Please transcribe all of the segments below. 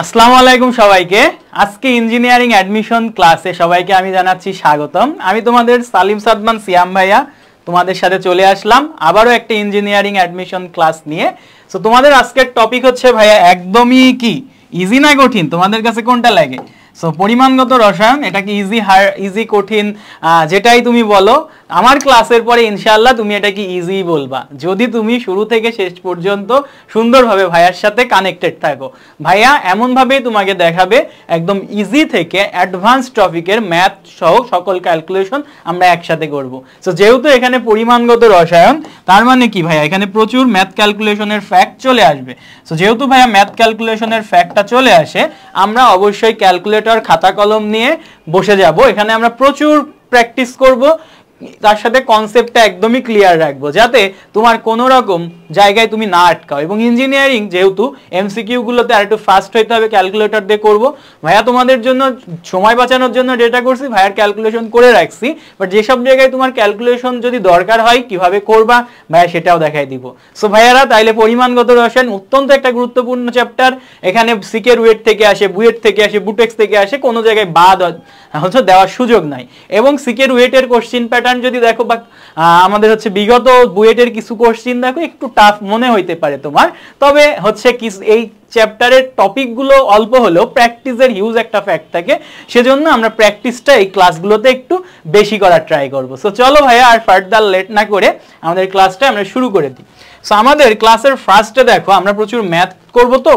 আসসালামু আলাইকুম সবাইকে। আজকে ইঞ্জিনিয়ারিং অ্যাডমিশন ক্লাসে সবাইকে আমি জানাচ্ছি স্বাগতম। আমি তোমাদের সালিম সাদমান সিয়াম ভাইয়া তোমাদের সাথে চলে আসলাম আবারও একটা ইঞ্জিনিয়ারিং অ্যাডমিশন ক্লাস নিয়ে। সো তোমাদের আজকের টপিক হচ্ছে ভাইয়া একদমই কি ইজি না কঠিন, তোমাদের কাছে কোনটা লাগে? সো পরিমাণগত রসায়ন, এটা কি ইজি কঠিন যেটাই তুমি বলো, আমার ক্লাসের পরে ইনশাআল্লাহ তুমি এটা কি ইজি বলবা যদি তুমি শুরু থেকে শেষ পর্যন্ত সুন্দরভাবে ভাইয়ার সাথে কানেক্টেড থাকো। ভাইয়া এমনভাবেই তোমাকে দেখাবে একদম ইজি থেকে অ্যাডভান্স টপিকের ম্যাথ সহ সকল ক্যালকুলেশন আমরা একসাথে করব। সো যেহেতু এখানে পরিমাণগত রসায়ন, তার মানে কি ভাইয়া এখানে প্রচুর ম্যাথ ক্যালকুলেশনের ফ্যাক্ট চলে আসবে। সো যেহেতু ভাইয়া ম্যাথ ক্যালকুলেশনের ফ্যাক্টটা চলে আসে, আমরা অবশ্যই ক্যালকুলেটর খাতা কলম নিয়ে বসে যাব। এখানে আমরা প্রচুর প্র্যাকটিস করব, তার সাথে কনসেপ্টটা একদমই ক্লিয়ার রাখবো যাতে তোমার কোনো রকম জায়গায় তুমি না আটকাও। এবং ইঞ্জিনিয়ারিং যেহেতু এমসিকিউ গুলোতে আর একটু ফাস্ট হইতে হবে, ক্যালকুলেটর দিয়ে করবো। ভাইয়া তোমাদের জন্য সময় বাঁচানোর জন্য যেটা করছি, ভাইয়ার ক্যালকুলেশন করে রাখছি, বাট যেসব জায়গায় তোমার ক্যালকুলেশন যদি দরকার হয় কিভাবে করবা ভাইয়া সেটাও দেখাই দিব। সো ভাইয়ারা তাইলে পরিমাণগত রসায়ন অত্যন্ত একটা গুরুত্বপূর্ণ চ্যাপ্টার। এখানে সিকের ওয়েট থেকে আসে, বুয়েট থেকে আসে, বুটেক্স থেকে আসে, কোনো জায়গায় বাদ হচ্ছে দেওয়ার সুযোগ নাই। এবং সিকের ওয়েটের কোশ্চিন প্যাটার্ন যদি দেখো বা আমাদের হচ্ছে বিগত বুয়েটের কিছু কোশ্চিন দেখো, একটু টাফ মনে হইতে পারে তোমার, তবে হচ্ছে এই চ্যাপ্টারের টপিকগুলো অল্প হলেও প্র্যাকটিসের হিউজ একটা ফ্যাক্ট থাকে, সেজন্য আমরা প্র্যাকটিসটা এই ক্লাসগুলোতে একটু বেশি করার ট্রাই করবো। সো চলো ভাইয়া আর ফার্দার লেট না করে আমাদের ক্লাসটা আমরা শুরু করে দিই। সো আমাদের ক্লাসের ফার্স্টে দেখো আমরা প্রচুর ম্যাথ করবো, তো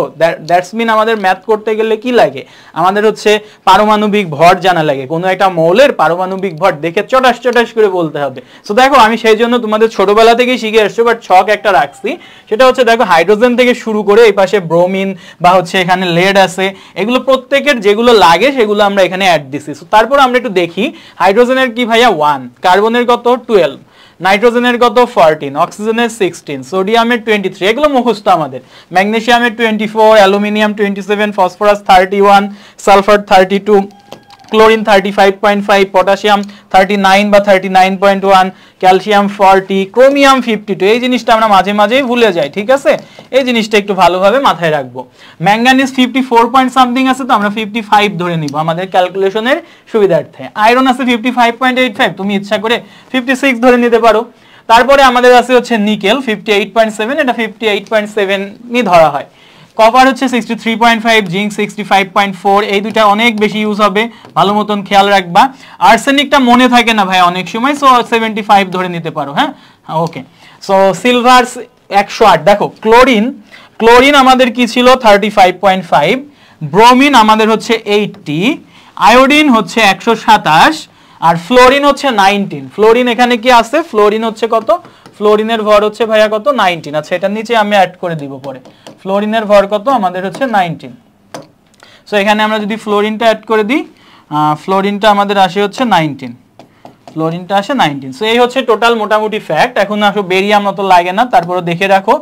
দ্যাটস মিন আমাদের ম্যাথ করতে গেলে কি লাগে, আমাদের হচ্ছে পারমাণবিক ভর জানা লাগে। কোনো একটা মৌলের পারমাণবিক ভর দেখে চটাস চটাস করে বলতে হবে। সো দেখো আমি সেই জন্য তোমাদের ছোটবেলা থেকেই শিখে আসছো, বাট ছক একটা রাখছি, সেটা হচ্ছে দেখো হাইড্রোজেন থেকে শুরু করে এই পাশে ব্রোমিন বা হচ্ছে এখানে লেড আছে, এগুলো প্রত্যেকের যেগুলো লাগে সেগুলো আমরা এখানে অ্যাড দিছি। সো তারপর আমরা একটু দেখি হাইড্রোজেনের কি ভাইয়া 1, কার্বনের কত 12, নাইট্রোজেনের কত 14, অক্সিজেনের 16, সোডিয়ামের 23, এগুলো মুখস্থ আমাদের, ম্যাগনেসিয়ামের 24, aluminium 27, phosphorus 31, sulphur 32, chlorine 35.5, potassium 39 বা 39.1, ক্যালসিয়াম 40, ক্রোমিয়াম 52। এই জিনিসটা আমরা মাঝে মাঝেই ভুলে যাই, ঠিক আছে? এই জিনিসটা একটু ভালোভাবে মাথায় রাখবো। ম্যাঙ্গানিজ 54 পয়েন্ট সামথিং আছে, তো আমরা 55 ধরে নিব আমাদের ক্যালকুলেশনের সুবিধার্থে। আয়রন আছে 55.85, তুমি ইচ্ছা করে 56 ধরে নিতে পারো। তারপরে আমাদের আছে হচ্ছে নিকেল 58.7, এটা 58.7 নি ধরা হয়। কপার হচ্ছে 63.5, জিঙ্ক 65.4, এই দুইটা অনেক বেশি ইউজ হবে, ভালো মতন খেয়াল রাখবা। আর্সেনিকটা মনে থাকে না ভাই অনেক সময়, সো 75 ধরে নিতে পারো। হ্যাঁ, ওকে। So silver 108। দেখো ক্লোরিন আমাদের কি ছিল 35.5, ব্রোমিন আমাদের হচ্ছে 80, আয়োডিন হচ্ছে 127, আর ফ্লোরিন হচ্ছে 19। ফ্লোরিন এখানে কি আছে, ফ্লোরিন হচ্ছে কত, ফ্লোরিনের ভর হচ্ছে ভাইয়া কত 19। আচ্ছা, এটার নিচে আমি অ্যাড করে দিব পরে। ফ্লোরিনের ভর কত আমাদের হচ্ছে 19। সো এখানে আমরা যদি ফ্লোরিনটা অ্যাড করে দিই, ফ্লোরিনটা আমাদের আসে হচ্ছে 19, ফ্লোরিনটা আসে 19। সো এই হচ্ছে টোটাল মোটামুটি ফ্যাক্ট। এখন আসো বেরিয়াম অত লাগে না, তারপরে দেখে রাখো।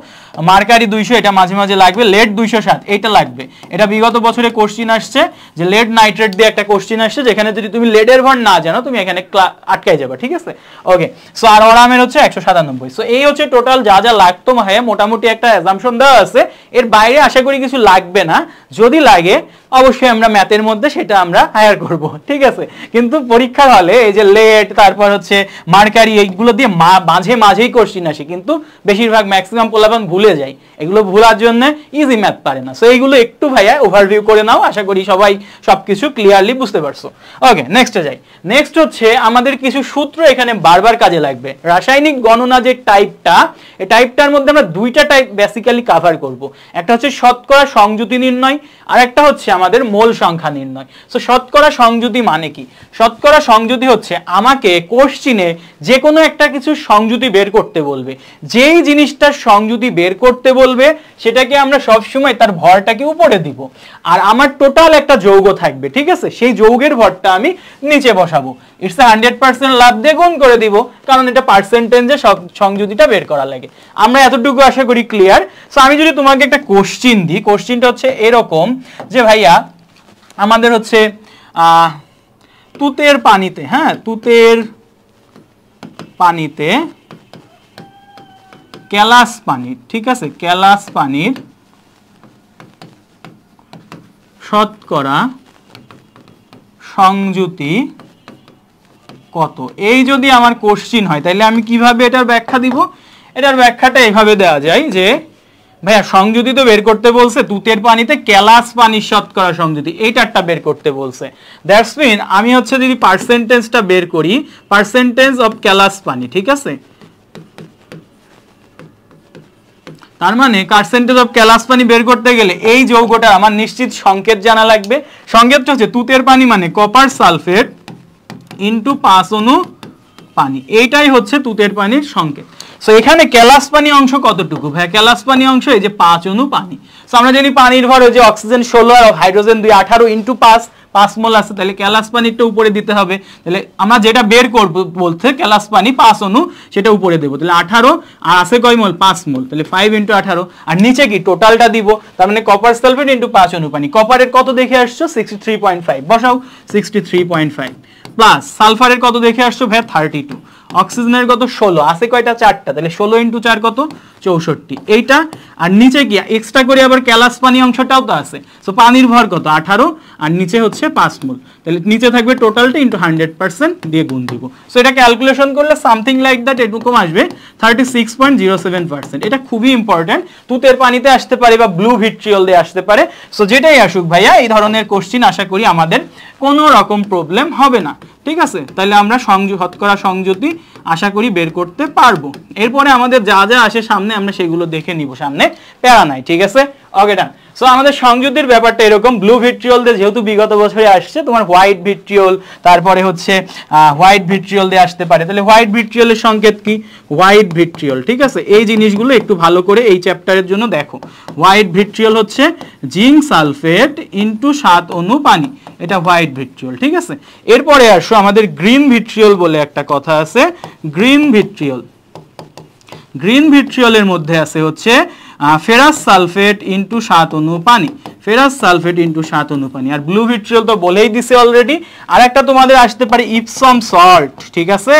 মার্কারি 200, এটা মাঝে মাঝে লাগবে। লেড 207, এটা লাগবে। এটা বিগত বছরে কোশ্চিন আসছে যে লেড নাইট্রেট দিয়ে একটা কোশ্চিন আসছে, যেখানে যদি তুমি লেডের ভর না জানো তুমি এখানে আটকাই যাবে, ঠিক আছে? ওকে। সো আর অরামের হচ্ছে 197। সো এই হচ্ছে টোটাল যা যা লাগতো। হ্যাঁ, মোটামুটি একটা অ্যাজাম্পশন দেওয়া আছে, এর বাইরে আশা করি কিছু লাগবে না। যদি লাগে অবশ্যই আমরা ম্যাথের মধ্যে সেটা আমরা হায়ার করব, ঠিক আছে? কিন্তু পরীক্ষার হলে এই যে লেড, তারপর হচ্ছে মার্কারি, এইগুলো দিয়ে মাঝে মাঝেই কোশ্চিন আসে, কিন্তু বেশিরভাগ ম্যাক্সিমাম পোলাপান ভুলে যায়। এগুলো ভুলার জন্য ইজি ম্যাথ পারে না। সো এইগুলো একটু ভাইয়া ওভারভিউ করে নাও, আশা করি সবাই সবকিছু ক্লিয়ারলি বুঝতে পারছো। ওকে, নেক্সটে যাই। নেক্সট হচ্ছে আমাদের কিছু সূত্র এখানে বারবার কাজে লাগবে। রাসায়নিক গণনা যে টাইপটা, এই টাইপটার মধ্যে আমরা দুইটা টাইপ বেসিক্যালি কভার করব। একটা হচ্ছে শতকরা সংযুতি নির্ণয়, আর একটা হচ্ছে আমাদের মোল সংখ্যা নির্ণয়। সো শতকরা সংযুতি মানে কি? শতকরা সংযুতি হচ্ছে আমাকে কোশ্চিনে যে কোনো একটা কিছু সংযুতি বের করতে বলবে, যেই জিনিসটার সংযুতি বের করতে বলবে সেটাকে আমরা সবসময় তার ভরটাকে উপরে দিব, আর আমার টোটাল একটা যৌগ থাকবে, ঠিক আছে? সেই যৌগের ভরটা আমি নিচে বসাবো। ইটস 100% লাভ দিয়ে গুণ করে দিব, কারণ এটা পার্সেন্টেজে সংযুতিটা বের করা লাগে। আমরা এতটুকু আশা করি ক্লিয়ার। সো আমি যদি তোমাকে একটা কোশ্চিন দিই, কোশ্চিনটা হচ্ছে এরকম যে ভাইয়া আমাদের হচ্ছে তুতের পানিতে, হ্যাঁ, তুতের পানিতে ক্যালাস পানির, ঠিক আছে, ক্যালাস পানির শতকরা সংযুতি কত, এই যদি আমার কোশ্চিন হয় তাহলে আমি কিভাবে এটার ব্যাখ্যা দিব? এটার ব্যাখ্যাটা এইভাবে দেওয়া যায় যে ভাইয়া সংযুতি তো বের করতে বলছে তুতের পানিতে কেলাস পানির শতকরা সংযুতি, এইটারটা বের করতে বলছে। দ্যাটস মিন আমি হচ্ছে যদি পার্সেন্টেজটা বের করি, পার্সেন্টেজ অফ কেলাস পানি, ঠিক আছে, তার মানে পার্সেন্টেজ অফ কেলাস পানি বের করতে গেলে এই যৌগটা আমার নিশ্চিত সংকেত জানা লাগবে। সংকেতটা হচ্ছে তুতের পানি মানে কপার সালফেট ইনটু 5 অণু পানি, এইটাই হচ্ছে তুতের পানির সংকেত। সো এখানে কেলাস পানি অংশ কতটুকু ভাই? কেলাস পানি অংশ এই যে 5 অণু পানি। সো আমরা জানি পানির ভর যে অক্সিজেন 16 আর হাইড্রোজেন 2 18 ইনটু 5 মোল আছে, তাহলে কেলাস পানিটা উপরে দিতে হবে। তাহলে আমরা যেটা বের করব বলতে কেলাস পানি 5 অণু, সেটা উপরে দেব, তাহলে 18 আর আছে কয় মোল? 5 মোল, তাহলে 5 ইনটু 18 আর নিচে কি টোটালটা দিব, তার মানে কপার সালফেট ইনটু 5 অণু পানি। কপারের কত দেখে আসছো? 63.5, বসাও 63.5 প্লাস সালফারের কত দেখে আসছো ভাই? 32, অক্সিজেনের কত? 16, আছে কয়টা? 4টা, তাহলে 16 ইনটু 4 কত? 64, এইটা। আর নিচে কি এক্সট্রা করে আবার কেলাস পানি অংশটাও তো আছে। সো পানির ভর কত? 18 আর নিচে হচ্ছে 5 মোল, তাহলে নিচে থাকবে টোটালটা ইনটু 100% দিয়ে গুণ দিব। সো এটা ক্যালকুলেশন করলে সামথিং লাইক দ্যাট এরকম আসবে 36.07%। এটা খুবই ইম্পর্টেন্ট, তুতের পানিতে আসতে পারে বা ব্লু ভিট্রিয়ল দিয়ে আসতে পারে। সো যেটাই আসুক ভাইয়া, এই ধরনের কোশ্চিন আশা করি আমাদের কোনো রকম প্রবলেম হবে না, ঠিক আছে। তাহলে আমরা শতকরা সংযুতি আশা করি বের করতে পারবো। এরপরে আমাদের যা যা আসে সামনে আমরা সেগুলো দেখে নিব, সামনে প্যারা নাই, ঠিক আছে, ওকে ডান। সো আমাদের সংযুতির ব্যাপারটা এরকম, ব্লু ভিট্রিয়ল দিয়ে যেহেতু বিগত বছরে আসছে, তোমার হোয়াইট ভিট্রিয়ল, তারপরে হচ্ছে হোয়াইট ভিট্রিয়ল দিয়ে আসতে পারে। তাহলে হোয়াইট ভিট্রিয়লের সংকেত কি? হোয়াইট ভিট্রিয়ল, ঠিক আছে, এই জিনিসগুলো একটু ভালো করে এই চ্যাপ্টারের জন্য দেখো। হোয়াইট ভিট্রিয়ল হচ্ছে জিঙ্ক সালফেট ইনটু 7 অণু পানি, এটা হোয়াইট ভিট্রিয়ল, ঠিক আছে। এরপরে আসো আমাদের গ্রিন ভিট্রিয়ল বলে একটা কথা আছে। গ্রিন ভিট্রিয়ল, গ্রিন ভিট্রিয়লের মধ্যে আছে হচ্ছে ফেরাস সালফেট ইনটু 7 অণু পানি, ফেরাস সালফেট ইনটু 7 অণু পানি। আর ব্লু ভিট্রিয়ল তো বলেই দিছে অলরেডি। আর একটা তোমাদের আসতে পারে ইপসম সল্ট, ঠিক আছে,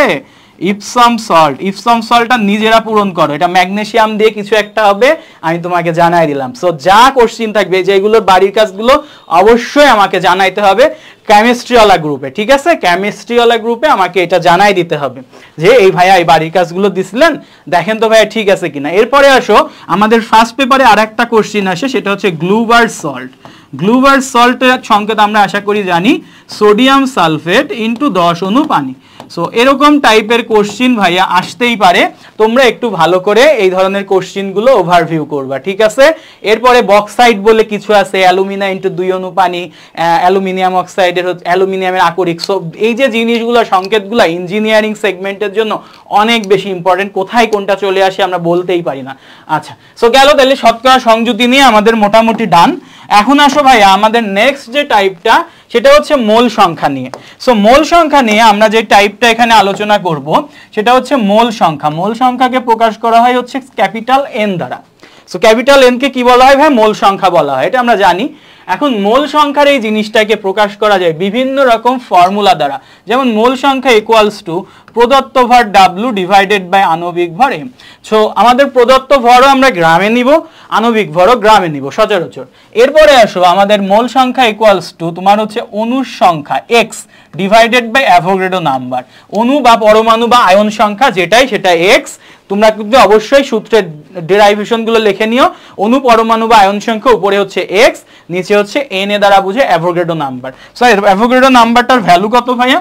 ইপসম সল্ট। ইপসম সল্টটা নিজেরা পূরণ করো, এটা ম্যাগনেসিয়াম দিয়ে কিছু একটা হবে, আমি তোমাকে জানাই দিলাম। সো যা কোশ্চিন থাকবে যেগুলোর বাড়ির কাজগুলো অবশ্যই আমাকে জানাইতে হবে কেমিস্ট্রিওয়ালা গ্রুপে, ঠিক আছে, কেমিস্ট্রিওয়ালা গ্রুপে আমাকে এটা জানাই দিতে হবে যে এই ভাইয়া এই বাড়ির কাজগুলো দিছিলেন, দেখেন তো ভাইয়া ঠিক আছে কিনা। এরপরে আসো আমাদের ফার্স্ট পেপারে আর একটা কোশ্চিন আসে, সেটা হচ্ছে গ্লুবার সল্ট। গ্লুবার সল্টের সংকেত আমরা আশা করি জানি, সোডিয়াম সালফেট ইনটু 10 অণু পানি। সো এরকম টাইপের কোশ্চিন ভাইয়া আসতেই পারে, তোমরা একটু ভালো করে এই ধরনের কোশ্চিনগুলো ওভারভিউ করবা, ঠিক আছে। এরপরে বক্সাইড বলে কিছু আছে, অ্যালুমিনা ইনটু 2 অণু পানি, অ্যালুমিনিয়াম অক্সাইডের হচ্ছে অ্যালুমিনিয়ামের আকরিক। সো এই যে জিনিসগুলো সংকেতগুলো ইঞ্জিনিয়ারিং সেগমেন্টের জন্য অনেক বেশি ইম্পর্টেন্ট, কোথায় কোনটা চলে আসে আমরা বলতেই পারি না। আচ্ছা, সো গেল তাহলে শতকরা সংযুতি নিয়ে আমাদের মোটামুটি ডান। এখন আসো ভাইয়া আমাদের নেক্সট যে টাইপটা সেটা হচ্ছে মোল সংখ্যা নিয়ে। সো মোল সংখ্যা নিয়ে আমরা যে টাইপটা এখানে আলোচনা করব সেটা হচ্ছে মোল সংখ্যা। মোল সংখ্যাকে প্রকাশ করা হয় হচ্ছে ক্যাপিটাল এন দ্বারা। সো ক্যাপিটাল এন কে কি বলা হয় ভাই? মোল সংখ্যা বলা হয়, এটা আমরা জানি। এখন মোল সংখ্যার এই জিনিসটাকে প্রকাশ করা যায় বিভিন্ন রকম ফর্মুলা দ্বারা, যেমন মোল সংখ্যা ইকুয়ালস টু প্রদত্ত ভর ডাব্লু ডিভাইডেড বাই আণবিক ভর এম। সো আমাদের প্রদত্ত ভরও আমরা গ্রামে নিব, আণবিক ভরও গ্রামে নিব সচরাচর। এরপরে আসো আমাদের মোল সংখ্যা ইকুয়ালস টু তোমার হচ্ছে অণুর সংখ্যা x divided by Avogadro number. অণু বা পরমাণু বা আয়ন সংখ্যা যেটাই সেটা এক্স, তোমরা কিন্তু অবশ্যই সূত্রের ডেরাইভেশনগুলো লিখে নিও। অণু পরমাণু বা আয়ন সংখ্যা উপরে হচ্ছে এক্স, নিচে হচ্ছে এন এ দ্বারা বুঝে অ্যাভোগাড্রো নাম্বার। সো অ্যাভোগাড্রো নাম্বারটার ভ্যালু কত ভাইয়া?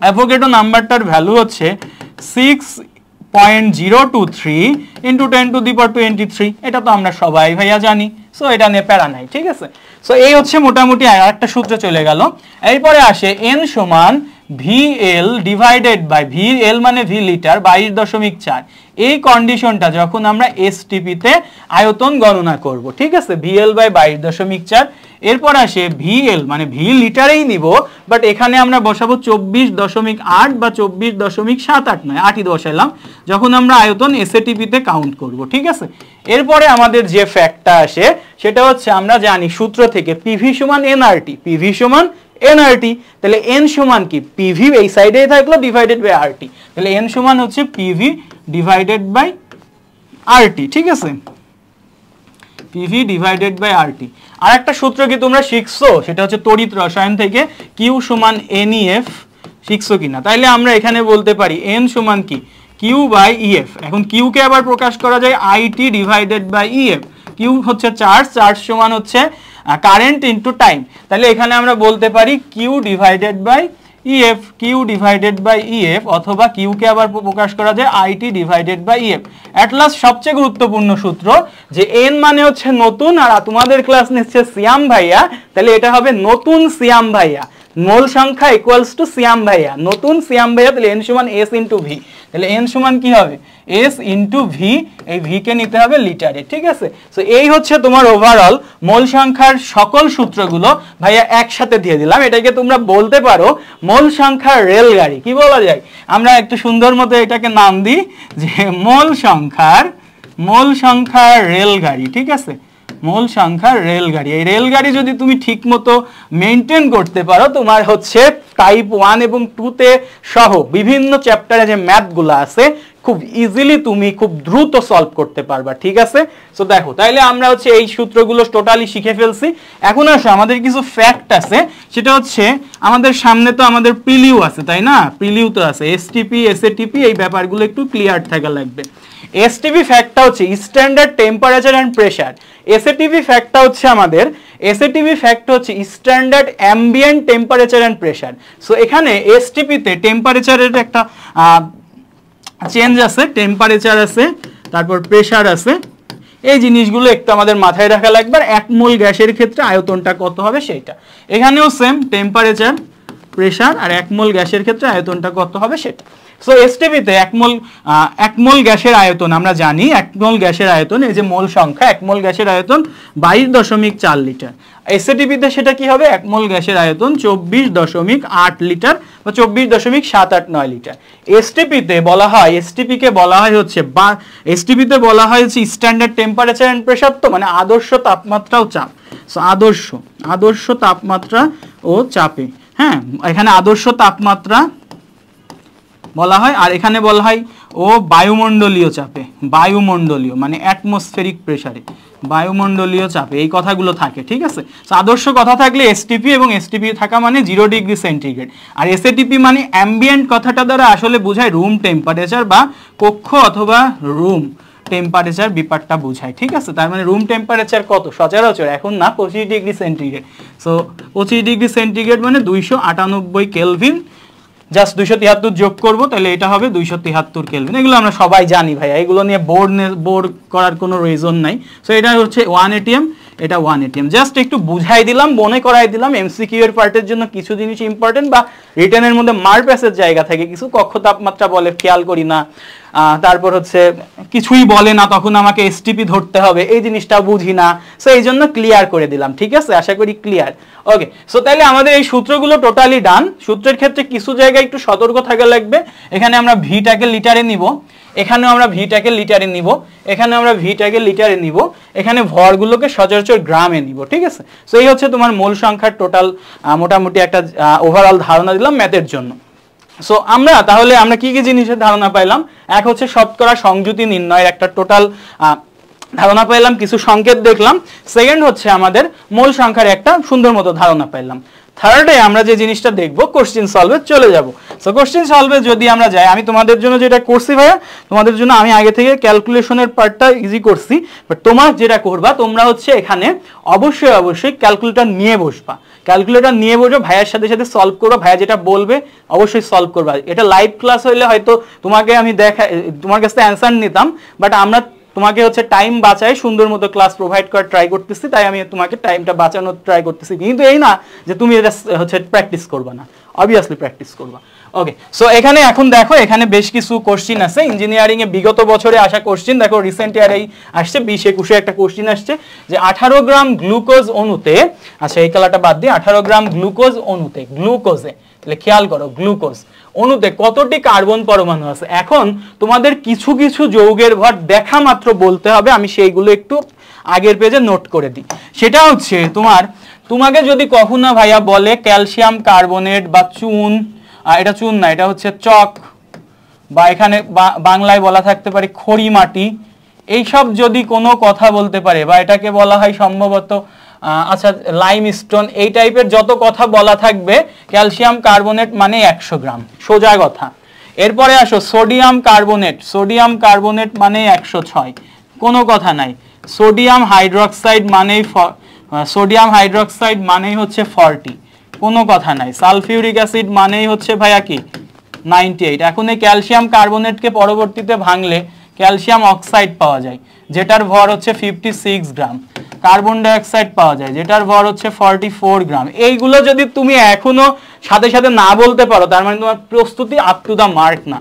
অ্যাভোগাড্রো নাম্বারটার ভ্যালু হচ্ছে 6.023 ইন্টু 10⁻23। এটা তো আমরা সবাই ভাইয়া জানি, সো এটা নিয়ে প্যারা নাই, ঠিক আছে। সো এই হচ্ছে মোটামুটি আরেকটা সূত্রে চলে গেল। এরপরে আসে এন সমান VL ডিভাইডেড বাই, VL মানে ভি লিটার, 22.4। এই কন্ডিশনটা যখন আমরা এসটিপিতে আয়তন গণনা করব, ঠিক আছে, VL বাই 22.4। এরপর আসে VL মানে ভি লিটারেই নিব, বাট এখানে আমরা বসাবো 24.8 বা 24.78, নয় 8ই বসাইলাম, যখন আমরা আয়তন এসটিপিতে কাউন্ট করব, ঠিক আছে। এরপরে আমাদের যে ফ্যাক্টটা আসে সেটা হচ্ছে আমরা জানি সূত্র থেকে পিভি সমান এনআরটি, পিভি সমান এনআরটি। তাহলে এন সমান কি? পিভি এই সাইডেই থাকলো ডিভাইডেড বাই আরটি, তাহলে এন সমান হচ্ছে পিভি ডিভাইডেড বাই আরটি, ঠিক আছে। PV divided by RT. আর একটা সূত্র কি তোমরা শিখছো, সেটা হচ্ছে তড়িৎ রসায়ন থেকে কিউ সমান এনইএফ, শিখছো কিনা? তাইলে আমরা এখানে বলতে পারি এন সমান কি কিউ বাই ইএফ। এখন কিউ কে আবার প্রকাশ করা যায় I t divided by F. Q হচ্ছে চার্জ, চার্জ সমান হচ্ছে কারেন্ট ইনটু টাইম। তাহলে এখানে আমরা বলতে পারি q divided by F, q divided by F, অথবা কিউ কে আবার প্রকাশ করা যায় I t divided by F. At last সবচেয়ে গুরুত্বপূর্ণ সূত্র যে এন মানে হচ্ছে নতুন, আর তোমাদের ক্লাস নিচ্ছে সিয়াম ভাইয়া, তাহলে এটা হবে নতুন সিয়াম ভাইয়া। মোল সংখ্যা ইকুয়ালস টু সিয়াম ভাইয়া, নতুন সিয়াম ভাইয়া, তাহলে এন সমান এস ইন্টু ভি। তাহলে এন সমান কি হবে এস ইন্টু ভি, এই ভি কে নিতে হবে লিটারে, ঠিক আছে? সো এই হচ্ছে তোমার ওভারঅল মোল সংখ্যার সকল সূত্রগুলো ভাইয়া একসাথে দিয়ে দিলাম। এটাকে তোমরা বলতে পারো মোল সংখ্যার রেলগাড়ি। কি বলা যায়? আমরা একটু সুন্দর মতো এটাকে নাম দিই যে মোল সংখ্যার রেলগাড়ি, ঠিক আছে? মোল সংখ্যার রেলগাড়ি। এই রেলগাড়ি যদি তুমি ঠিক মতো মেনটেন করতে পারো, তোমার হচ্ছে টাইপ 1 এবং 2 তে সহ বিভিন্ন চ্যাপ্টারে যে ম্যাথগুলো আছে খুব ইজিলি তুমি খুব দ্রুত সলভ করতে পারবা, ঠিক আছে? সো দেখো, তাইলে আমরা হচ্ছে এই সূত্রগুলো টোটালি শিখে ফেলছি। এখন আসো আমাদের কিছু ফ্যাক্ট আছে, সেটা হচ্ছে আমাদের সামনে তো আমাদের প্রিলিউ আছে, তাই না? প্রিলিউ তো আছে, এসটিপি এসএটিপি, এই ব্যাপারগুলো একটু ক্লিয়ার থাকা লাগবে। এসটিপি ফ্যাক্টটা হচ্ছে standard temperature and pressure. SATP ফ্যাক্টটা হচ্ছে আমাদের ফ্যাক্ট হচ্ছে standard ambient temperature and pressure. So এখানে এসটিপি তে টেম্পারেচারের একটা চেঞ্জ আছে, টেম্পারেচার আছে, তারপর প্রেসার আছে। এই জিনিসগুলো একটু আমাদের মাথায় রাখা লাগবে। আর 1 মোল গ্যাসের ক্ষেত্রে আয়তনটা কত হবে সেটা। এখানেও সেম টেম্পারেচার, প্রেসার, আর 1 মোল গ্যাসের ক্ষেত্রে আয়তনটা কত হবে সেটা। সো এসটিপিতে 1 মোল গ্যাসের আয়তন আমরা জানি, 1 মোল গ্যাসের আয়তন, এই যে মোল সংখ্যা, 1 মোল গ্যাসের আয়তন 22.4 লিটার। এসএটিপিতে সেটা কি হবে? 1 মোল গ্যাসের আয়তন 24.8 লিটার বা 24.789 লিটার। এসটিপিতে বলা হয়, এসটিপিকে বলা হয় হচ্ছে এসটিপিতে বলা হয় হচ্ছে স্ট্যান্ডার্ড টেম্পারেচার এন্ড প্রেসার, তো মানে আদর্শ তাপমাত্রা ও চাপ। সো আদর্শ তাপমাত্রা ও চাপে, হ্যাঁ, এখানে আদর্শ তাপমাত্রা বলা হয়, আর এখানে বলা হয় ও বায়ুমণ্ডলীয় চাপে, বায়ুমণ্ডলীয় মানে অ্যাটমসফেরিক প্রেসারে, বায়ুমণ্ডলীয় চাপে, এই কথাগুলো থাকে, ঠিক আছে? আদর্শ কথা থাকলে এসটিপি, এবং এসটিপি থাকা মানে 0 ডিগ্রি সেন্টিগ্রেড। আর এসএটিপি মানে অ্যাম্বিয়েন্ট কথাটা দ্বারা আসলে বোঝায় রুম টেম্পারেচার বা কক্ষ অথবা রুম টেম্পারেচার ব্যাপারটা বোঝায়, ঠিক আছে? তার মানে রুম টেম্পারেচার কত সচরাচর এখন না 25 degree centigrade. So 25 degree centigrade মানে 298 কেলভিন, জাস্ট 273 যোগ করব, তাহলে এটা হবে 273 কেলভিন। এগুলো আমরা সবাই জানি ভাইয়া, এগুলো নিয়ে বোর্ড করার কোনো রিজন নাই। সো এটা হচ্ছে 1 এটিএম, এটা 1 এটিএম। জাস্ট একটু বুঝাই দিলাম, মনে করাই দিলাম। এমসিকিউ এর পার্টের জন্য কিছু জিনিস ইম্পর্টেন্ট, বা রিটেনের মধ্যে মার্ক প্যাসের জায়গা থেকে কিছু কক্ষ তাপমাত্রা বলে খেয়াল করি না, তারপর হচ্ছে কিছুই বলে না, তখন আমাকে এসটিপি ধরতে হবে, এই জিনিসটা বুঝি না। সো এই জন্য ক্লিয়ার করে দিলাম, ঠিক আছে? আশা করি ক্লিয়ার। ওকে, সো তাহলে আমাদের এই সূত্রগুলো টোটালি ডান। সূত্রের ক্ষেত্রে কিছু জায়গায় একটু সতর্ক থাকা লাগবে। এখানে আমরা ভিটাকে লিটারে নিব, এখানেও আমরা ভিটাকে লিটারে নিব, এখানে আমরা ভিটাকে লিটারে নিব, এখানে ভরগুলোকে সচরাচর গ্রামে নিব, ঠিক আছে? সো এই হচ্ছে তোমার মোল সংখ্যার টোটাল মোটামুটি একটা ওভারঅল ধারণা দিলাম ম্যাথের জন্য। সো তাহলে আমরা কি কি জিনিসের ধারণা পাইলাম? এক হচ্ছে শতকরা সংযুতি নির্ণয়ের একটা টোটাল ধারণা পাইলাম, কিছু সংকেত দেখলাম। সেকেন্ড হচ্ছে আমাদের মোল সংখ্যার একটা সুন্দর মতো ধারণা পাইলাম। থার্ডে আমরা যে জিনিসটা দেখবো কোশ্চেন সলভে চলে যাব। সো কোশ্চেন সলভে যদি আমরা যাই, আমি তোমাদের জন্য যেটা করছি ভাইয়া, তোমাদের জন্য আমি আগে থেকে ক্যালকুলেশনের পার্টটা ইজি করছি, বাট তোমরা যেটা করবা, তোমরা হচ্ছে এখানে অবশ্যই ক্যালকুলেটর নিয়ে বসবা, ক্যালকুলেটর নিয়ে বসো, ভাইয়ের সাথে সাথে সলভ করবা, ভাইয়া যেটা বলবে অবশ্যই সলভ করবা। এটা লাইভ ক্লাস হইলে হয়তো তোমাকে আমি তোমার কাছে অ্যান্সার নিতাম, বাট আমরা তোমাকে হচ্ছে টাইম বাঁচায় সুন্দর মতো ক্লাস প্রোভাইড করার ট্রাই করতেছি, তাই আমি তোমাকে টাইমটা বাঁচানোর ট্রাই করতেছি। কিন্তু এই না যে তুমি এটা হচ্ছে প্র্যাকটিস করবা না, অবভিয়াসলি প্র্যাকটিস করবা। ওকে, সো এখানে এখন দেখো, এখানে বেশ কিছু কোশ্চিন আছে ইঞ্জিনিয়ারিং এ বিগত বছরে আসা কোশ্চিন। দেখো রিসেন্ট ইয়ারেই আসছে, 20-21-এ একটা কোশ্চিন আসছে যে 18 গ্রাম গ্লুকোজ অণুতে, আচ্ছা এই কালারটা বাদ দিয়ে, 18 গ্রাম গ্লুকোজ অণুতে, গ্লুকোজে, তাহলে খেয়াল করো গ্লুকোজ অণুতে কতটি কার্বন পরমাণু আছে। এখন তোমাদের কিছু কিছু যৌগের ভর দেখা মাত্র বলতে হবে, আমি সেইগুলো একটু আগের পেজে নোট করে দিই। সেটা হচ্ছে তোমাকে যদি কখনো ভাইয়া বলে ক্যালসিয়াম কার্বনেট বা চুন, এটা চুন না, এটা হচ্ছে চক, বা এখানে বাংলায় বলা থাকতে পারে খড়ি মাটি, এইসব যদি কোনো কথা বলতে পারে, বা এটাকে বলা হয় সম্ভবত আচ্ছা লাইমস্টোন, এই টাইপের যত কথা বলা থাকবে, ক্যালসিয়াম কার্বনেট মানে 100 গ্রাম, সোজা কথা। এরপরে আসো সোডিয়াম কার্বনেট, সোডিয়াম কার্বনেট মানে 106, কোনো কথা নাই। সোডিয়াম হাইড্রক্সাইড মানেই সোডিয়াম হাইড্রক্সাইড মানেই হচ্ছে 40, কোনো কথা নাই। সালফিউরিক অ্যাসিড মানেই হচ্ছে ভাইয়া কি 98। এখন এই ক্যালসিয়াম কার্বনেটকে পরবর্তীতে ভাঙলে ক্যালসিয়াম অক্সাইড পাওয়া যায়, যেটার ভর হচ্ছে 56 গ্রাম। কার্বন ডাইঅক্সাইড পাওয়া যায়, যেটার ভর হচ্ছে 44 গ্রাম। এইগুলো যদি তুমি এখনো সাথে সাথে না বলতে পারো, তার মানে তোমার প্রস্তুতি আপ টু দা মার্ক না।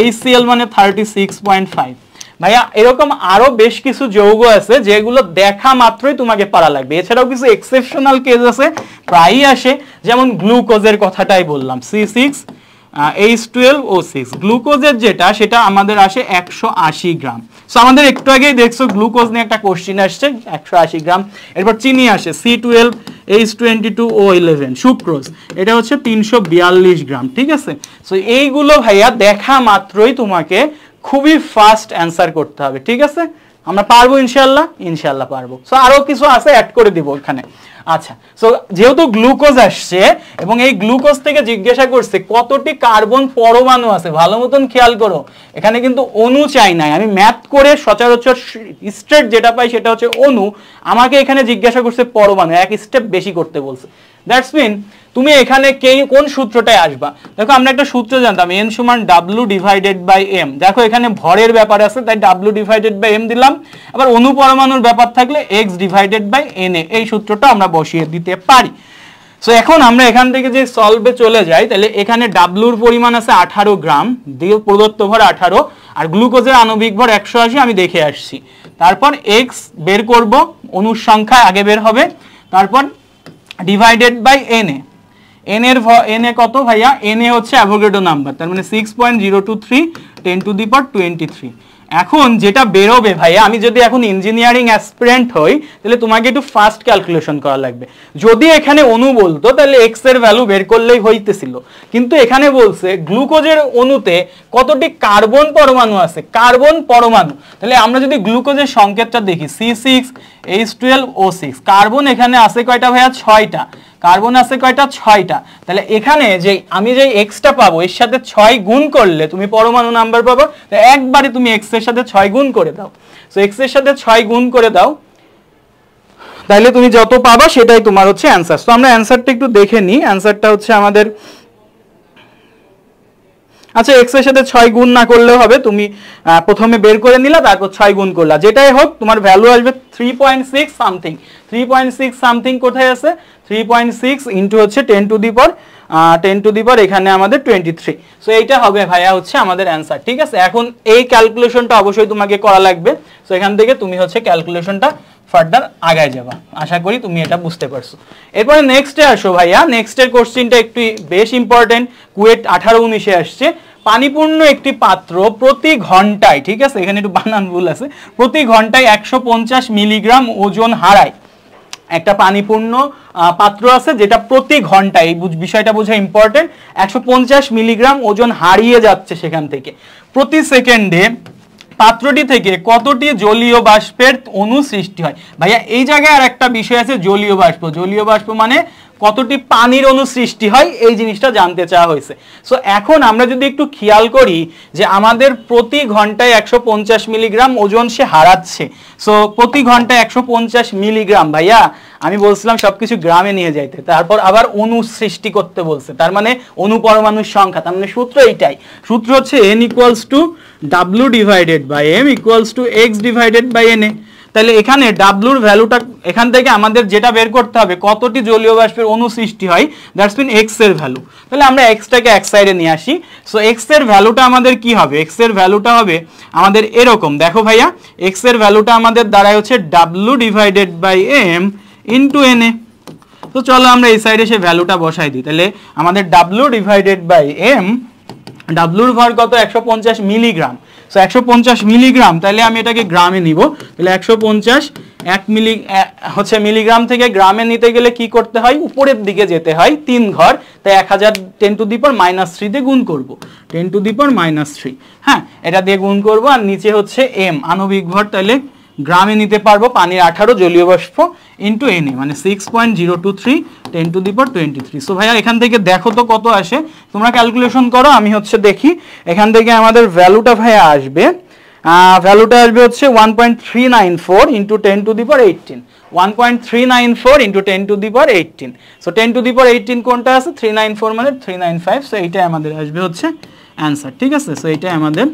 HCl মানে 36.5। ভাইয়া এরকম আরো বেশ কিছু যৌগ আছে যেগুলো দেখা মাত্রই তোমাকে পারা লাগবে। এছাড়াও কিছু এক্সেপশনাল কেস আছে, প্রায়ই আসে, যেমন গ্লুকোজের কথাটাই বললাম, C6H12O6। গ্লুকোজের যেটা, সেটা আমাদের আসে 180 গ্রাম। সো আমাদের একটু আগেই দেখছো গ্লুকোজ নিয়ে একটা কোশ্চিন আসছে, 180 গ্রাম। এরপর চিনি আসে C12H22O11, সুক্রোজ, এটা হচ্ছে 342 গ্রাম, ঠিক আছে। সো এইগুলো ভাইয়া দেখা মাত্রই তোমাকে খুবই ফাস্ট অ্যান্সার করতে হবে, ঠিক আছে। আমরা পারবো ইনশাল্লাহ, ইনশাল্লাহ পারবো। সো আরো কিছু আছে, অ্যাড করে দিব এখানে। আচ্ছা, সো যেহেতু গ্লুকোজ আসছে এবং এই গ্লুকোজ থেকে জিজ্ঞাসা করছে কতটি কার্বন পরমাণু আছে, ভালো মতন খেয়াল করো, এখানে কিন্তু অণু চাই নাই। আমি ম্যাথ করে সচরাচর স্ট্রেট যেটা পাই সেটা হচ্ছে অণু, আমাকে এখানে জিজ্ঞাসা করছে পরমাণু, এক স্টেপ বেশি করতে বলছে। দ্যাটস মিন তুমি এখানে কোন সূত্রটায় আসবা। দেখো আমরা একটা সূত্র জানতাম, N সমান W/M। দেখো এখানে ভরের ব্যাপার আছে, তাই W/M দিলাম। আবার অণু পরমাণুর ব্যাপার থাকলে X/Na, এই সূত্রটা আমরা বসিয়ে দিতে পারি। সো এখন আমরা এখান থেকে যে সলভে চলে যাই, তাহলে এখানে ডাব্লুর পরিমাণ আছে 18 গ্রাম, দিয়ে প্রদত্ত ভর 18, আর গ্লুকোজের আণবিক ভর 180 আমি দেখে আসছি। তারপর X বের করব, অণুর সংখ্যা আগে বের হবে, তারপর ডিভাইডেড বাই Na। Na কত ভাইয়া? Na হচ্ছে অ্যাভোগাড্রো নাম্বার, তার মানে 6.023 10⁻23। এখন যেটা বেরোবে ভাইয়া, আমি যদি এখন ইঞ্জিনিয়ারিং অ্যাসপিরেন্ট হই, তাহলে তোমাকে একটু ফাস্ট ক্যালকুলেশন করা লাগবে। যদি এখানে অণু বলতো তাহলে এক্স এর ভ্যালু বের করলেই হইতেছিল, কিন্তু এখানে বলছে গ্লুকোজের অণুতে কতটি কার্বন পরমাণু আছে, কার্বন পরমাণু। তাহলে আমরা যদি গ্লুকোজের সংকেতটা দেখি C6H12O6, কার্বন এখানে আছে কয়টা ভাইয়া? 6টা। কার্বন আছে কয়টা? 6টা। তাহলে এখানে যে আমি যে এক্সটা পাবো, এর সাথে 6 গুণ করলে তুমি পরমাণু নাম্বার পাবো। তো একবারে তুমি এক্স এর সাথে 6 গুণ করে দাও। সো এক্স এর সাথে 6 গুণ করে দাও, তাহলে তুমি যত পাবা সেটাই তোমার হচ্ছে অ্যান্সার। তো আমরা অ্যান্সারটা একটু দেখে নিই। অ্যান্সারটা হচ্ছে আমাদের, আচ্ছা এক্স এর সাথে 6 গুণ না করলেও হবে, তুমি প্রথমে বের করে নিলা, তারপর 6 গুণ করলা, যেটাই হোক তোমার ভ্যালু আসবে 3.6 সামথিং। 3.6 সামথিং কোথায় আছে? 3.6 ইন্টু হচ্ছে 10⁻, এখানে আমাদের 23। সো এইটা হবে ভাইয়া হচ্ছে আমাদের অ্যান্সার, ঠিক আছে। এখন এই ক্যালকুলেশনটা অবশ্যই তোমাকে করা লাগবে। সো এখান থেকে তুমি হচ্ছে ক্যালকুলেশনটা ফার্দার আগায় যাবা। আশা করি তুমি এটা বুঝতে পারছো। এরপরে নেক্সটে আসো ভাইয়া। নেক্সটের কোশ্চেনটা একটু বেশ ইম্পর্টেন্ট, কুয়েট 18-19-এ আসছে। পানিপূর্ণ একটি পাত্র প্রতি ঘন্টায়, ঠিক আছে, এখানে একটু বানান ভুল আছে, প্রতি ঘন্টায় 150 মিলিগ্রাম ওজন হারায়। একটা পানিপূর্ণ পাত্র আছে যেটা প্রতি ঘন্টায়, এই বিষয়টা বোঝা ইম্পর্টেন্ট, 150 মিলিগ্রাম ওজন হারিয়ে যাচ্ছে সেখান থেকে। প্রতি সেকেন্ডে পাত্রটি থেকে কতটি জলীয় বাষ্পের অণু সৃষ্টি হয়? ভাইয়া এই জায়গায় আর একটা বিষয় আছে, জলীয় বাষ্প। জলীয় বাষ্প মানে কতটি পানির অণু সৃষ্টি হয়, এই জিনিসটা জানতে চাওয়া হয়েছে। সো এখন আমরা যদি একটু খেয়াল করি যে আমাদের প্রতি ঘন্টায় 150 মিলিগ্রাম ওজন সে হারাচ্ছে। সো প্রতি ঘন্টায় 150 মিলিগ্রাম, ভাইয়া আমি বলছিলাম সবকিছু গ্রামে নিয়ে যাইতে, তারপর আবার অণু সৃষ্টি করতে বলছে, তার মানে অণু পরমাণুর সংখ্যা, তার মানে সূত্র এইটাই। সূত্র হচ্ছে N = W/M = X/Na। তাহলে এখানে ডাব্লুর ভ্যালুটা, এখান থেকে আমাদের যেটা বের করতে হবে কতটি জলীয় বাষ্পের অণু সৃষ্টি হয়, দ্যাটস মিন এক্স এর ভ্যালু। তাহলে আমরা এক্সটাকে এক সাইডে নিয়ে আসি। সো এক্স এর ভ্যালুটা আমাদের কি হবে? এক্স এর ভ্যালুটা হবে আমাদের এরকম, দেখো ভাইয়া, এক্স এর ভ্যালুটা আমাদের দাঁড়ায় হচ্ছে W/M × Na। তো চলো আমরা এই সাইডে সে ভ্যালুটা বসাই দিই। তাহলে আমাদের W/M, ডাব্লুর ভর কত? 150 মিলিগ্রাম। সো 150 মিলিগ্রাম, তাহলে আমি এটাকে গ্রামে নিব। তাহলে 150 মিলিগ্রাম থেকে গ্রামে নিতে গেলে কি করতে হয়, উপরের দিকে যেতে হয় 3 ঘর, তাই 1000 10⁻³ দিয়ে গুণ করব, 10⁻³। হ্যাঁ, এটা দিয়ে গুণ করব। আর নিচে হচ্ছে m আণবিক ভর, তাহলে গ্রামে নিতে পারবো পানির 18 জলীয় বাষ্প ইন্টু Na, মানে 6.023 10⁻23। সো ভাইয়া এখান থেকে দেখো তো কত আসে, তোমরা ক্যালকুলেশন করো, আমি হচ্ছে দেখি। এখান থেকে আমাদের ভ্যালুটা ভাইয়া আসবে, হচ্ছে 1.394 ইন্টু 10⁻18, 1.394 ইন্টু 10⁻18। সো 10⁻18 কোনটা আছে, 394 মানে 395। সো এইটাই আমাদের আসবে হচ্ছে অ্যান্সার, ঠিক আছে। সো এইটাই আমাদের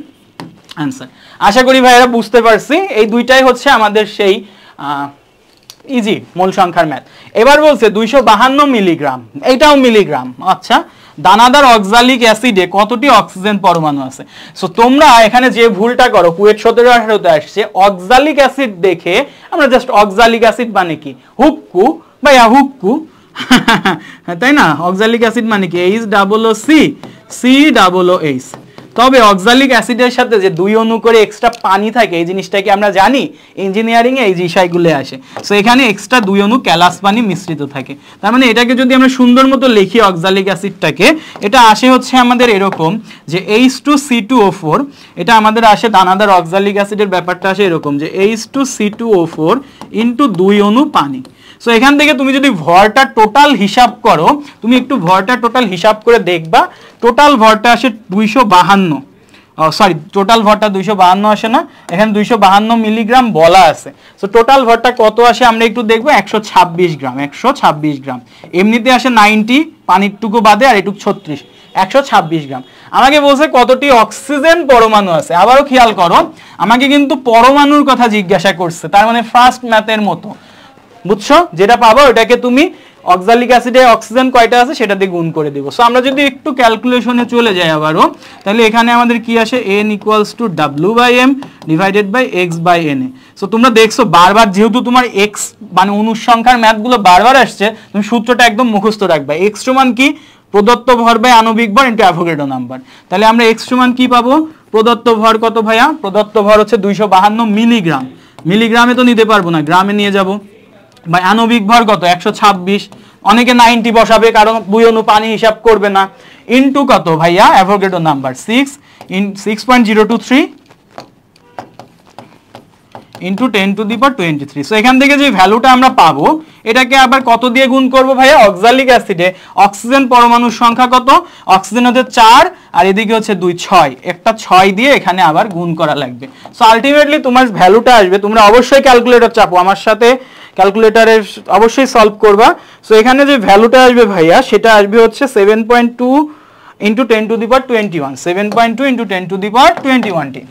অ্যান্সার। আশা করি ভাইরা বুঝতে পারছি, এই দুইটাই হচ্ছে আমাদের সেই ইজি মোল সংখ্যার ম্যাথ। এবার বলছে 252 মিলিগ্রাম, এইটাও মিলিগ্রাম। আচ্ছা, দানাদার অক্সালিক অ্যাসিডে কতটি অক্সিজেন পরমাণু আছে? সো তোমরা এখানে যে ভুলটা করো, কুয়েট 17-18 আসছে অক্সালিক অ্যাসিড দেখে আমরা জাস্ট অক্সালিক অ্যাসিড মানে কি, হুক্কু ভাইয়া, হুক্কু তাই না? অক্সালিক অ্যাসিড মানে কি HOOC COOH। তবে অক্সালিক অ্যাসিডের সাথে যে 2 অণু করে এক্সট্রা পানি থাকে, এই জিনিসটা কি আমরা জানি? ইঞ্জিনিয়ারিং এ এই বিষয়গুলো আসে। সো এখানে এক্সট্রা 2 অণু ক্যালাস পানি মিশ্রিত থাকে। তার মানে এটাকে যদি আমরা সুন্দর মতো লিখি অক্সালিক অ্যাসিডটাকে, এটা আসে হচ্ছে আমাদের এরকম যে H2C2O4, এটা আমাদের আসে দানাদার অক্সালিক অ্যাসিডের ব্যাপারটা আসে এরকম যে H2C2O4 ইন্টু 2 অণু পানি। সো এখান থেকে তুমি যদি ভরটা টোটাল হিসাব করো, তুমি একটু ভরটা টোটাল হিসাব করে দেখবা, টোটাল ভরটা আসে 252, সরি টোটাল ভরটা 252 আসে না, এখানে 252 মিলিগ্রাম বলা আছে। সো টোটাল ভরটা কত আসে আমরা একটু দেখবো, 126 গ্রাম, 126 গ্রাম। এমনিতে আসে 90, পানিরটুকু বাদে আর এটুকু 36, 126 গ্রাম। আমাকে বলছে কতটি অক্সিজেন পরমাণু আছে। আবারও খেয়াল করো, আমাকে কিন্তু পরমাণুর কথা জিজ্ঞাসা করছে, তার মানে ফার্স্ট ম্যাথের মতো, বুঝছো? যেটা পাবো ওটাকে তুমি অক্সালিক অ্যাসিডে অক্সিজেন কয়টা আছে সেটা দিয়ে গুণ করে দেব। সো আমরা যদি একটু ক্যালকুলেশনে চলে যাই আবারও, তাহলে এখানে আমাদের কি আসে, n = W/m divided by x/na। So তোমরা দেখছো বারবার যেহেতু তোমার x মানে অনুসংখ্যার ম্যাথগুলো বারবার আসছে, তুমি সূত্রটা একদম মুখস্থ রাখবা। x সমান কি, প্রদত্ত ভর বাই আণবিক ভর ইনটু অ্যাভোগাড্রো নাম্বার। তাহলে আমরা x সমান কি পাবো, প্রদত্ত ভর কত ভাইয়া, প্রদত্ত ভর হচ্ছে 252 মিলিগ্রাম, মিলিগ্রামে তো নিতে পারবো না, গ্রামে নিয়ে যাব। ভাই আণবিক ভর কত, 126, অনেকে 90 বসাবে কারণ 2 অণু পানি হিসাব করবে না, ইনটু কত ভাইয়া অ্যাভোগাড্রো নাম্বার 6.023 ইনটু 10⁻23। সো এখান থেকে যে ভ্যালুটা আমরা পাবো এটাকে আবার কত দিয়ে গুণ করব ভাইয়া, অক্সালিক অ্যাসিডে অক্সিজেন পরমাণুর সংখ্যা কত, অক্সিজেন হচ্ছে 4 আর এদিকে হচ্ছে 2, 6, একটা 6 দিয়ে এখানে আবার গুণ করা লাগবে। সো আলটিমেটলি তোমার ভ্যালুটা আসবে, তোমরা অবশ্যই ক্যালকুলেটর চাপো, আমার সাথে ক্যালকুলেটরে অবশ্যই সলভ করবা। সো এখানে যে ভ্যালুটা আসবে ভাইয়া সেটা আসবে হচ্ছে 7.2 ইন্টু 10⁻21, 7.2 ইন্টু 10⁻21টি।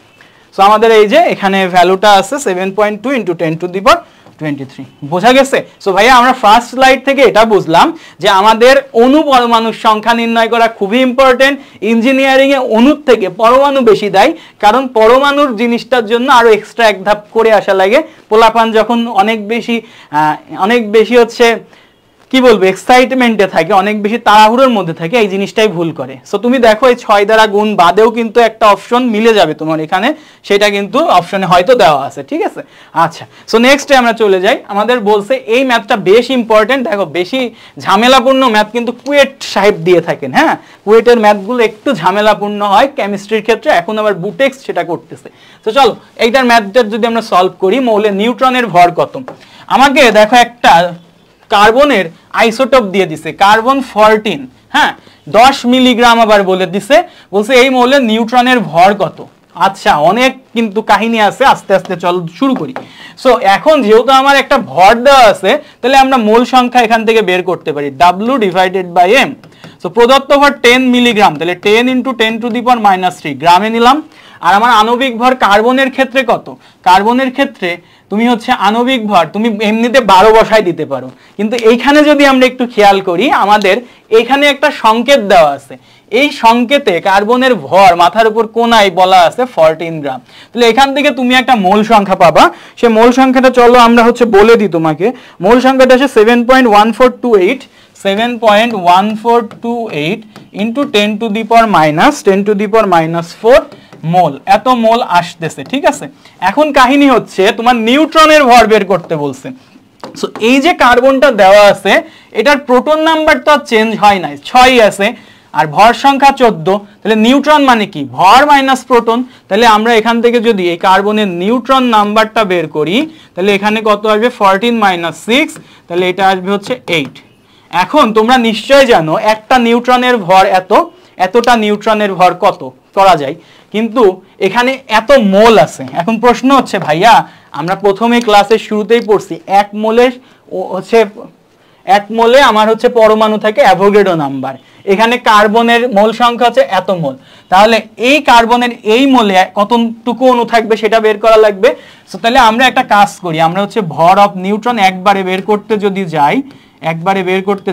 সো আমাদের এই যে এখানে ভ্যালুটা আছে 7.2 ইন্টু 10⁻23, বোঝা গেছে? সো ভাইয়া আমরা ফার্স্ট স্লাইড থেকে এটা বুঝলাম যে আমাদের অণু পরমাণুর সংখ্যা নির্ণয় করা খুবই ইম্পর্টেন্ট। ইঞ্জিনিয়ারিং এ অণুর থেকে পরমাণু বেশি দেয়, কারণ পরমাণুর জিনিসটার জন্য আরো এক্সট্রা এক ধাপ করে আসা লাগে। পোলাপান যখন অনেক বেশি হচ্ছে কি বলবো এক্সাইটমেন্টে থাকে, অনেক বেশি তাড়াহুড়োর মধ্যে থাকে, এই জিনিসটাই ভুল করে। সো তুমি দেখো এই 6 দ্বারা গুণ বাদেও কিন্তু একটা অপশন মিলে যাবে তোমার এখানে, সেটা কিন্তু অপশনে হয়তো দেওয়া আছে, ঠিক আছে? আচ্ছা, সো নেক্সটে আমরা চলে যাই। আমাদের বলছে এই ম্যাথটা বেশ ইম্পর্টেন্ট। দেখো বেশি ঝামেলাপূর্ণ ম্যাথ কিন্তু কুয়েট সাহেব দিয়ে থাকেন। হ্যাঁ, কুয়েটের ম্যাথগুলো একটু ঝামেলাপূর্ণ হয় কেমিস্ট্রির ক্ষেত্রে, এখন আবার বুটেক্স সেটা করতেছে। তো চলো এইটার ম্যাথটা যদি আমরা সলভ করি, মৌলে নিউট্রনের ভর কত। আমাকে দেখো একটা কার্বনের আইসোটোপ দিয়ে দিছে, কার্বন 14, হ্যাঁ 10 মিলিগ্রাম আবার বলে দিছে, বলছে এই মৌলের নিউট্রনের ভর কত। আচ্ছা, অনেক কিন্তু কাহিনী আছে, আস্তে আস্তে চল শুরু করি। সো এখন যেহেতু আমার একটা ভর দেওয়া আছে, তাহলে আমরা মোল সংখ্যা এখান থেকে বের করতে পারি, W/m। সো প্রদত্ত ভর 10 মিলিগ্রাম, তাহলে 10 ইন্টু 10⁻³ গ্রামে নিলাম। আর আমার আণবিক ভর কার্বনের ক্ষেত্রে কত, কার্বনের ক্ষেত্রে তুমি হচ্ছে আণবিক ভর তুমি এমনিতে 12 বসায় দিতে পারো, কিন্তু এইখানে যদি আমরা একটু খেয়াল করি, আমাদের এখানে একটা সংকেত দেওয়া আছে, এই সংকেতে কার্বনের ভর মাথার উপর কোনায় বলা আছে 14 গ্রাম। তাহলে এখান থেকে তুমি একটা মোল সংখ্যা পাবা। সে মোল সংখ্যাটা চলো আমরা হচ্ছে বলে দিই তোমাকে। মোল সংখ্যাটা আছে 7.1428, 7.1428 ইন্টু 10⁻⁻4 মোল, এত মোল আসতেছে, ঠিক আছে। এখন কাহিনী হচ্ছে তোমার নিউট্রনের ভর বের করতে বলছে। সো এই যে কার্বনটা দেওয়া আছে এটার প্রোটন নাম্বার তো চেঞ্জ হয় নাই, 6ই আছে, আর ভর সংখ্যা 14, তাহলে নিউট্রন মানে কি ভর মাইনাস প্রোটন। তাহলে আমরা এখান থেকে যদি এই কার্বনের নিউট্রন নাম্বারটা বের করি তাহলে এখানে কত আসবে 14 - 6, তাহলে এটা আসবে হচ্ছে 8। এখন তোমরা নিশ্চয় জানো একটা নিউট্রনের ভর এতটা নিউট্রনের ভর কত করা যায়, কিন্তু এখানে এত মোল আছে। এখন প্রশ্ন হচ্ছে ভাইয়া আমরা প্রথমে ক্লাসের শুরুতেই পড়ছি 1 মোলে আমার হচ্ছে পরমাণু থাকে অ্যাভোগাড্রো নাম্বার, এখানে কার্বনের মোল সংখ্যা হচ্ছে এত মোল, তাহলে এই কার্বনের এই মোলে কতটুকু অণু থাকবে সেটা বের করা লাগবে। সো তাহলে আমরা একটা কাজ করি, আমরা হচ্ছে ভর অফ নিউট্রন একবারে বের করতে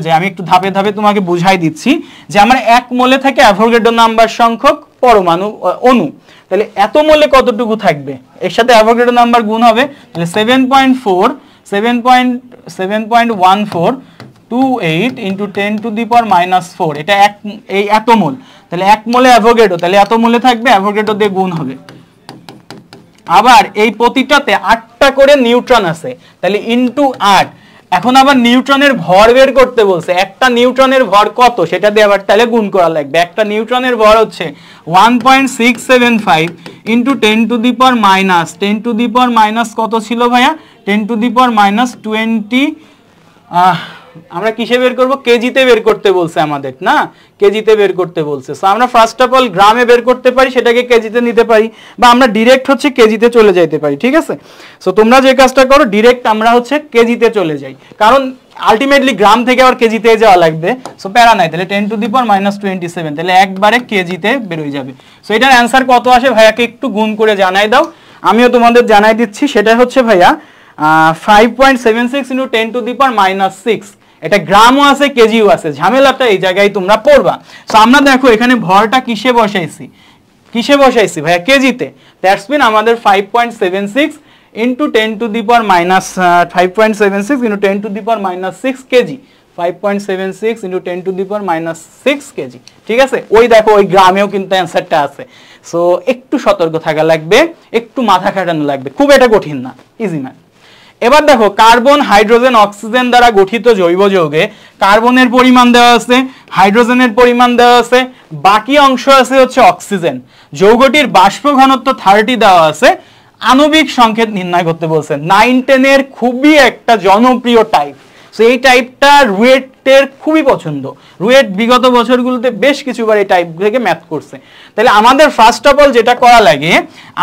যাই, আমি একটু ধাপে ধাপে তোমাকে বুঝাই দিচ্ছি যে আমার 1 মোলে থেকে অ্যাভোগাড্রো নাম্বার সংখ্যক পরমাণু অণু, তাহলে এত মোলে কতটুকু থাকবে, এর সাথে অ্যাভোগাড্রো নাম্বার গুণ হবে, তাহলে 7.1428 ইন্টু 10⁻⁴, এটা এত মোল, তাহলে 1 মোলে অ্যাভোগাড্রো, তাহলে এত মোলে থাকবে, অ্যাভোগাড্রো দিয়ে গুণ হবে। আবার এই প্রতিটাতে 8টা করে নিউট্রন আছে, তাহলে ইন্টু 8। এখন আবার নিউট্রনের ভর বের করতে বলছে, একটা নিউট্রনের ভর কত সেটা দিয়ে আবার তাহলে গুণ করা লাগবে। একটা নিউট্রনের ভর হচ্ছে 1.675 ইন্টু 10⁻⁻, কত ছিল ভাইয়া 10⁻20। আমরা কিসে বের করব, কেজিতে বের করতে বলছে আমাদের, না কেজিতে বের করতে বলছে। সো আমরা ফার্স্ট অফ অল গ্রামে বের করতে পারি, সেটাকে কেজিতে নিতে পারি, বা আমরা ডিরেক্ট হচ্ছে কেজিতে চলে যাইতে পারি, ঠিক আছে। সো তোমরা যে কাজটা করো ডিরেক্ট আমরা হচ্ছে কেজিতে চলে যাই, কারণ আলটিমেটলি গ্রাম থেকে আবার কেজিতে যাওয়া লাগবে। সো প্যারা নাই, তাহলে 10⁻27, তাহলে একবারে কেজিতে বেরোয় যাবে। সো এটার অ্যান্সার কত আসে ভাইয়াকে একটু গুণ করে জানাই দাও, আমিও তোমাদের জানাই দিচ্ছি। সেটা হচ্ছে ভাইয়া 5.76 ইন্টু 10⁻⁻6, এটা গ্রামও আছে কেজিও আছে, ঝামেলাটা এই জায়গায় তোমরা পড়বা। সো আমরা দেখো এখানে ভরটা কিসে বসাইছি ভাইয়া, কেজিতে, দ্যাটস মিন আমাদের 5.76 ইন্টু 10⁻6 কেজি, 5.76 ইন্টু 10⁻6 কেজি, ঠিক আছে। ওই দেখো ওই গ্রামেও কিন্তু অ্যান্সারটা আছে। সো একটু সতর্ক থাকা লাগবে, একটু মাথা খাটানো লাগবে, খুব এটা কঠিন না, ইজি ম্যাথ। এবার দেখো কার্বন, হাইড্রোজেন, অক্সিজেন দ্বারা গঠিত জৈব যৌগে কার্বনের পরিমাণ দেওয়া আছে, হাইড্রোজেনের পরিমাণ দেওয়া আছে, বাকি অংশ আছে হচ্ছে অক্সিজেন। যৌগটির বাষ্প ঘনত্ব 30 দেওয়া আছে, আণবিক সংকেত নির্ণয় করতে বলছে। 9-10 এর খুবই একটা জনপ্রিয় টাইপ। সো এই টাইপটা রুয়েটের খুবই পছন্দ, রুয়েট বিগত বছরগুলোতে বেশ কিছুবার এই টাইপ থেকে ম্যাথ করছে। তাহলে আমাদের ফার্স্ট অফ অল যেটা করা লাগে,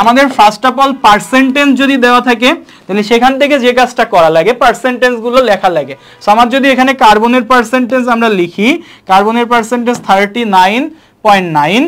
আমাদের ফার্স্ট অফ অল পার্সেন্টেজ যদি দেওয়া থাকে তাহলে সেখান থেকে যে কাজটা করা লাগে পার্সেন্টেজগুলো লেখা লাগে। সো আমার যদি এখানে কার্বনের পার্সেন্টেজ আমরা লিখি, কার্বনের পার্সেন্টেজ 39.9,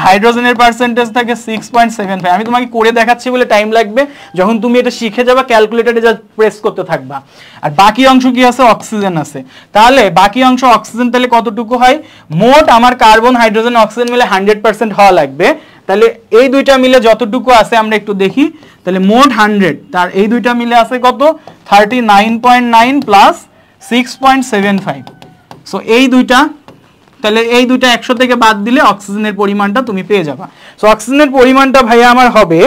হাইড্রোজেনের পার্সেন্টেজ থাকে 6.75। আমি তোমাকে করে দেখাচ্ছি বলে টাইম লাগবে, যখন তুমি এটা শিখে যাবা ক্যালকুলেটরে যা প্রেস করতে থাকবা। আর বাকি অংশ কি আছে, অক্সিজেন আছে, তাহলে বাকি অংশ অক্সিজেন তাহলে কতটুকু হয়, মোট আমার কার্বন, হাইড্রোজেন, অক্সিজেন মিলে 100% হওয়া লাগবে। তাহলে এই দুইটা মিলে যতটুকু আছে আমরা একটু দেখি, তাহলে মোট 100, তার এই দুইটা মিলে আছে কত 39.9 প্লাস 6.75। সো এই দুইটা, তাহলে এই দুইটা 100 থেকে বাদ দিলে অক্সিজেনের পরিমাণটা তুমি পেয়ে যাবা। সো অক্সিজেনের পরিমাণটা ভাইয়া আমার হবে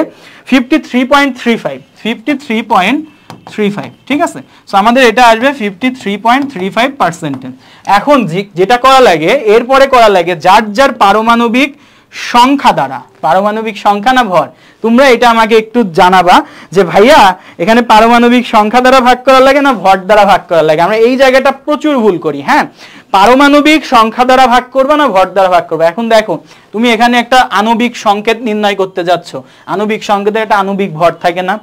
53.35, ঠিক আছে। সো আমাদের এটা আসবে 53.35%। এখন যেটা করা লাগে, এরপরে করা লাগে যার যার পারমাণবিক সংখ্যা দ্বারা, পারমাণবিক সংখ্যা না ভর, তোমরা এটা আমাকে একটু জানাবা যে ভাইয়া এখানে পারমাণবিক সংখ্যা দ্বারা ভাগ করা লাগে না ভর দ্বারা ভাগ করা লাগে। আমরা এই জায়গাটা প্রচুর ভুল করি, হ্যাঁ, পারমাণবিক সংখ্যা দ্বারা ভাগ করবে না ভর দ্বারা ভাগ করবে। এখন দেখো তুমি এখানে একটা আণবিক সংকেত নির্ণয় করতে যাচ্ছ, আণবিক সংকেতে একটা আণবিক ভর থাকে না।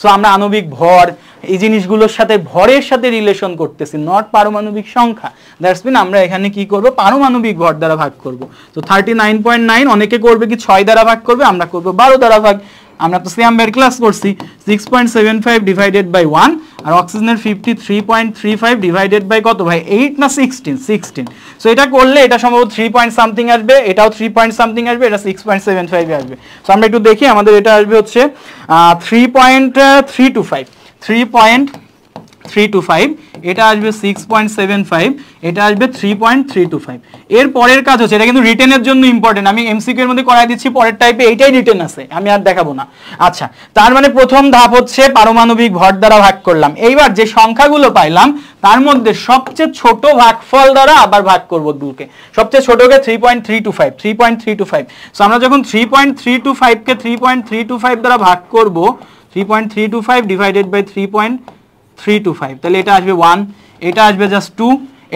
সো আমরা আণবিক ভর এই জিনিসগুলোর সাথে ভরের সাথে রিলেশন করতেছি, নট পারমাণবিক সংখ্যা। দ্যাটস মিন আমরা এখানে কি করব, পারমাণবিক ভর দ্বারা ভাগ করব। তো 39.9 অনেকে করবে কি 6 দ্বারা ভাগ করবে, আমরা করব 12 দ্বারা ভাগ। আমরা তো সিয়াম বের ক্লাস করছি, 6.75 ডিভাইডেড বাই 1, আর অক্সিজেনের 53.35 ডিভাইডেড বাই কত ভাই 8 না 16। সো এটা করলে এটা সম্ভবত 3 পয়েন্ট সামথিং আসবে, এটাও 3 পয়েন্ট সামথিং আসবে, এটা 6.75 আসবে। সো আমরা একটু দেখি, আমাদের এটা আসবে হচ্ছে 3.325, 325, এটা আসবে 6.75, এটা আসবে 3.325। এর পরের কাজ হচ্ছে, এটা কিন্তু রিটেনের জন্য ইম্পর্টেন্ট, আমি এমসিকিউ এর মধ্যে করাই দিচ্ছি, পরের টাইপে এইটাই রিটেন আছে, আমি আর দেখাবো না। আচ্ছা, তার মানে প্রথম ধাপ হচ্ছে পারমাণবিক ভর দ্বারা ভাগ করলাম। এইবার যে সংখ্যাগুলো পাইলাম তার মধ্যে সবচেয়ে ছোট ভাগফল দ্বারা আবার ভাগ করব দুকে। সবচেয়ে ছোটকে 3.325। সো আমরা যখন 3.325 কে 3.325 দ্বারা ভাগ করব, 3.325 ডিভাইডেড বাই 3.325, তাহলে এটা আসবে 1, এটা আসবে জাস্ট 2,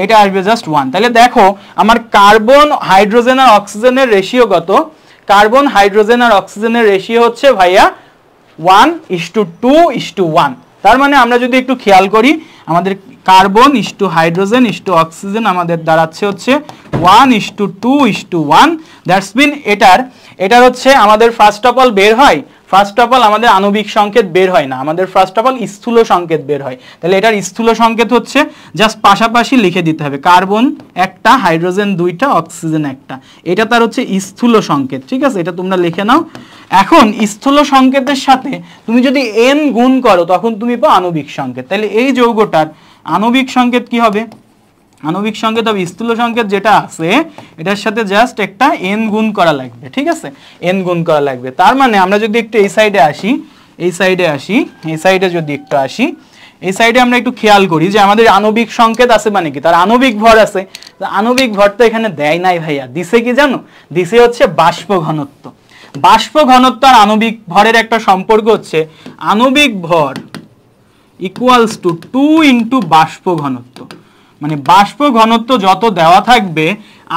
এটা আসবে জাস্ট 1। তাহলে দেখো আমার কার্বন, হাইড্রোজেন আর অক্সিজেনের রেশিও কত? কার্বন, হাইড্রোজেন আর অক্সিজেনের রেশিও হচ্ছে ভাইয়া 1:2:1। তার মানে আমরা যদি একটু খেয়াল করি, আমাদের carbon is to hydrogen is to oxygen আমাদের দাঁড়াচ্ছে হচ্ছে 1:2:1। দ্যাটস মিন এটার হচ্ছে আমাদের ফার্স্ট অফ অল বের হয়, ফার্স্ট অফ অল আমাদের আণবিক সংকেত বের হয় না, আমাদের ফার্স্ট অফ অল স্থূল সংকেত বের হয়। তাহলে এটার স্থূল সংকেত হচ্ছে, জাস্ট পাশাপাশি লিখে দিতে হবে, কার্বন একটা, হাইড্রোজেন দুইটা, অক্সিজেন একটা, এটা তার হচ্ছে স্থূল সংকেত। ঠিক আছে, এটা তোমরা লিখে নাও। এখন স্থূল সংকেতের সাথে তুমি যদি n গুণ করো তখন তুমি পাও আণবিক সংকেত। তাহলে এই যৌগটার আণবিক সংকেত কি হবে? আণবিক সংকেত হবে স্থূল সংকেত যেটা আছে এটার সাথে জাস্ট একটা n গুণ করা লাগবে। ঠিক আছে, n গুণ করা লাগবে। তার মানে আমরা যদি একটু এই সাইডে আসি, এই সাইডে যদি একটু আসি, এই সাইডে আমরা একটু খেয়াল করি যে আমাদের আণবিক সংকেত আছে মানে কি, তার আণবিক ভর আছে। আণবিক ভর তো এখানে দেয় নাই ভাইয়া, দিছে কি জানো? দিছে হচ্ছে বাষ্প ঘনত্ব। বাষ্প ঘনত্ব আর আণবিক ভরের একটা সম্পর্ক হচ্ছে আণবিক ভর ইকুয়ালস টু 2 ইন্টু বাষ্প ঘনত্ব। মানে বাষ্প ঘনত্ব যত দেওয়া থাকবে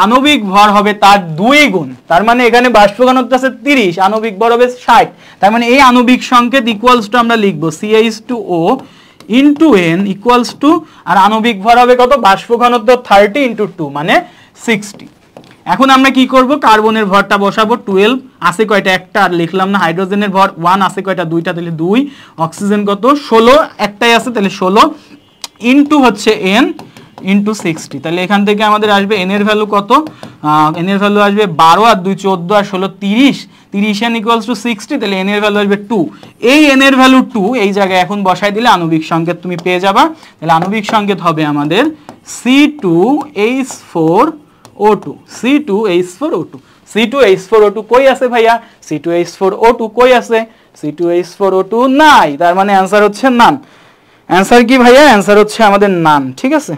আণবিক ভর হবে তার 2 গুণ। তার মানে এখানে বাষ্প ঘনত্ব আছে 30, আণবিক ভর হবে 60। তার মানে এই আণবিক সংকেত ইকুয়ালস টু আমরা লিখবো CH2O into n equals to, আর আণবিক ভর হবে কত? বাষ্প ঘনত্ব 30 ইন্টু 2 মানে 60। এখন আমরা কি করব? কার্বনের ভরটা বসাবো 12, আছে কয়টা? একটা, আর লিখলাম না। হাইড্রোজেনের ভর 1, আছে কয়টা? দুইটা, তাহলে 2। অক্সিজেন কত? 16, একটাই আছে, তাহলে 16 ইন্টু হচ্ছে n ইন্টু 60। তাহলে এখান থেকে আমাদের আসবে n এর ভ্যালু কত? n এর ভ্যালু আসবে 12, আর 2 14, আর 16 30, 30n ইকুয়ালস টু 60। তাহলে n এর ভ্যালু আসবে 2। এই n এর ভ্যালু 2 এই জায়গায় এখন বসাই দিলে আণবিক সংকেত তুমি পেয়ে যাবা। তাহলে আণবিক সংকেত হবে আমাদের C2H4O2, C2H4O2। C2H4O2 কই আছে ভাইয়া? C2H4O2 কই আছে? C2H4O2 নাই, তার মানে অ্যান্সার হচ্ছে নান। অ্যান্সার কি ভাইয়া? অ্যান্সার হচ্ছে আমাদের নান। ঠিক আছে,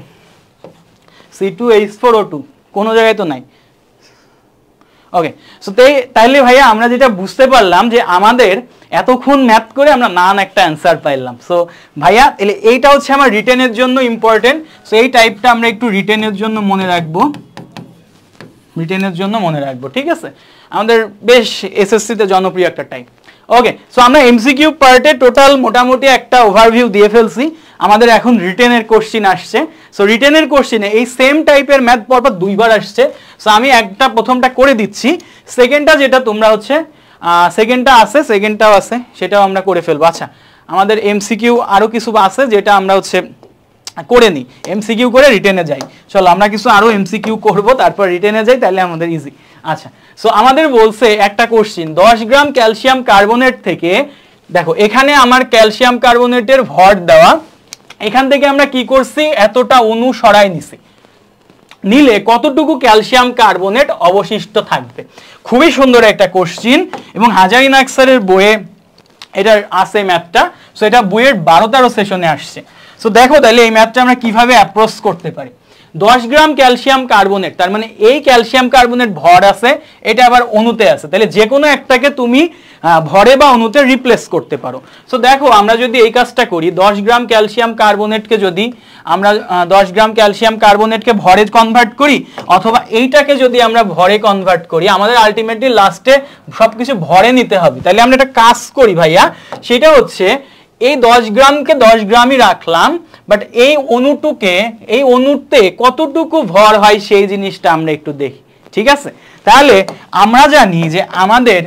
C2H4O2 কোনো জায়গায় তো নাই। ওকে, সো তাইলে ভাইয়া আমরা যেটা বুঝতে পারলাম যে আমাদের এতক্ষণ ম্যাথ করে আমরা নান একটা অ্যান্সার পাইলাম। সো ভাইয়া তাহলে এইটা হচ্ছে আমার রিটেনের জন্য ইম্পর্টেন্ট। সো এই টাইপটা আমরা একটু রিটেনের জন্য মনে রাখবো, রিটেনের জন্য মনে রাখবো। ঠিক আছে, আমাদের বেশ এসএসসিতে জনপ্রিয় একটা টাইপ। ওকে, সো আমরা এমসিকিউ পার্টে টোটাল মোটামুটি একটা ওভারভিউ দিয়ে ফেলছি। আমাদের এখন রিটেনের কোশ্চিন আসছে। সো রিটেনের কোশ্চিনে এই সেম টাইপের ম্যাথ পরপর 2 বার আসছে। সো আমি প্রথমটা করে দিচ্ছি, সেকেন্ডটা যেটা তোমরা হচ্ছে সেকেন্ডটাও আছে, সেটাও আমরা করে ফেলবো। আচ্ছা, আমাদের এমসিকিউ আরো কিছু আছে যেটা আমরা হচ্ছে করে নিই, এমসিকিউ করে রিটেনে যাই। চলো আমরা কিছু আরো এমসিকিউ করব, তারপর রিটেনে যাই, তাহলে আমাদের ইজি। আচ্ছা, সো আমাদের বলছে একটা কোশ্চিন, 10 গ্রাম ক্যালসিয়াম কার্বনেট থেকে, দেখো এখানে আমার ক্যালসিয়াম কার্বনেটের ভর দেওয়া, এখান থেকে আমরা কি করছি? এতটা অণু সরাই নিছি, নিলে কতটুকু ক্যালসিয়াম কার্বনেট অবশিষ্ট থাকবে। খুবই সুন্দর একটা কোশ্চিন, এবং হাজারি নাকসারের বইয়ে এটা আছে ম্যাথটা। সো এটা বইয়ের 12-13 সেশনে আসছে। সো দেখো তাহলে এই ম্যাথটা আমরা কিভাবে অ্যাপ্রোচ করতে পারি। 10 গ্রাম ক্যালসিয়াম কার্বনেট, তার মানে এই ক্যালসিয়াম কার্বনেট ভর আছে, এটা আবার অণুতে আছে, তাহলে যে কোনো একটাকে তুমি ভরে বা অণুতে রিপ্লেস করতে পারো। সো দেখো আমরা যদি এই কাজটা করি, 10 গ্রাম ক্যালসিয়াম কার্বনেটকে যদি আমরা 10 গ্রাম ক্যালসিয়াম কার্বনেটকে ভরে কনভার্ট করি, অথবা এইটাকে যদি আমরা ভরে কনভার্ট করি, আমাদের আলটিমেটলি লাস্টে সবকিছু ভরে নিতে হবে। তাহলে আমরা একটা কাজ করি ভাইয়া, সেটা হচ্ছে এই 10 গ্রামকে 10 গ্রামই রাখলাম, বাট এই অণুতে কতটুকু ভর হয় সেই জিনিসটা আমরা একটু দেখি। ঠিক আছে, তাহলে আমরা জানি যে আমাদের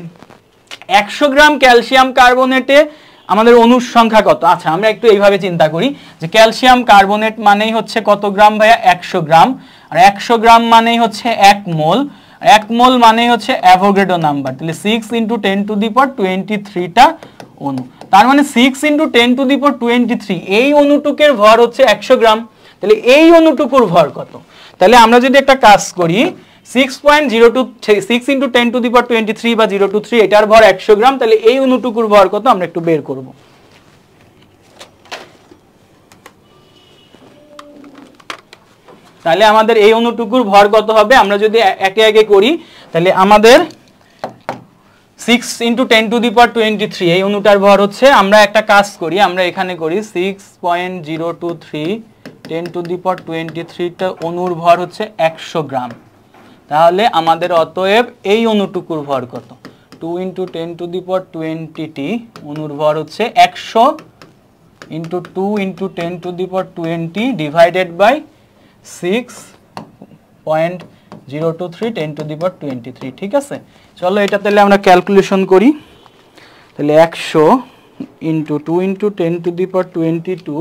100 গ্রাম ক্যালসিয়াম কার্বনেটে আমাদের অণুর সংখ্যা কত। আচ্ছা, আমরা একটু এইভাবে চিন্তা করি যে ক্যালসিয়াম কার্বনেট মানেই হচ্ছে কত গ্রাম ভাইয়া? 100 গ্রাম। আর 100 গ্রাম মানেই হচ্ছে 1 মোল, 1 মোল মানেই হচ্ছে অ্যাভোগাড্রো নাম্বার। তাহলে 6 × 10⁻23টা অণু। তার মানে 6 × 10⁻23 এই অণুটুকের ভর হচ্ছে 100 গ্রাম। তাহলে এই অণুটুকুর ভর কত? তাহলে আমরা যদি একটা কাজ করি 6.02 6 × 10⁻23 বা 023 এটার ভর 100 গ্রাম, তাহলে এই অণুটুকুর ভর কত আমরা একটু বের করব। তাহলে আমাদের এই অণুটুকুর ভর কত হবে আমরা যদি একে একে করি, তাহলে আমাদের 6 × 10⁻23 এই অণুটার ভর হচ্ছে, আমরা একটা কাজ করি, আমরা এখানে করি 6.023 10⁻23 টা অণুর ভর হচ্ছে 100 গ্রাম। তাহলে আমাদের অতএব এই অণুটুকুর ভর কত? 2 × 10⁻20 অণুর ভর হচ্ছে 100 × 2 × 10⁻20 ডিভাইডেড বাই 6.023 10⁻23। ঠিক আছে, চলো এটা তাহলে আমরা ক্যালকুলেশন করি। তাহলে 100 × 2 × 10⁻22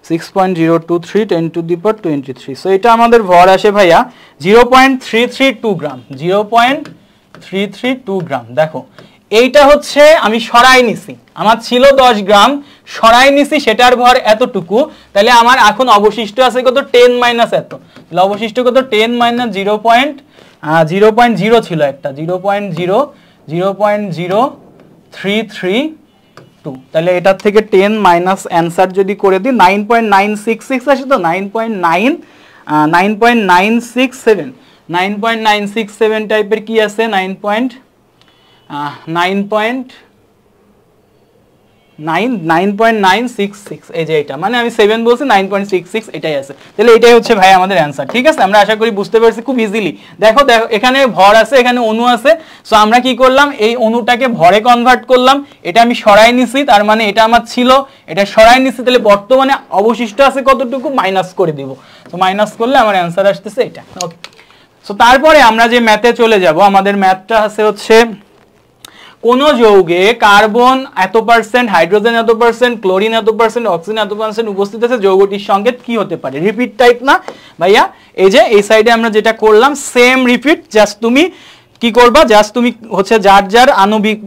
6.023 10⁻23। সো এটা আমাদের ভর আসে ভাইয়া 0.332 গ্রাম। 0.332 গ্রাম। দেখো এইটা হচ্ছে আমি সরাই নিছি, আমার ছিল 10 গ্রাম, সরাই নিছি, সেটার ভর এতটুকু। তাহলে আমার এখন অবশিষ্ট আছে কত? 10 মাইনাস এত। তাহলে অবশিষ্ট কত? 10 মাইনাস 0.0 ছিল একটা 0.033 তাহলে এটার থেকে 10 মাইনাস অ্যান্সার যদি করে দিই 9.966 আসে, তো 9.967 টাইপের কি আছে 9.966 এই যে এটা, মানে আমি 7 বলছি 9.66 এটাই আছে। তাহলে এটাই হচ্ছে ভাই আমাদের অ্যান্সার। ঠিক আছে, আমরা আশা করি বুঝতে পারছি খুব ইজিলি। দেখো এখানে ভর আছে, এখানে অণু আছে। সো আমরা কি করলাম, এই অণুটাকে ভরে কনভার্ট করলাম, এটা আমি সরাই নিছি, তার মানে এটা আমার ছিল, এটা সরাই নিছি। তাহলে বর্তমানে অবশিষ্ট আছে কতটুকু মাইনাস করে দিব। তো মাইনাস করলে আমার অ্যান্সার আসতেছে এটা। ওকে, সো তারপরে আমরা যে ম্যাথে চলে যাব, আমাদের ম্যাথটা আছে হচ্ছে কোন যৌগে কার্বন এত %, হাইড্রোজেন এত %, ক্লোরিন এত %, অক্সিজেন এত % উপস্থিত আছে, যৌগটির সংকেত কি হতে পারে? রিপিট টাইপ না ভাইয়া, এই যে এই সাইডে আমরা যেটা করলাম সেম রিপিট, জাস্ট তুমি কি করবা, জাস্ট তুমি হচ্ছে যার যার আণবিক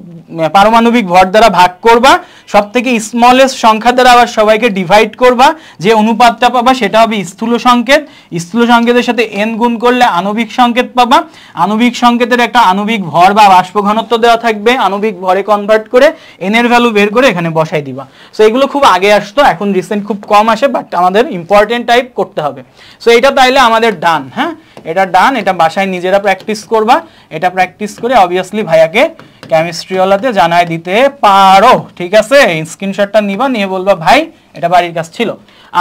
পারমাণবিক ভর দ্বারা ভাগ করবা, সবথেকে স্মলেস্ট সংখ্যা দ্বারা আবার সবাইকে ডিভাইড করবা, যে অনুপাতটা পাবা সেটা হবে স্থূল সংকেত। স্থূল সংকেতের সাথে n গুণ করলে আণবিক সংকেত পাবা। আণবিক সংকেতের একটা আণবিক ভর বা বাষ্প ঘনত্ব দেওয়া থাকবে, আণবিক ভরে কনভার্ট করে n এর ভ্যালু বের করে এখানে বসাই দিবা। সো এগুলো খুব আগে আসতো, এখন রিসেন্ট খুব কম আসে, বাট আমাদের ইম্পর্টেন্ট টাইপ করতে হবে। সো এটা তাইলে আমাদের ডান। হ্যাঁ, এটা ডান, এটা বাসায় নিজেরা প্র্যাকটিস করবা। এটা প্র্যাকটিস করে অবভিয়াসলি ভাইয়াকে কেমিস্ট্রিওয়ালাতে জানাই দিতে পারো। ঠিক আছে, স্ক্রিনশটটা নিবা, নিয়ে বলবা ভাই এটা বাড়ির কাজ ছিল।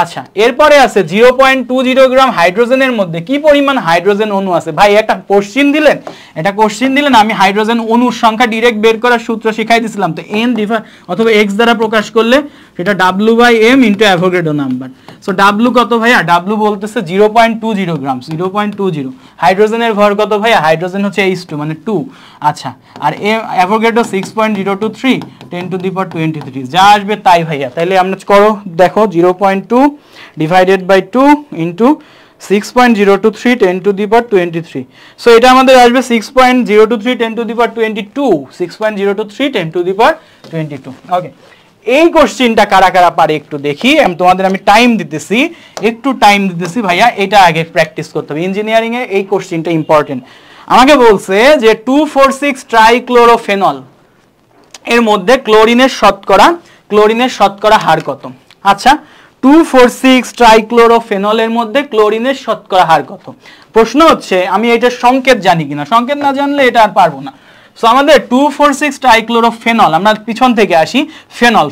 আচ্ছা, এরপরে আছে 0.20 গ্রাম হাইড্রোজেনের মধ্যে কি পরিমাণ হাইড্রোজেন অণু আছে? ভাই একটা কোশ্চিন দিলেন, এটা কোশ্চিন দিলেন, আমি হাইড্রোজেন অণুর সংখ্যা ডিরেক্ট বের করার সূত্র শিখাই দিয়েছিলাম। তো n অথবা x দ্বারা প্রকাশ করলে সেটা W/m into Avogadro number. So W কত ভাইয়া? W বলতেছে 0.20 গ্রাম। 0.20 হাইড্রোজেনের ভর কত ভাইয়া? হাইড্রোজেন হচ্ছে H2 মানে 2। আচ্ছা, আর অ্যাভোগাড্রো 6.023 10⁻23 যা আসবে তাই ভাইয়া। তাহলে আমরা করো, দেখো 0.2 ডিভাইডেড বাই 2 ইন্টু 6.023 10⁻23। সো এটা আমাদের আসবে 6.023 10⁻22 6.023 10⁻22। ওকে, এই কোশ্চেনটা কারা কারা পারে একটু দেখি। তোমাদের আমি টাইম দিতেছি, একটু টাইম দিতেছি ভাইয়া, এটা আগে প্র্যাকটিস করতে হবে। ইঞ্জিনিয়ারিং এ এই কোশ্চেনটা ইম্পর্টেন্ট। আমাকে বলছে যে 2,4,6 ট্রাইক্লোরোফেনল এর মধ্যে ক্লোরিনের শতকরা হার কত? আচ্ছা, 2,4,6 ট্রাইক্লোরোফেনলের মধ্যে ক্লোরিনের শতকরা হার কত? প্রশ্ন হচ্ছে আমি এটার সংকেত জানি কিনা, সংকেত না জানলে এটা আর পারবো না। সো আমাদের 2,4,6 ট্রাইক্লোরোফেনল, আমরা পিছন থেকে আসি।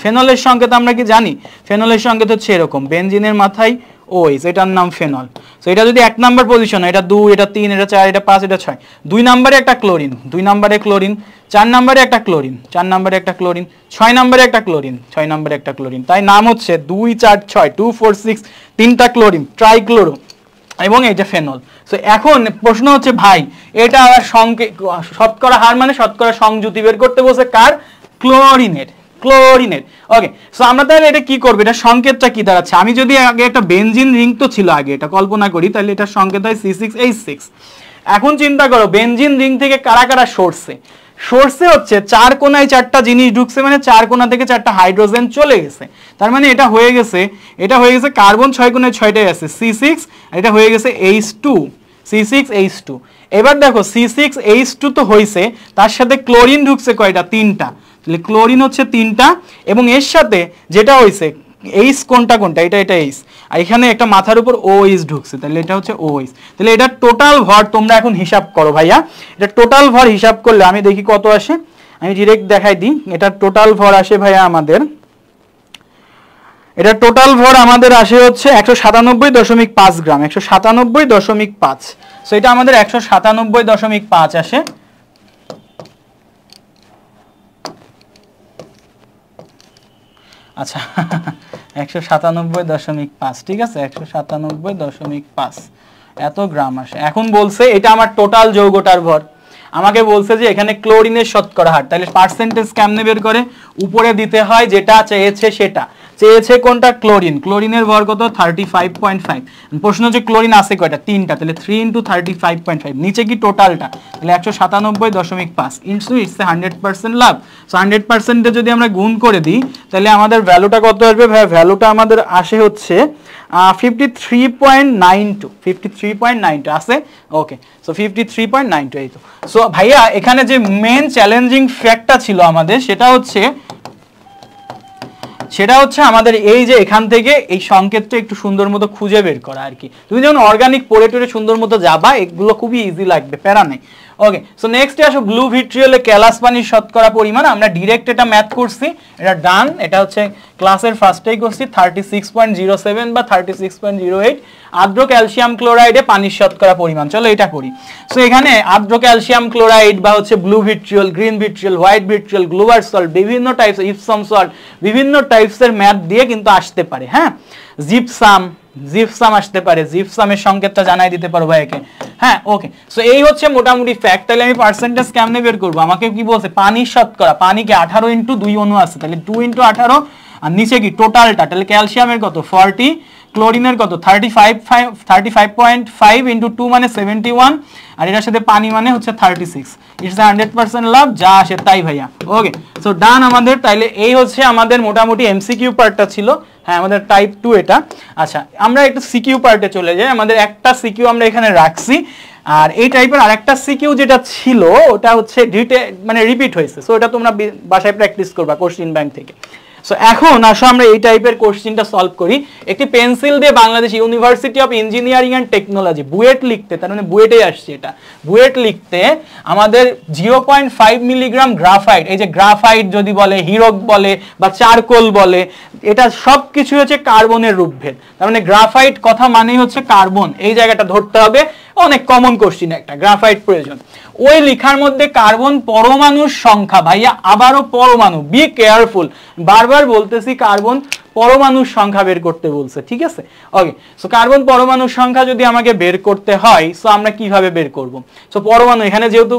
ফেনলের সংকেত আমরা কি জানি? ফেনলের সংকেত হচ্ছে এরকম, বেনজিনের মাথায় OH, এটার নাম ফেনল। সো এটা যদি 1 নাম্বার পজিশন, এটা 2, এটা 3, এটা 4, এটা 5, এটা 6, 2 নম্বরে একটা ক্লোরিন, 2 নম্বরে ক্লোরিন, 4 নম্বরে একটা ক্লোরিন, 4 নম্বরে একটা ক্লোরিন, 6 নম্বরে একটা ক্লোরিন, 6 নম্বরে একটা ক্লোরিন। তাই নাম হচ্ছে 2, 4, 6, 2,4,6 তিনটা ক্লোরিন, ট্রাইক্লোরো, এবং এটা ফেনল। সো এখন প্রশ্ন হচ্ছে ভাই এটা শতকরা হার মানে শতকরা সংযুতি বের করতে বলছে কার? ক্লোরিনের। ওকে, সো আমরা তাহলে এটা কি করব, এটা সংকেতটা কি দাঁড়াচ্ছে? আমি যদি আগে একটা বেনজিন রিং তো ছিল আগে, এটা কল্পনা করি, তাহলে এটা সংকেত হয় C6H6। এখন চিন্তা করো বেনজিন রিং থেকে কারা কারা সরছে? সোর্সে হচ্ছে 4 কোণায় 4টা জিনিস ঢুকছে, মানে 4 কোণা থেকে 4টা হাইড্রোজেন চলে গেছে। তার মানে এটা হয়ে গেছে কার্বন 6 কোণায় 6টাই আছে C6, আর এটা হয়ে গেছে H2 C6H2। এবার দেখো C6H2 তো হইছে, তার সাথে ক্লোরিন ঢুকছে কয়টা? 3টা। তাহলে ক্লোরিন হচ্ছে 3টা, এবং এর সাথে যেটা হইছে এইচ কোনটা এটা এইচ, আর এখানে একটা মাথার উপর OH ঢুকছে, তাহলে এটা হচ্ছে OH। তাহলে এটা টোটাল ভর তোমরা এখন হিসাব করো ভাইয়া, এটা টোটাল ভর হিসাব করলে আমি দেখি কত আসে, আমি ডিরেক্ট দেখাই দিই। এটা টোটাল ভর আসে ভাইয়া আমাদের, এটা টোটাল ভর আমাদের আসে হচ্ছে 197.5 গ্রাম, 197.5। সো এটা আমাদের 197.5 আসে। আচ্ছা 197.5, ঠিক আছে, 197.5 এত গ্রাম আসে। এখন বলছে এটা আমার টোটাল যৌগটার ভর, আমাকে বলছে যে এখানে ক্লোরিনের শতকরা হার, তাহলে পার্সেন্টেজ কেমনে বের করে? উপরে দিতে হয় যেটা চেয়েছে সেটা। চেয়েছে কোনটা? ক্লোরিন। ক্লোরিনের ভর কত? 35.5। প্রশ্ন হচ্ছে ক্লোরিন আছে কয়টা? 3টা, তাহলে 3 × 35.5। নিচে কি টোটালটা? তাহলে 197.5 ইনটু ইটস 100% লাভ। সো 100% যদি আমরা গুণ করে দিই তাহলে আমাদের ভ্যালুটা কত আসবে ভাই? ভ্যালুটা আমাদের আসে হচ্ছে 53.92 আছে। ওকে, সো 53.92 এই তো। সো ভাইয়া এখানে যে মেন চ্যালেঞ্জিং ফ্যাক্টটা ছিল আমাদের সেটা হচ্ছে আমাদের এই যে এখান থেকে এই সংকেতটা একটু সুন্দর মতো খুঁজে বের করা আর কি। তুমি যখন অর্গানিক পড়ে টরে সুন্দর মতো যাবা, এগুলো খুবই ইজি লাগবে, প্যারা নেই। ওকে, সো নেক্সটে আসো ব্লু ভিট্রিয়লে ক্যালাস পানির শতকরা পরিমাণ। আমরা ডিরেক্ট এটা ম্যাথ করছি, এটা ডান। এটা হচ্ছে ক্লাসের ফার্স্টেই করছি 36.07 বা 36.08 আর্দ্র ক্যালসিয়াম ক্লোরাইডে পানির শতকরা পরিমাণ। চলো এটা করি। সো এখানে আর্দ্র ক্যালসিয়াম ক্লোরাইড বা হচ্ছে blue vitriol, green vitriol, white vitriol, Glauber salt, বিভিন্ন টাইপস, ইপসম সল্ট, বিভিন্ন টাইপসের ম্যাথ দিয়ে কিন্তু আসতে পারে। হ্যাঁ, জিপসাম আসতে পারে, জিপসামের সংকেতটা জানাই দিতে পারো ভাইকে। হ্যাঁ, ওকে, সো এই হচ্ছে মোটামুটি ফ্যাক্ট। তাহলে আমি পার্সেন্টেজ কেমনে বের করবো? আমাকে কি বলছে? পানির শতকরা, পানিকে 18 × 2 অণু আছে, তাহলে 2 × 18, আর নিচে কি টোটালটা? তাহলে ক্যালসিয়ামের কত? 40, ক্লোরিনের কত? 35.5 × 2 মানে 71, আর এটার সাথে পানি মানে হচ্ছে 36। ইটস 100% লাভ, যা আসে তাই ভাইয়া। ওকে, সো ডান আমাদের। তাইলে এই হচ্ছে আমাদের মোটামুটি এমসিকিউ পার্টটা ছিল। হ্যাঁ, আমাদের টাইপ 2 এটা। আচ্ছা, আমরা একটু সিকিউ পার্টে চলে যাই। আমাদের একটা সিকিউ আমরা এখানে রাখছি, আর এই টাইপের আরেকটা সিকিউ যেটা ছিল ওটা হচ্ছে মানে রিপিট হয়েছে। সো এটা তোমরা বাসায় প্র্যাকটিস করবা কোশ্চেন ব্যাংক থেকে। সো এখন আসো আমরা এই টাইপের কোশ্চেনটা সলভ করি। একটি পেন্সিল দিয়ে Bangladesh university of engineering and technology BUET লিখতে, তার মানে বুয়েটে আসছে এটা, বুয়েট লিখতে আমাদের 0.5 মিলিগ্রাম গ্রাফাইট, এই যে গ্রাফাইট যদি বলে, হিরক বলে বা চারকোল বলে, এটা সব কিছু হচ্ছে কার্বনের রূপভেদ। তার মানে গ্রাফাইট কথা মানেই হচ্ছে কার্বন, এই জায়গাটা ধরতে হবে। অনেক কমন কোশ্চেন একটা, গ্রাফাইট প্রয়োজন। ওই লেখার মধ্যে কার্বন পরমাণুর সংখ্যা, ভাইয়া আবারও পরমাণু, বি কেয়ারফুল, বারবার বলতেছি কার্বন পরমাণুর সংখ্যা বের করতে বলছে, ঠিক আছে? ওকে, সো কার্বন পরমাণুর সংখ্যা যদি আমাকে বের করতে হয়, সো আমরা কিভাবে বের করব? সো পরমাণু, এখানে যেহেতু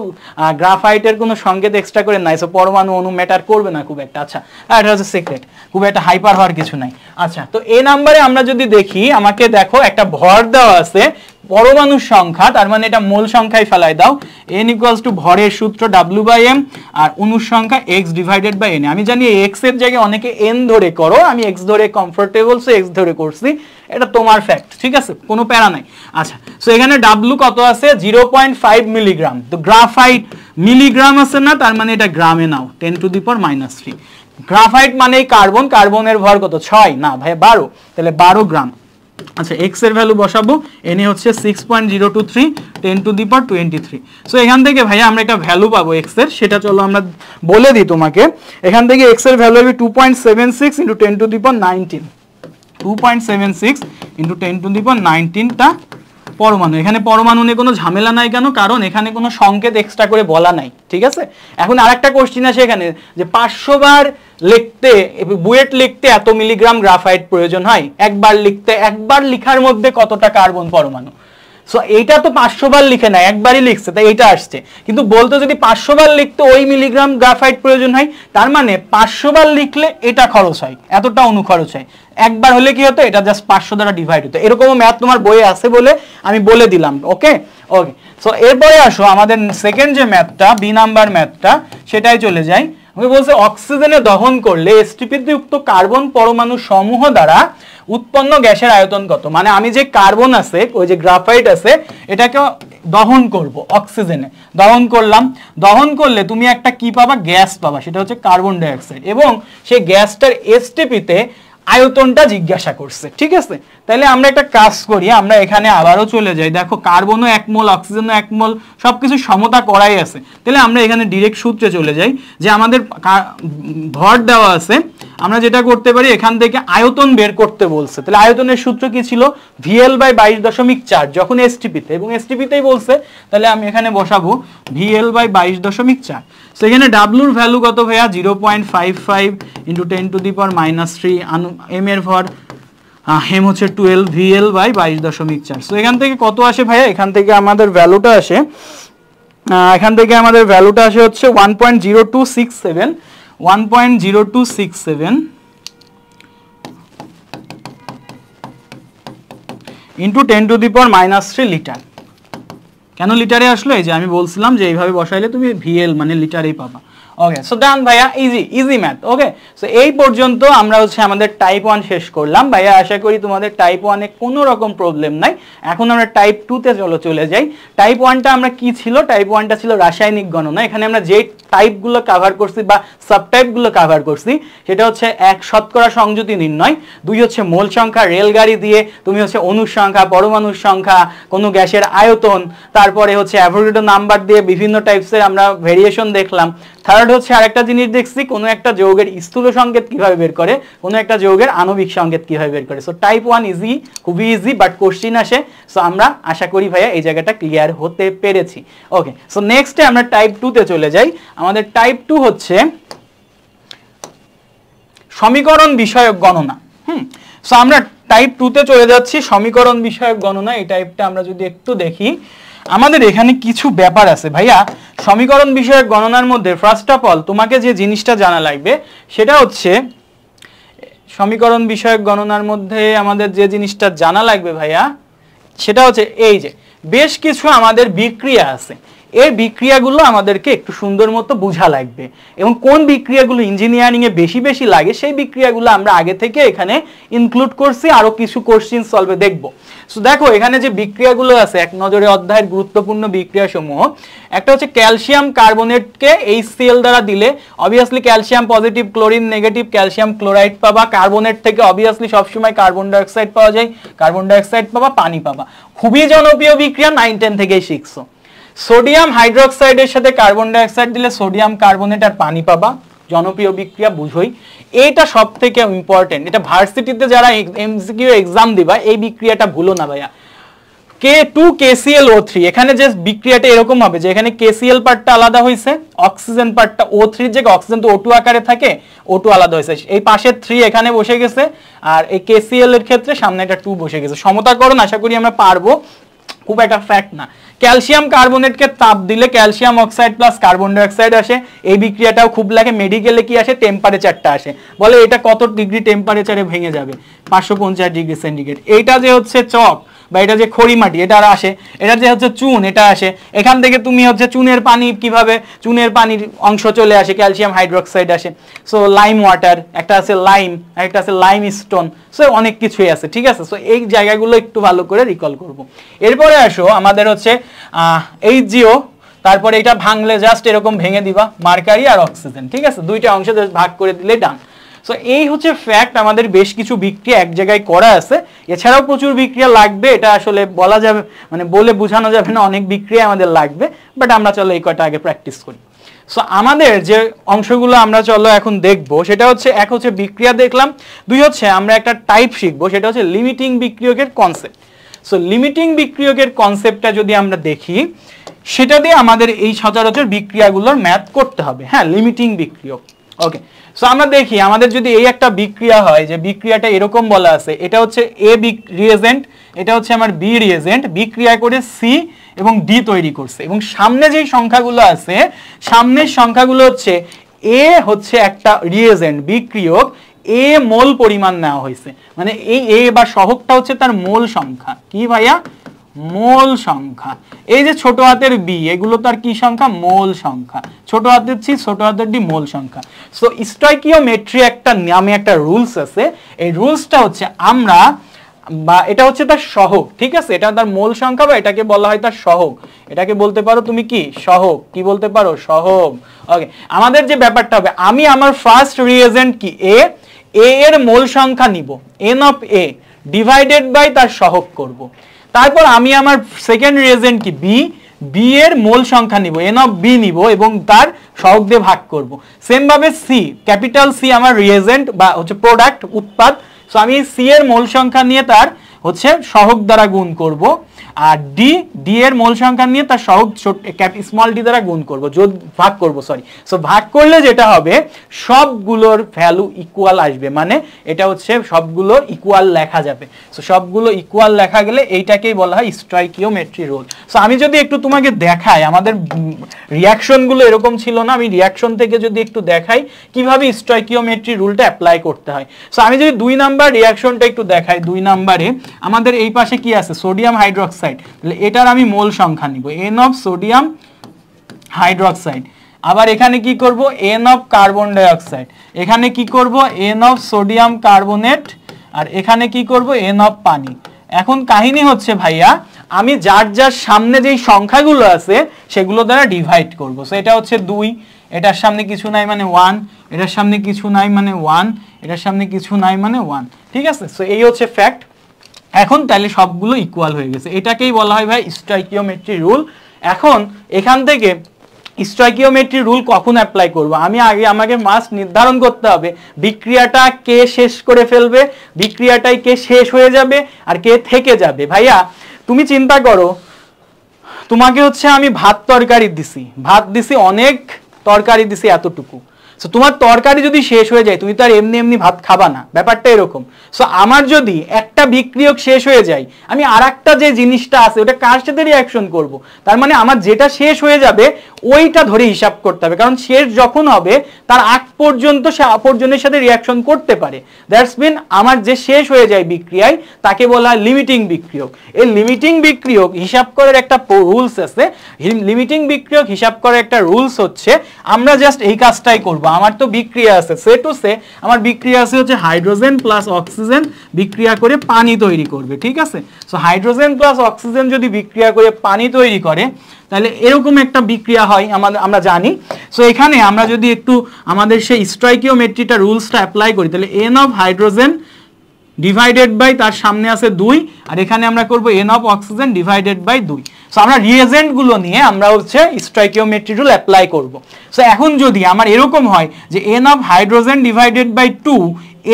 গ্রাফাইটের কোনো সংকেত এক্সট্রা করে নাই, সো পরমাণু অণু ম্যাটার করবে না খুব একটা। আচ্ছা, এটা হচ্ছে সিক্রেট, খুব একটা হাইপার হওয়ার কিছু নাই। আচ্ছা, তো এই নাম্বারে আমরা যদি দেখি, আমাকে দেখো একটা ভর দেওয়া আছে, পরমাণুর সংখ্যা, তার মানে এটা মোল সংখ্যায় ফেলাই দাও। n = ভরের সূত্র W/m, আর অণুর সংখ্যা x/n। আমি জানি x এর জায়গায় অনেকে n ধরে করো, আমি x ধরে কমফোর্টেবল, সো x ধরে করছি, এটা তোমার ফ্যাক্ট, ঠিক আছে, কোনো প্যারা নাই। আচ্ছা, সো এখানে W কত আছে? 0.5 মিলিগ্রাম। তো গ্রাফাইট মিলিগ্রাম আছে না, তার মানে এটা গ্রামে নাও, 10⁻³ গ্রাফাইট মানেই কার্বন, কার্বনের ভর কত? 6 না ভাই 12, তাহলে 12 গ্রাম। আচ্ছা, x এর ভ্যালু বসাবো, n হচ্ছে 6.023 10⁻23। সো এখান থেকে ভাইয়া আমরা একটা ভ্যালু পাবো x এর, সেটা চলো আমরা বলে দিই তোমাকে। এখান থেকে x এর ভ্যালু হবে 2.76 × 10⁻19, 2.76 × 10⁻19টা পরমাণু। এখানে পরমাণু নিয়ে কোনো ঝামেলা নাই, কেন? কারণ এখানে কোনো সংকেত এক্সট্রা করে বলা নাই, ঠিক আছে? এখন আরেকটা কোশ্চেন আছে এখানে যে 500 বার লিখতে, বুয়েট লিখতে এত মিলিগ্রাম গ্রাফাইট প্রয়োজন হয়, একবার লিখতে, একবার লিখার মধ্যে কতটা কার্বন পরমাণু? সো এইটা তো 500 বার লিখে না, একবারই লিখছে, তাই এটা আসছে। কিন্তু বলতো যদি 500 বার লিখতে ওই মিলিগ্রাম গ্রাফাইট প্রয়োজন হয়, তার মানে 500 বার লিখলে এটা খরচ হয়, এতটা অনুখরচ হয়। একবার হলে কি হতো, এটা জাস্ট 500 দ্বারা ডিভাইড হতো। এরকমও ম্যাথ তোমার বইয়ে আছে বলে আমি বলে দিলাম। ওকে ওকে, সো এরপরে আসো আমাদের সেকেন্ড যে ম্যাথটা, বি নাম্বার ম্যাথটা, সেটাই চলে যাই। আমি বলছে অক্সিজেনে দহন করলে এসটিপিতে যুক্ত কার্বন পরমাণু সমূহ দ্বারা উৎপন্ন গ্যাসের আয়তন কত। মানে আমি যে কার্বন আছে, ওই যে গ্রাফাইট আছে, এটাকে দহন করব, অক্সিজেনে দহন করলাম। দহন করলে তুমি একটা কি পাবা, গ্যাস পাবা, সেটা হচ্ছে কার্বন ডাই অক্সাইড। এবং সেই গ্যাসটার এসটিপিতে আয়তনটা জিজ্ঞাসা করছে। ঠিক আছে, তাহলে আমরা একটা কাজ করি, আমরা এখানে আবারও চলে যাই। দেখো কার্বনও 1 মোল, অক্সিজেনও 1 মোল, সবকিছু সমতা করাই আছে। তাহলে আমরা এখানে ডিরেক্ট সূত্রে চলে যাই, যে আমাদের ভর দেওয়া আছে, আমরা যেটা করতে পারি এখান থেকে আয়তন বের করতে বলছে। তাহলে আয়তনের সূত্র কি ছিল, VL বাই 22.4, যখন এসটিপিতে, এবং এসটিপিতেই বলছে, তাহলে আমি এখানে বসাবো VL বাই 22.4। সেখানে ডাব্লুর ভ্যালু কত ভাইয়া, 0.55 × 10⁻³ এম এর ভর, এম হচ্ছে 12, VL বাই 22.4। সো এখান থেকে কত আসে ভাইয়া, এখান থেকে আমাদের ভ্যালুটা আসে, হচ্ছে 1.0267 × 10⁻³ লিটার। কেন লিটারে আসলো, এই যে আমি বলছিলাম যে এইভাবে বসাইলে তুমি VL মানে লিটারেই পাবা। ওকে, সো ডান ভাইয়া, ইজি ম্যাথ। ওকে, সো এই পর্যন্ত আমরা হচ্ছে আমাদের টাইপ 1 শেষ করলাম ভাইয়া। আশা করি তোমাদের টাইপ 1 এ কোনো রকম প্রবলেম নাই। এখন আমরা টাইপ 2 তে চলে যাই। টাইপ 1টা আমরা কি ছিল, টাইপ 1টা ছিল রাসায়নিক গণনা। এখানে আমরা যে টাইপগুলো কভার করছি বা সাবটাইপগুলো কভার করছি, সেটা হচ্ছে 1 শতকরা সংযুতি নির্ণয়, 2 হচ্ছে মোল সংখ্যা, রেলগাড়ি দিয়ে তুমি হচ্ছে অণুর সংখ্যা, পরমাণুর সংখ্যা, কোনো গ্যাসের আয়তন, তারপরে হচ্ছে অ্যাভোগাড্রো নাম্বার দিয়ে বিভিন্ন টাইপসের আমরা ভেরিয়েশন দেখলাম। থার্ড হচ্ছে আরেকটা জিনিস দেখছি, কোনো একটা যৌগের স্থূল সংকেত কিভাবে বের করে, কোনো একটা যৌগের আণবিক সংকেত কিভাবে বের করে। সো টাইপ 1 ইজি, খুবই ইজি, বাট কোশ্চিন আসে। সো আমরা আশা করি ভাইয়া এই জায়গাটা ক্লিয়ার হতে পেরেছি। ওকে, সো নেক্সটে আমরা টাইপ 2 তে চলে যাই। আমাদের টাইপ 2 হচ্ছে সমীকরণ বিষয়ক গণনা। সো আমরা টাইপ 2 তে চলে যাচ্ছি, সমীকরণ বিষয়ক গণনা। এই টাইপটা আমরা যদি একটু দেখি, আমাদের এখানে কিছু ব্যাপার আছে ভাইয়া। সমীকরণ বিষয়ক গণনার মধ্যে ফার্স্ট অফ অল তোমাকে যে জিনিসটা জানা লাগবে, সেটা হচ্ছে সমীকরণ বিষয়ক গণনার মধ্যে আমাদের যে জিনিসটা জানা লাগবে ভাইয়া, সেটা হচ্ছে এই যে বেশ কিছু আমাদের বিক্রিয়া আছে। এই বিক্রিয়াগুলো আমাদেরকে একটু সুন্দর মতো বোঝা লাগবে, এবং কোন বিক্রিয়াগুলো ইঞ্জিনিয়ারিং এ বেশি বেশি লাগে সেই বিক্রিয়াগুলো আমরা আগে থেকে এখানে ইনক্লুড করছি, আরো কিছু কোশ্চেন সলভে দেখব। সো দেখো এখানে যে বিক্রিয়াগুলো আছে, এক নজরে অধ্যায়ের গুরুত্বপূর্ণ বিক্রিয়া সমূহ, একটা হচ্ছে ক্যালসিয়াম কার্বনেটকে HCl দ্বারা দিলে obviously calcium positive, chlorine negative, calcium chloride পাবা। কার্বনেট থেকে অবভিয়াসলি সবসময় কার্বন ডাই অক্সাইড পাওয়া যায়, কার্বন ডাই অক্সাইড পাবা, পানি পাবা। খুবই জনপ্রিয় বিক্রিয়া, 9-10 থেকেই শিখছো। সোডিয়াম হাইড্রোক্সাইডের সাথে কার্বন ডাই অক্সাইড দিলে সোডিয়াম কার্বনেট আর পানি পাবা, জনপ্রিয় বিক্রিয়া, বুঝোই। এইটা সব থেকে ইম্পর্টেন্ট, এটা ভার্সিটিতে যারা MCQ এক্সাম দিবা এই বিক্রিয়াটা ভুলো না ভাইয়া। K2KClO3, এখানে যে বিক্রিয়াটা এরকম হবে যে এখানে KCl পার্টটা আলাদা হয়েছে, অক্সিজেন পার্টটা O3 যে অক্সিজেন তো O2 আকারে থাকে, O2 আলাদা হয়েছে, এই পাশে 3 এখানে বসে গেছে, আর এই KCl এর ক্ষেত্রে সামনে একটা 2 বসে গেছে। সমতাকরণ আশা করি আমরা পারবো, খুব একটা ফ্যাক্ট না। ক্যালসিয়াম কার্বনেটকে তাপ দিলে calcium oxide plus carbon die oxide আসে, এই বিক্রিয়াটাও খুব লাগে। মেডিকেলে কি আসে, টেম্পারেচারটা আসে, বলে এটা কত ডিগ্রি টেম্পারেচারে ভেঙে যাবে, 550 ডিগ্রি সেন্টিগ্রেড। এইটা যে হচ্ছে চক বা এটা যে খড়ি মাটি, এটা আসে। এটা যে হচ্ছে চুন, এটা আসে। এখান থেকে তুমি হচ্ছে চুনের পানি, কিভাবে চুনের পানির অংশ চলে আসে, ক্যালসিয়াম হাইড্রোক্সাইড আসে। সো লাইম ওয়াটার, একটা আছে লাইম, একটা আছে লাইম স্টোন, সো অনেক কিছুই আছে। ঠিক আছে, সো এই জায়গাগুলো একটু ভালো করে রিকল করব। এরপরে আসো আমাদের হচ্ছে HGO, তারপরে এটা ভাঙলে জাস্ট এরকম ভেঙে দিবা, মার্কারি আর অক্সিজেন। ঠিক আছে, দুইটা অংশে ভাগ করে দিলে ডান। সো এই হচ্ছে ফ্যাক্ট, আমাদের বেশ কিছু বিক্রিয়া এক জায়গায় করা আছে, এছাড়াও প্রচুর বিক্রিয়া লাগবে। এটা আসলে বলা যাবে, মানে বলে বোঝানো যাবে না, অনেক বিক্রিয়া আমাদের লাগবে, বাট আমরা চলো এই কয়টা আগে প্র্যাকটিস করি। সো আমাদের যে অংশগুলো আমরা চলো এখন দেখবো, সেটা হচ্ছে এক হচ্ছে বিক্রিয়া দেখলাম, 2 হচ্ছে আমরা একটা টাইপ শিখবো, সেটা হচ্ছে লিমিটিং বিক্রিয়কের কনসেপ্ট। সো লিমিটিং বিক্রিয়কের কনসেপ্টটা যদি আমরা দেখি, সেটা দিয়ে আমাদের এই সচরাচর বিক্রিয়াগুলোর ম্যাথ করতে হবে। হ্যাঁ, লিমিটিং বিক্রিয়ক। ওকে, সো আমরা দেখি আমাদের যদি এই একটা বিক্রিয়া হয়, যে বিক্রিয়াটা এরকম বলা আছে, এটা হচ্ছে A রিয়েজেন্ট, এটা হচ্ছে আমার বি রিয়েজেন্ট, বি ক্রিয়া করে সি এবং ডি তৈরি করছে, এবং সামনে যেই সংখ্যাগুলো আছে সামনের সংখ্যাগুলো হচ্ছে এ হচ্ছে একটা রিয়েজেন্ট বিক্রিয়ক, এ মোল পরিমাণ নেওয়া হয়েছে, মানে এই এ বা সহগটা হচ্ছে তার মোল সংখ্যা। কি ভাইয়া? মোল সংখ্যা। এই যে ছোট হাতের বি এগুলো তার কি সংখ্যা? মোল সংখ্যা। ছোট হাতের সি ছোট হাতের ডি মোল সংখ্যা। সো স্টয়কিওমেট্রি একটা নামে একটা রুলস আছে, এই রুলসটা হচ্ছে আমরা বা এটা হচ্ছে তার সহগ, ঠিক আছে, এটা তার মোল সংখ্যা বা এটাকে বলা হয় তার সহগ, এটাকে বলতে পারো তুমি কি সহগ, কি বলতে পারো সহগ। ওকে, আমাদের যে ব্যাপারটা হবে আমি আমার ফার্স্ট রিয়েজেন্ট কি এ এর মোল সংখ্যা নিব n of A divided by তার সহগ করব, তারপর আমি আমার সেকেন্ড রিয়েজেন্ট কি বি এর মোল সংখ্যা নিব এন অফ বি নিব এবং তার সহগ দিয়ে ভাগ করব। সেম ভাবে সি, ক্যাপিটাল সি আমার রিয়েজেন্ট বা হচ্ছে প্রোডাক্ট উৎপাদ, সো আমি সি এর মোল সংখ্যা নিয়ে তার হচ্ছে সহগ দ্বারা গুণ করব, আর ডি এর মোল সংখ্যা নিয়ে তার সহগ স্মল ডি দ্বারা গুণ করব, যোগ ভাগ করব সরি। সো ভাগ করলে যেটা হবে সবগুলোর ভ্যালু ইকুয়াল আসবে, মানে এটা হচ্ছে সবগুলো ইকুয়াল লেখা যাবে। সো সবগুলো ইকুয়াল লেখা গেলে এইটাকেই বলা হয় স্টয়কিওমেট্রি রুল। সো আমি যদি একটু তোমাকে দেখাই, আমাদের রিয়াকশনগুলো এরকম ছিল না, আমি রিয়াকশন থেকে যদি একটু দেখাই কিভাবে স্টয়কিওমেট্রি রুলটা অ্যাপ্লাই করতে হয়। সো আমি যদি 2 নাম্বার রিয়াকশনটা একটু দেখাই, 2 নাম্বারে আমাদের এই পাশে কি আছে? সোডিয়াম হাইড্রোক্সাইড, তাহলে এটার আমি মোল সংখ্যা নিব এন অফ সোডিয়াম হাইড্রোক্সাইড। আবার এখানে কি করব? N of carbon dioxide. এখানে কি করব? N of sodium carbonate. আর এখানে কি করব? এন অফ পানি। এখন কাহিনী হচ্ছে ভাইয়া আমি যার যার সামনে যেই সংখ্যাগুলো আছে সেগুলো দ্বারা ডিভাইড করব। সো এটা হচ্ছে 2, এটার সামনে কিছু নাই মানে 1, এটার সামনে কিছু নাই মানে 1, এটার সামনে কিছু নাই মানে 1, ঠিক আছে। সো এই হচ্ছে ফ্যাক্ট। এখন তাহলে সবগুলো ইকুয়াল হয়ে গেছে, এটাকেই বলা হয় ভাই স্টয়কিওমেট্রি রুল। এখন এখান থেকে স্টয়কিওমেট্রি রুল কখন অ্যাপ্লাই করব? আমাকে মাস্ট নির্ধারণ করতে হবে বিক্রিয়াটা কে শেষ করে ফেলবে, বিক্রিয়াটাই কে শেষ হয়ে যাবে আর কে থেকে যাবে। ভাইয়া তুমি চিন্তা করো, তোমাকে হচ্ছে আমি ভাত দিছি অনেক তরকারি দিছি এতটুকু, সো তোমার তরকারি যদি শেষ হয়ে যায় তুমি তো আর এমনি এমনি ভাত খাবা না, ব্যাপারটা এরকম। সো আমার যদি একটা বিক্রিয়ক শেষ হয়ে যায় আমি আরেকটা যে জিনিসটা আছে ওটা কার সাথে রিঅ্যাকশন করব, তার মানে আমার যেটা শেষ হয়ে যাবে ওইটা ধরে হিসাব করতে হবে, কারণ শেষ যখন হবে তার আগ পর্যন্ত সে অপরজনের সাথে রিঅ্যাকশন করতে পারে। দ্যাটস মিন আমার যে শেষ হয়ে যায় বিক্রিয়ায় তাকে বলা হয় লিমিটিং বিক্রিয়ক। এই লিমিটিং বিক্রিয়ক হিসাব করার একটা রুলস আছে, লিমিটিং বিক্রিয়ক হিসাব করার একটা রুলস হচ্ছে আমরা জাস্ট এই কাজটাই করব। আমার তো বিক্রিয়া আছে সে টু সে, আমার বিক্রিয়া আছে হচ্ছে হাইড্রোজেন প্লাস অক্সিজেন বিক্রিয়া করে পানি তৈরি করবে, ঠিক আছে। সো হাইড্রোজেন প্লাস অক্সিজেন যদি বিক্রিয়া করে পানি তৈরি করে তাহলে এরকম একটা বিক্রিয়া হয় আমরা জানি। সো এখানে আমরা যদি একটু আমাদের সেই স্টয়কিওমেট্রিটা রুলসটা অ্যাপ্লাই করি তাহলে n of hydrogen divided by তার সামনে আছে 2, আর এখানে আমরা করব N of oxygen divided by 2। So আমরা রিয়েজেন্ট গুলো নিয়ে আমরা হচ্ছে স্টয়কিওমেট্রি রুল অ্যাপ্লাই করব। সো এখন যদি আমার এরকম হয় যে n of hydrogen divided by 2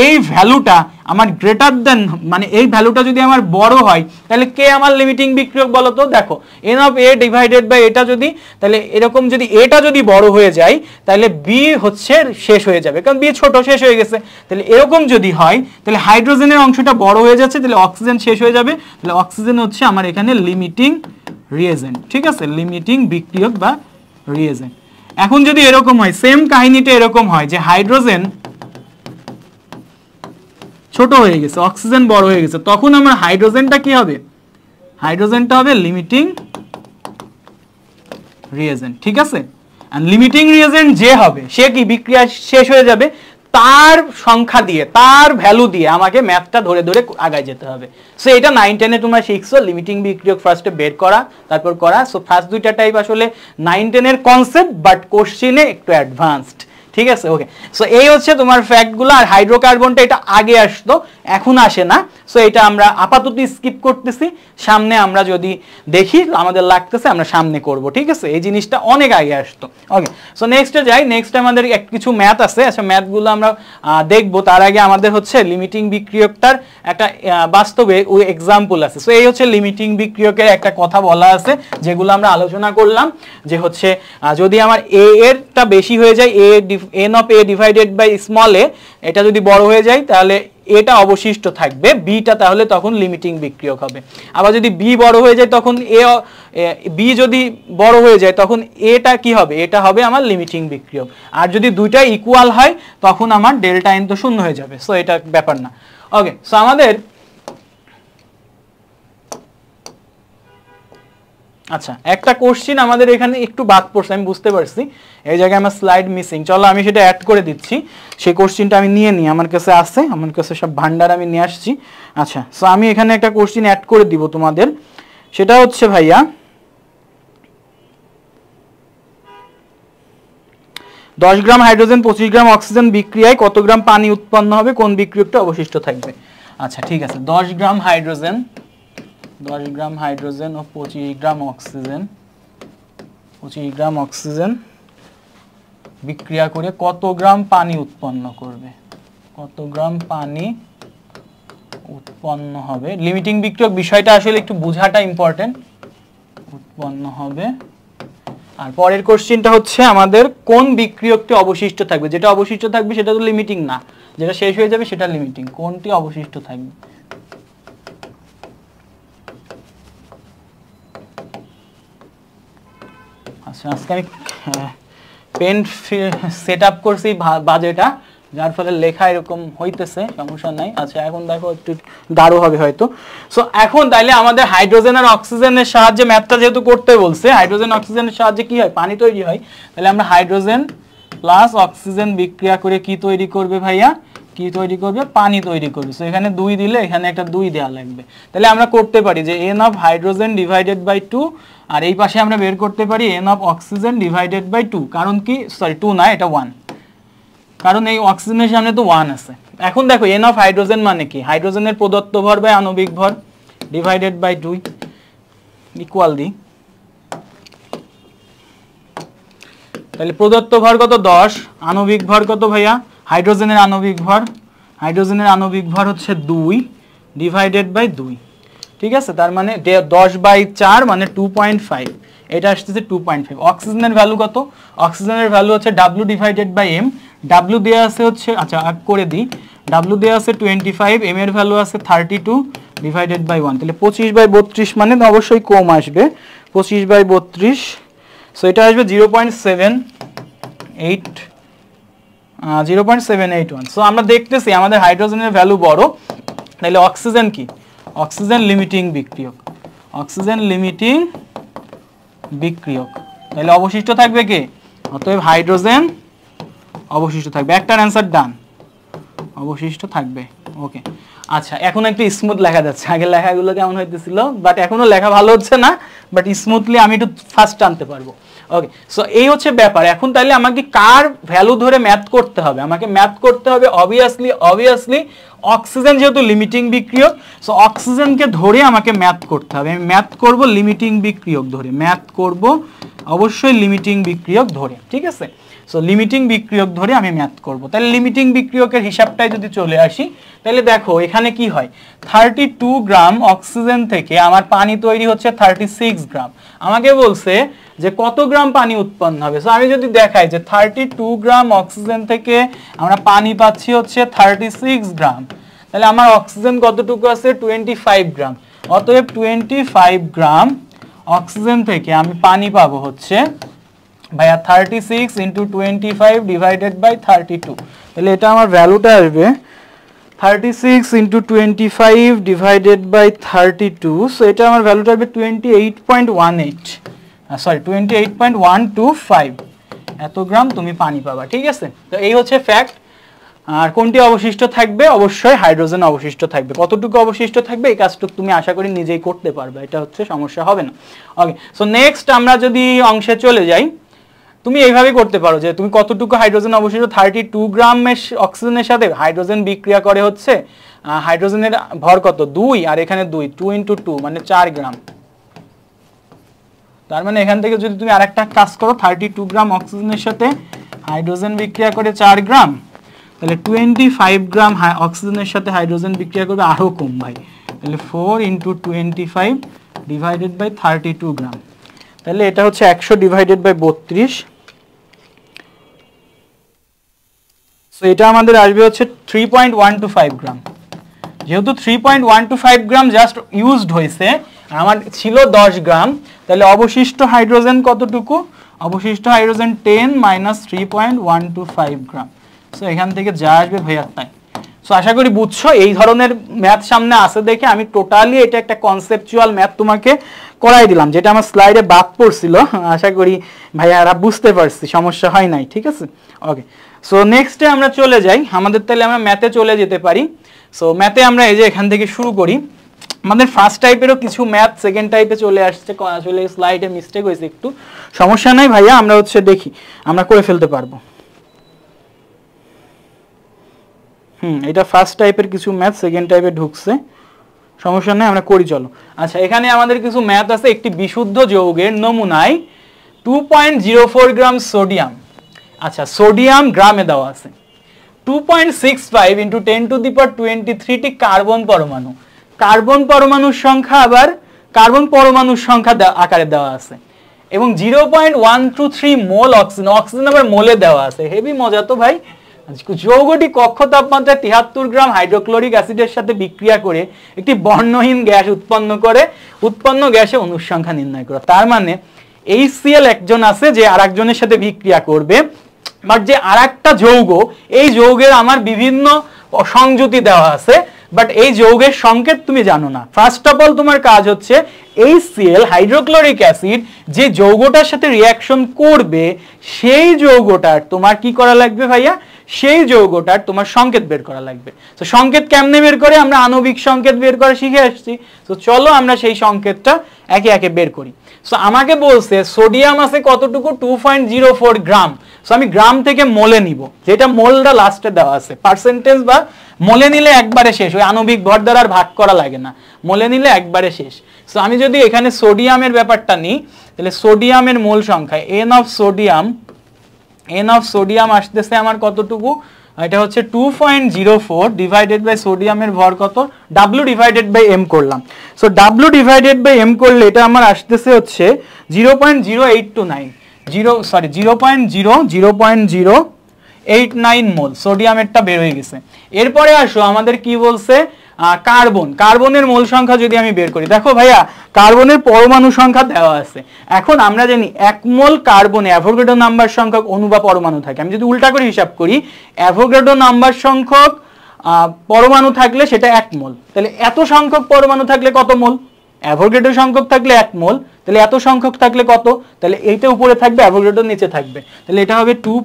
এই ভ্যালুটা আমার গ্রেটার দেন, মানে এই ভ্যালুটা যদি আমার বড় হয় তাহলে কে আমার লিমিটিং বিক্রিয়ক বলো তো? দেখো n of A divided by এটা যদি, তাহলে এরকম যদি এটা যদি বড় হয়ে যায় তাহলে বি হচ্ছে শেষ হয়ে যাবে, কারণ বি ছোট শেষ হয়ে গেছে। তাহলে এরকম যদি হয় তাহলে হাইড্রোজেনের অংশটা বড় হয়ে যাচ্ছে, তাহলে অক্সিজেন শেষ হয়ে যাবে, তাহলে অক্সিজেন হচ্ছে আমার এখানে লিমিটিং রিয়েজেন্ট, ঠিক আছে, লিমিটিং বিক্রিয়ক বা রিয়েজেন্ট। এখন যদি এরকম হয়, সেম কাহিনীটা এরকম হয় যে হাইড্রোজেন ছোট হয়ে গেছে অক্সিজেন বড় হয়ে গেছে, তখন আমার হাইড্রোজেনটা কি হবে? হাইড্রোজেনটা হবে লিমিটিং রিয়েজেন্ট, ঠিক আছে। আর লিমিটিং রিয়েজেন্ট যে হবে সে কি বিক্রিয়া শেষ হয়ে যাবে তার সংখ্যা দিয়ে তার ভ্যালু দিয়ে আমাকে ম্যাথটা ধরে ধরে আগায় যেতে হবে। সো এটা 9-10 এ তোমরা শিখছো লিমিটিং বিক্রিয়ক ফার্স্টে বের করা তারপর করা। সো ফার্স্ট দুইটা টাইপ আসলে 9-10 এর কনসেপ্ট, বাট কোশ্চেনে একটু অ্যাডভান্সড, ঠিক আছে। ওকে, সো এই হচ্ছে তোমার ফ্যাক্টগুলো। আর হাইড্রোকার্বনটা এটা আগে আসতো এখন আসে না, সো এটা আমরা আপাতত স্কিপ করতেছি, সামনে আমরা যদি দেখি আমাদের লাগতেছে আমরা সামনে করব, ঠিক আছে। এই জিনিসটা অনেক আগে আসতো। ওকে, সো নেক্সটে যাই। নেক্সট আমাদের কিছু ম্যাথ আছে, আচ্ছা ম্যাথগুলো আমরা দেখবো। তার আগে আমাদের হচ্ছে লিমিটিং বিক্রিয়কটার একটা বাস্তবে ওই এক্সাম্পল আছে। সো এই হচ্ছে লিমিটিং বিক্রিয়কের একটা কথা বলা আছে যেগুলো আমরা আলোচনা করলাম, যে হচ্ছে যদি আমার এ এরটা বেশি হয়ে যায়, এ n of a divided by small a এটা যদি বড় হয়ে যায় তাহলে এটা অবশিষ্ট থাকবে, বিটা তাহলে তখন লিমিটিং বিক্রিয়ক হবে। আবার যদি বি বড় হয়ে যায় তখন বি যদি বড় হয়ে যায় তখন এটা কি হবে, এটা হবে আমার লিমিটিং বিক্রিয়ক। আর যদি দুইটা ইকুয়াল হয় তখন আমার ডেল্টা এন তো শূন্য হয়ে যাবে, সো এটা ব্যাপার না। ওকে, সো আমাদের আচ্ছা একটা কোশ্চিন আমাদের এখানে একটু বাদ পড়ছে, আমি বুঝতে পারছি এই জায়গায় আমার স্লাইড মিসিং, চলো আমি সেটা অ্যাড করে দিচ্ছি। সেই কোশ্চিনটা আমি নিয়ে নিই, আমার কাছে আছে, আমার কাছে সব ভান্ডার আমি নিয়ে আসছি। আচ্ছা, সো আমি এখানে একটা কোশ্চিন অ্যাড করে দিব তোমাদের, সেটা হচ্ছে ভাইয়া 10 গ্রাম হাইড্রোজেন 25 গ্রাম অক্সিজেন বিক্রিয়ায় কত গ্রাম পানি উৎপন্ন হবে, কোন বিক্রিয়কটা অবশিষ্ট থাকবে। আচ্ছা ঠিক আছে, 10 গ্রাম হাইড্রোজেন ও 25 গ্রাম অক্সিজেন বিক্রিয়া করে কত গ্রাম পানি উৎপন্ন করবে, কত গ্রাম পানি উৎপন্ন হবে। লিমিটিং বিক্রিয়ক বিষয়টা আসলে একটু বোঝাটা ইম্পর্টেন্ট, উৎপন্ন হবে। আর পরের কোশ্চেনটা হচ্ছে আমাদের কোন বিক্রিয়কটি অবশিষ্ট থাকবে, যেটা অবশিষ্ট থাকবে সেটা তো লিমিটিং না, যেটা শেষ হয়ে যাবে সেটা লিমিটিং, কোনটি অবশিষ্ট থাকবে। আচ্ছা আজকে আমি পেন সেট আপ করছি বাজেটা, যার ফলে লেখা এরকম হইতেছে, সমস্যা নাই। আচ্ছা এখন দেখো একটু গাঢ় হবে হয়তো। সো এখন তাইলে আমাদের হাইড্রোজেন আর অক্সিজেনের সাহায্যে ম্যাথটা যেহেতু করতে বলছে, হাইড্রোজেন অক্সিজেনের সাহায্যে কি হয়, পানি তৈরি হয়। তাহলে আমরা হাইড্রোজেন প্লাস অক্সিজেন বিক্রিয়া করে কি তৈরি করবে ভাইয়া, কি তৈরি করবে, পানি তৈরি করবে। সো এখানে 2 দিলে এখানে একটা 2 দেওয়া লাগবে। তাহলে আমরা করতে পারি যে n of hydrogen divided by 2, আর এই পাশে আমরা বের করতে পারি n of oxygen divided by 2। কারণ কি, সরি 2 না, এটা 1, কারণ এই অক্সিজেনের সামনে তো 1 আছে। এখন দেখো n অফ হাইড্রোজেন মানে কি, হাইড্রোজেনের প্রদত্ত ভর বাই আণবিক ভর ডিভাইডেড বাই 2 ইকুয়াল দি, তাহলে প্রদত্ত ভর কত 10, আণবিক ভর কত ভাইয়া, হাইড্রোজেনের আণবিক ভর হচ্ছে 2 ডিভাইডেড বাই 2, ঠিক আছে। তার মানে 10/4 মানে 2.5, এটা আসছে 2.5। অক্সিজেনের ভ্যালু কত, অক্সিজেনের ভ্যালু হচ্ছে W divided by M, W দেয়া আছে হচ্ছে, আচ্ছা করে দিই, W দেয়া আছে 25, M এর ভ্যালু আছে 32 ডিভাইডেড বাই 1, তাহলে 25/32 মানে অবশ্যই কম আসবে, 25/32, সো এটা আসবে 0.781। সো আমরা দেখতেছি আমাদের হাইড্রোজেনের ভ্যালু বড়, তাহলে অক্সিজেন কি, অক্সিজেন লিমিটিং বিক্রিয়ক, অক্সিজেন লিমিটিং বিক্রিয়ক, তাহলে অবশিষ্ট থাকবে কে, অতএব হাইড্রোজেন অবশিষ্ট থাকবে। একটার অ্যান্সার ডান, অবশিষ্ট থাকবে। ওকে আচ্ছা এখন একটু স্মুথ লেখা যাচ্ছে, আগে লেখাগুলো কেমন হইতেছিল, বাট এখনো লেখা ভালো হচ্ছে না, বাট স্মুথলি আমি একটু ফাস্ট টানতে পারবো। ওকে, সো এই হচ্ছে ব্যাপার। এখন তাইলে আমাকে কার ভ্যালু ধরে ম্যাথ করতে হবে, আমাকে ম্যাথ করতে হবে অবভিয়াসলি অক্সিজেন যেহেতু লিমিটিং বিক্রিয়ক, সো অক্সিজেনকে ধরে আমাকে ম্যাথ করতে হবে। আমি ম্যাথ করব লিমিটিং বিক্রিয়ক ধরে, ম্যাথ করব অবশ্যই লিমিটিং বিক্রিয়ক ধরে, ঠিক আছে। সো লিমিটিং বিক্রিয়ক ধরে আমি ম্যাথ করব। তাহলে লিমিটিং বিক্রিয়কের হিসাবটাই যদি চলে আসি, তাহলে দেখো এখানে কি হয়, 32 গ্রাম অক্সিজেন থেকে আমার পানি তৈরি হচ্ছে 36 গ্রাম। আমাকে বলছে যে কত গ্রাম পানি উৎপন্ন হবে। সো আমি যদি দেখাই যে 32 গ্রাম অক্সিজেন থেকে আমরা পানি পাচ্ছি হচ্ছে 36 গ্রাম, তাহলে আমার অক্সিজেন কতটুকু আছে, 25 গ্রাম। অতএব 25 গ্রাম অক্সিজেন থেকে আমি পানি পাবো হচ্ছে ভাইয়া 36 ইন্টু 25 ডিভাইডেড বাই 32, তাহলে এটা আমার ভ্যালুটা আসবে 36 ইন্টু 25 ডিভাইডেড বাই 32, সো এটা আমার ভ্যালুটা আসবে 28.125, এত গ্রাম তুমি পানি পাবা, ঠিক আছে। তো এই হচ্ছে ফ্যাক্ট। আর কোনটি অবশিষ্ট থাকবে, অবশ্যই হাইড্রোজেন অবশিষ্ট থাকবে। কতটুকু অবশিষ্ট থাকবে এই কাজটুকু তুমি আশা করি নিজেই করতে পারবে, এটা হচ্ছে সমস্যা হবে না। ওকে, সো নেক্সট আমরা যদি অংশে চলে যাই, তুমি এইভাবে করতে পারো যে তুমি কতটুকু হাইড্রোজেন অবশিষ্ট, 32 গ্রামের অক্সিজেনের সাথে হাইড্রোজেন বিক্রিয়া করে হচ্ছে, হাইড্রোজেনের ভর কত 2, আর এখানে 2 ইন্টু 2 মানে 4 গ্রাম। তার মানে এখান থেকে যদি তুমি আরেকটা কাজ করো, 32 গ্রাম অক্সিজেনের সাথে হাইড্রোজেন বিক্রিয়া করে 4 গ্রাম, তাহলে 25 গ্রাম অক্সিজেনের সাথে হাইড্রোজেন বিক্রিয়া করবে আরো কম ভাই, তাহলে 4 ইন্টু 25 ডিভাইডেড বাই 32 গ্রাম, তাহলে এটা হচ্ছে 100 ডিভাইডেড বাই 32, সো এটা আমাদের আসবে হচ্ছে 3.125 গ্রাম। যেহেতু 3.125 গ্রাম জাস্ট ইউজড হয়েছে, আমার ছিল 10 গ্রাম, তাহলে অবশিষ্ট হাইড্রোজেন কতটুকু? অবশিষ্ট হাইড্রোজেন 10 - 3.125 গ্রাম। সো এখান থেকে যা আসবে ভাইয়া তাই। সো আশা করি বুঝছো, এই ধরনের ম্যাথ সামনে আসে দেখে আমি টোটালি এটা একটা কনসেপচুয়াল ম্যাথ তোমাকে করাই দিলাম, যেটা আমার স্লাইডে বাদ পড়ছিল। আশা করি ভাইয়ারা বুঝতে পারছি, সমস্যা হয় নাই, ঠিক আছে? ওকে, সো নেক্সটে আমরা চলে যাই আমাদের, তাহলে আমরা ম্যাথে চলে যেতে পারি। সো ম্যাথে আমরা এই যে এখান থেকে শুরু করি। আমাদের ফার্স্ট টাইপেরও কিছু ম্যাথ সেকেন্ড টাইপে চলে আসছে, আসলে স্লাইডে মিস্টেক হয়েছে একটু, সমস্যা নাই ভাইয়া, আমরা হচ্ছে দেখি আমরা করে ফেলতে পারবো। এটা ফার্স্ট টাইপের কিছু ম্যাথ সেকেন্ড টাইপে ঢুকছে, সমস্যা নেই, আমরা করি চলো। আচ্ছা, এখানে আমাদের কিছু ম্যাথ আছে। একটি বিশুদ্ধ যৌগের নমুনায় 2.04 গ্রাম সোডিয়াম, আচ্ছা সোডিয়াম গ্রামে দেওয়া আছে, 2.65 × 10⁻23 টি কার্বন পরমাণু, কার্বন পরমাণুর সংখ্যা আবার কার্বন পরমাণুর সংখ্যা আকারে দেওয়া আছে, এবং 0.123 মোল অক্সিজেন, অক্সিজেন আবার মোলে দেওয়া আছে। হেভি মজা তো ভাই। যৌগটি কক্ষ তাপমাত্রায় 73 গ্রাম হাইড্রোক্লোরিক অ্যাসিডের সাথে বিক্রিয়া করে একটি বর্ণহীন গ্যাস উৎপন্ন করে, উৎপন্ন গ্যাসে অণুর সংখ্যা নির্ণয় করে। তার মানে HCl একজন আছে যে আরেকজনের সাথে বিক্রিয়া করবে, বাট যে আরেকটা যৌগ, এই যৌগের আমার বিভিন্ন সংযুতি দেওয়া আছে, বাট এই যৌগের সংকেত তুমি জানো না। ফার্স্ট অফ অল তোমার কাজ হচ্ছে HCl হাইড্রোক্লোরিক অ্যাসিড যে যৌগটার সাথে রিয়াকশন করবে, সেই যৌগটার তোমার কি করা লাগবে ভাইয়া? সেই যৌগটার তোমার সংকেত বের করা লাগবে। তো সংকেত কেমনে বের করে? আমরা আণবিক সংকেত বের করা শিখে আসছি। তো চলো আমরা সেই সংকেতটা একে একে বের করি। সো আমাকে বলছে সোডিয়াম আছে কতটুকু? 2.04 গ্রাম। সো আমি গ্রাম থেকে মোলে নিব, যেটা মোলটা লাস্টে দেওয়া আছে, পার্সেন্টেজ বা মোলে নিলে একবারে শেষ, ওই আণবিক ভর দ্বারা আর ভাগ করা লাগে না, মোলে নিলে একবারে শেষ। সো আমি যদি এখানে সোডিয়ামের ব্যাপারটা নিই, তাহলে সোডিয়ামের মোল সংখ্যা n অফ সোডিয়াম আসতেছে আমার কতটুকু? এটা হচ্ছে 2.04 ডিভাইডেড বাই সোডিয়ামের ভর কত? W ডিভাইডেড বাই M করলাম। So W divided by M করলে এটা আমার আসতেছে হচ্ছে 0.089 মোল সোডিয়ামেরটা বের হয়ে গেছে। এরপরে আসো আমাদের কি বলছে? কার্বনের মোল সংখ্যা যদি আমি বের করি, দেখো ভাইয়া কার্বনের পরমাণু সংখ্যা দেওয়া আছে। এখন আমরা জানি 1 মোল কার্বনে অ্যাভোগাড্রো নাম্বার সংখ্যক অণু বা পরমাণু থাকে। আমি যদি উল্টা করে হিসাব করি, অ্যাভোগাড্রো নাম্বার সংখ্যক পরমাণু থাকলে সেটা 1 মোল, তাহলে এত সংখ্যক পরমাণু থাকলে কত মোল? অ্যাভোগাড্রো সংখ্যক থাকলে 1 মোল, তাহলে এত সংখ্যক থাকলে কত? তাহলে এইটা উপরে থাকবে, অ্যাভোগাড্রো নিচে থাকবে, তাহলে এটা হবে 2.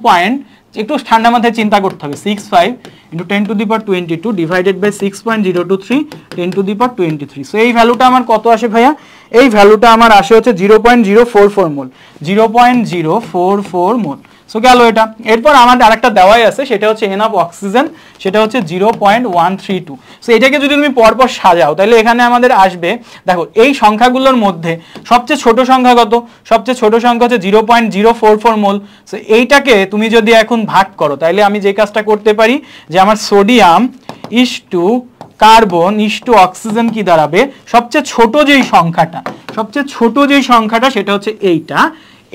একটু ঠান্ডা মাথায় চিন্তা করতে হবে, 65 × 10⁻22 ডিভাইডেড বাই 6.023 10⁻23। সো এই ভ্যালুটা আমার কত আসে ভাইয়া? এই ভ্যালুটা আমার আসে হচ্ছে 0.044 মোল, 0.044 মোল। সো গেল এটা। এরপর আমাদের আরেকটা দেওয়াই আছে, সেটা হচ্ছে n অফ অক্সিজেন, সেটা হচ্ছে 0.132। সো এটাকে যদি তুমি পরপর সাজাও, তাহলে এখানে আমাদের আসবে, দেখো এই সংখ্যাগুলোর মধ্যে সবচেয়ে ছোট সংখ্যা কত? সবচেয়ে ছোট সংখ্যা হচ্ছে 0.044 মোল। সো এইটাকে তুমি যদি এখন ভাগ করো, তাহলে আমি যে কাজটা করতে পারি যে আমার সোডিয়াম ইসটু কার্বন ইসটু অক্সিজেন কি দাঁড়াবে? সবচেয়ে ছোট যেই সংখ্যাটা সেটা হচ্ছে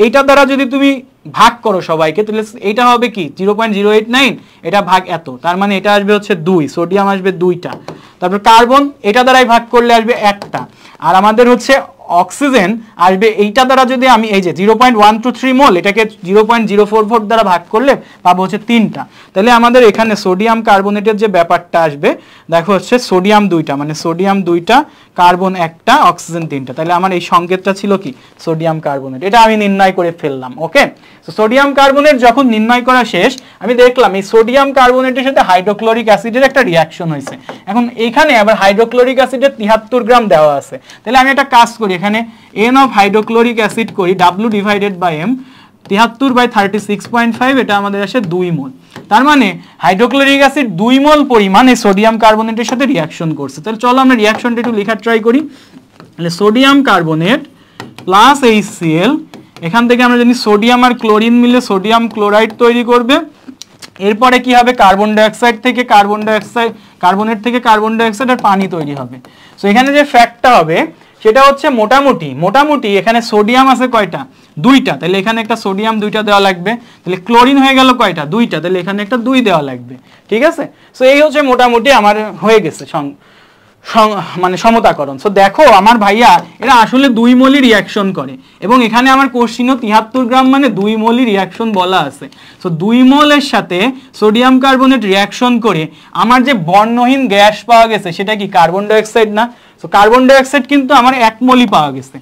এইটা দ্বারা যদি তুমি ভাগ করো সবাইকে, তাহলে এটা হবে কি? 0.089, এটা ভাগ এত, তার মানে এটা আসবে হচ্ছে 2, সোডিয়াম আসবে 2টা। তারপর কার্বন এটা দ্বারাই ভাগ করলে আসবে 1টা, আর আমাদের হচ্ছে অক্সিজেন আসবে এইটা দ্বারা, যদি আমি এই যে 0.123 মোল এটাকে 0.044 দ্বারা ভাগ করলে পাবো হচ্ছে 3টা। তাহলে আমাদের এখানে সোডিয়াম কার্বনেটের যে ব্যাপারটা আসবে, দেখো হচ্ছে সোডিয়াম 2টা, মানে সোডিয়াম 2টা, কার্বন 1টা, অক্সিজেন 3টা। তাহলে আমার এই সংকেতটা ছিল কি? Sodium carbonate. এটা আমি নির্ণয় করে ফেললাম। ওকে, তো সোডিয়াম কার্বনেট যখন নির্ণয় করা শেষ, আমি দেখলাম এই সোডিয়াম কার্বনেটের সাথে হাইড্রোক্লোরিক অ্যাসিডের একটা রিয়াকশন হয়েছে। এখন এখানে আবার হাইড্রোক্লোরিক অ্যাসিডের 73 গ্রাম দেওয়া আছে। তাহলে আমি একটা কাজ করি, এখানে n অফ হাইড্রোক্লোরিক অ্যাসিড করি, W ডিভাইডেড বাই M, 73/36.5, এটা আমাদের আসে 2 মোল। তার মানে হাইড্রোক্লোরিক অ্যাসিড 2 মোল পরিমাণ এই সোডিয়াম কার্বনেটের সাথে রিয়াকশন করছে। তাহলে চলো আমরা রিয়াকশনটা একটু লেখার ট্রাই করি। তাহলে সোডিয়াম কার্বনেট প্লাস HCl, এখান থেকে আমরা জানি সোডিয়াম আর ক্লোরিন মিলে সোডিয়াম ক্লোরাইড তৈরি করবে। এরপরে কি হবে? কার্বন ডাইঅক্সাইড থেকে কার্বনেট থেকে কার্বন ডাইঅক্সাইড আর পানি তৈরি হবে। সো এখানে যে ফ্যাক্টটা হবে সেটা হচ্ছে মোটামুটি এখানে সোডিয়াম আছে কয়টা, দুইটা, তাহলে এখানে একটা সোডিয়াম দুইটা দেওয়া লাগবে। তাহলে ক্লোরিন হয়ে গেল কয়টা, দুইটা, তাহলে এখানে একটা 2 দেওয়া লাগবে। ঠিক আছে, সো এই হচ্ছে মোটামুটি আমার হয়ে গেছে মানে সমতাকরণ। সো দেখো আমার ভাইয়া এরা আসলে 2 মোলই রিয়াকশন করে, এবং এখানে আমার কোশ্চিনও 73 গ্রাম মানে 2 মোলই রিয়াকশন বলা আছে। সো 2 মোলের সাথে সোডিয়াম কার্বনেট রিয়াকশন করে আমার যে বর্ণহীন গ্যাস পাওয়া গেছে সেটা কি কার্বন ডাইঅক্সাইড না? সো কার্বন ডাইঅক্সাইড কিন্তু আমার 1 মোলই পাওয়া গেছে।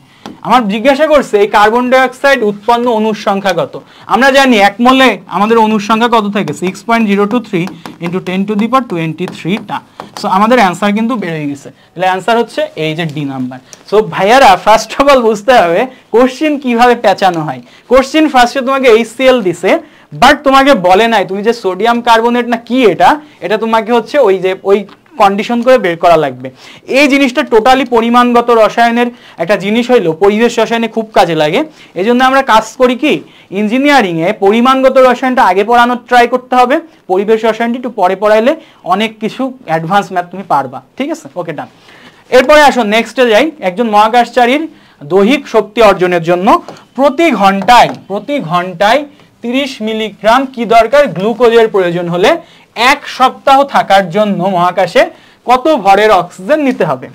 আমার জিজ্ঞাসা করছে এই কার্বন ডাইঅক্সাইড উৎপন্ন অণুর সংখ্যা কত। আমরা জানি 1 মোলে আমাদের অণুর সংখ্যা কত থাকে, 6.023 × 10⁻23 টা। সো আমাদের অ্যান্সার কিন্তু বেড়ে গেছে। তাহলে অ্যান্সার হচ্ছে এই যে ডি নাম্বার। সো ভাইয়ারা ফার্স্ট অফ অল বুঝতে হবে কোশ্চিন কিভাবে পেঁচানো হয়। কোশ্চিন ফার্স্টে তোমাকে HCl দিছে, বাট তোমাকে বলে নাই তুমি যে সোডিয়াম কার্বনেট না কি এটা তোমাকে হচ্ছে ওই কন্ডিশন করে বের করা লাগবে। এই জিনিসটা টোটালি পরিমাণগত রসায়নের একটা জিনিস হইলো পরিবেশ রসায়নে খুব কাজে লাগে। এই জন্য আমরা কাজ করি কি, ইঞ্জিনিয়ারিংয়ে পরিমাণগত রসায়নটা আগে পড়ানোর ট্রাই করতে হবে, পরিবেশ রসায়নটি একটু পরে পড়াইলে অনেক কিছু অ্যাডভান্স ম্যাথ তুমি পারবা। ঠিক আছে, ওকে ডান। এরপরে আসো নেক্সটে যাই। একজন মহাকাশচারীর দৈহিক শক্তি অর্জনের জন্য প্রতি ঘন্টায় 30 মিলিগ্রাম কি দরকার, গ্লুকোজের প্রয়োজন হলে 1 সপ্তাহ থাকার জন্য মহাকাশে কত ভরের অক্সিজেন নিতে হবে।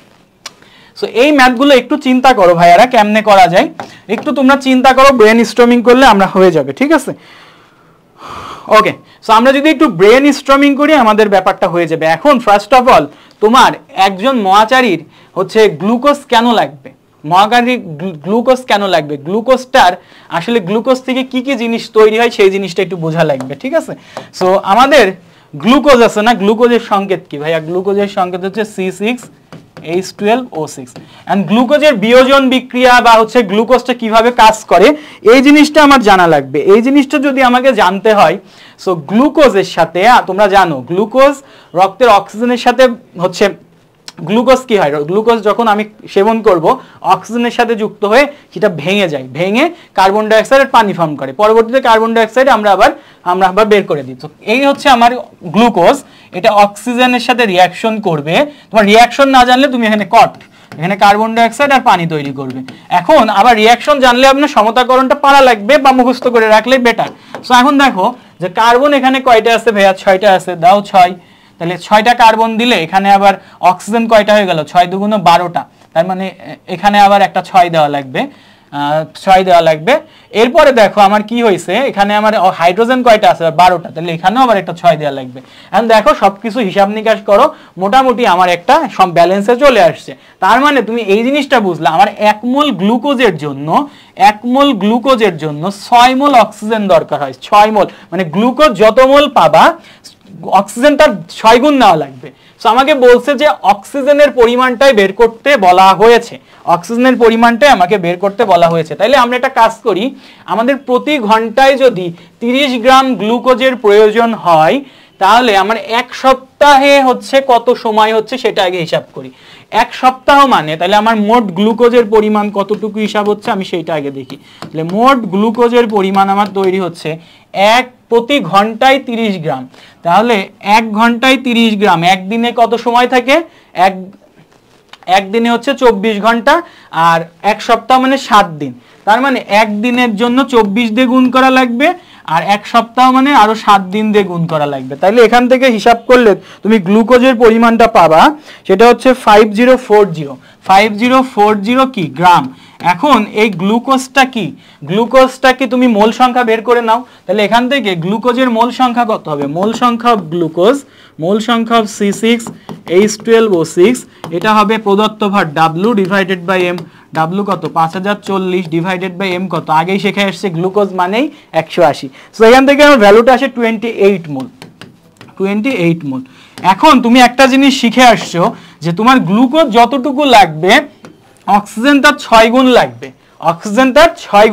সো এই ম্যাথগুলো একটু চিন্তা করো ভাইয়ারা, কেমনে করা যায় একটু তোমরা চিন্তা করো, ব্রেন স্টর্মিং করলে আমরা হয়ে যাবে। ঠিক আছে, ওকে। সো আমরা যদি একটু ব্রেন স্টর্মিং করি আমাদের ব্যাপারটা হয়ে যাবে। এখন ফার্স্ট অফ অল তোমার একজন মহাচারীর হচ্ছে গ্লুকোজ কেন লাগবে, মহাকাশী গ্লুকোজ কেন লাগবে, গ্লুকোজটার আসলে গ্লুকোজ থেকে কি কি জিনিস তৈরি হয় সেই জিনিসটা একটু বোঝা লাগবে। ঠিক আছে, সো আমাদের গ্লুকোজ আছে না, গ্লুকোজের সংকেত কি ভাইয়া, গ্লুকোজের সংকেত হচ্ছে C6H12O6। এন্ড গ্লুকোজের বিয়োজন বিক্রিয়া বা হচ্ছে গ্লুকোজটা কিভাবে কাজ করে এই জিনিসটা আমার জানা লাগবে। এই জিনিসটা যদি আমাকে জানতে হয়, সো গ্লুকোজের সাথে তোমরা জানো গ্লুকোজ রক্তের অক্সিজেনের সাথে হচ্ছে গ্লুকোজ কি হয়, গ্লুকোজ যখন আমি সেবন করব অক্সিজেনের সাথে যুক্ত হয়ে সেটা ভেঙে কার্বন ডাইঅক্সাইড পানি ফর্ম করে, পরবর্তীতে কার্বন ডাইঅক্সাইড আমরা আবার বের করে দিই। তো এই হচ্ছে আমার গ্লুকোজ, এটা অক্সিজেনের সাথে রিয়াকশন করবে। তোমার রিয়াকশন না জানলে তুমি এখানে এখানে কার্বন ডাইঅক্সাইড আর পানি তৈরি করবে। এখন আবার রিয়াকশন জানলে আপনার সমতাকরণটা পারা লাগবে বা মুখস্থ করে রাখলে বেটার। সো এখন দেখো যে কার্বন এখানে কয়টা আছে ভাইয়া, 6টা আছে, দাও 6। তাহলে 6টা কার্বন দিলে এখানে আবার অক্সিজেন কয়টা হয়ে গেল, 6 দুগুণ 12টা, তার মানে এখানে আবার একটা 6 দেওয়া লাগবে। এরপরে দেখো আমার কি হয়েছে, এখানে আমার হাইড্রোজেন কয়টা আছে, 12টা, তাহলে এখানেও আবার একটা 6 দেওয়া লাগবে। এখন দেখো সবকিছু হিসাব নিকাশ করো, মোটামুটি আমার একটা সব ব্যালেন্সে চলে আসছে। তার মানে তুমি এই জিনিসটা বুঝলে আমার 1 মোল গ্লুকোজের জন্য 6 মোল অক্সিজেন দরকার হয়। 6 মোল মানে গ্লুকোজ যত মোল পাবা অক্সিজেন তার 6 গুণ নেওয়া লাগবে। সো আমাকে বলছে যে অক্সিজেনের পরিমাণটাই বের করতে বলা হয়েছে, আমাকে বের করতে বলা হয়েছে। তাইলে আমরা একটা কাজ করি, আমাদের প্রতি ঘন্টায় যদি 30 গ্রাম গ্লুকোজের প্রয়োজন হয় তাহলে আমার 1 সপ্তাহে হচ্ছে কত সময় হচ্ছে সেটা আগে হিসাব করি। 1 সপ্তাহ মানে তাহলে আমার মোট গ্লুকোজের পরিমাণ কতটুকু হিসাব হচ্ছে আমি সেইটা আগে দেখি। তাহলে মোট গ্লুকোজের পরিমাণ আমার তৈরি হচ্ছে প্রতি ঘন্টায় 30 গ্রাম, তাহলে 1 ঘন্টায় 30 গ্রাম, একদিনে কত সময় থাকে, একদিনে হচ্ছে 24 ঘন্টা, আর 1 সপ্তাহ মানে 7 দিন। তার মানে একদিনের জন্য 24 দিয়ে গুণ করা লাগবে, আর 1 সপ্তাহ মানে আরো 7 দিন দিয়ে গুণ করা লাগবে। তাইলে এখান থেকে হিসাব করলে তুমি গ্লুকোজের পরিমাণটা পাবা, সেটা হচ্ছে 5040 কি গ্রাম। এখন এই গ্লুকোজটা কি তুমি মোল সংখ্যা বের করে নাও। তাহলে এখান থেকে গ্লুকোজের মোল সংখ্যা কত হবে, মোল সংখ্যা অফ গ্লুকোজ, মোল সংখ্যা অফ C6H12O6, এটা হবে প্রদত্ত ভার W divided by M। W কত, 5040 ডিভাইডেড বাই M কত, আগেই শেখা আসছে গ্লুকোজ মানেই 180। সো এখান থেকে আমার ভ্যালুটা আসে 28 মোল। এখন তুমি একটা জিনিস শিখে আসছো যে তোমার গ্লুকোজ যতটুকু লাগবে অক্সিজেন তার 6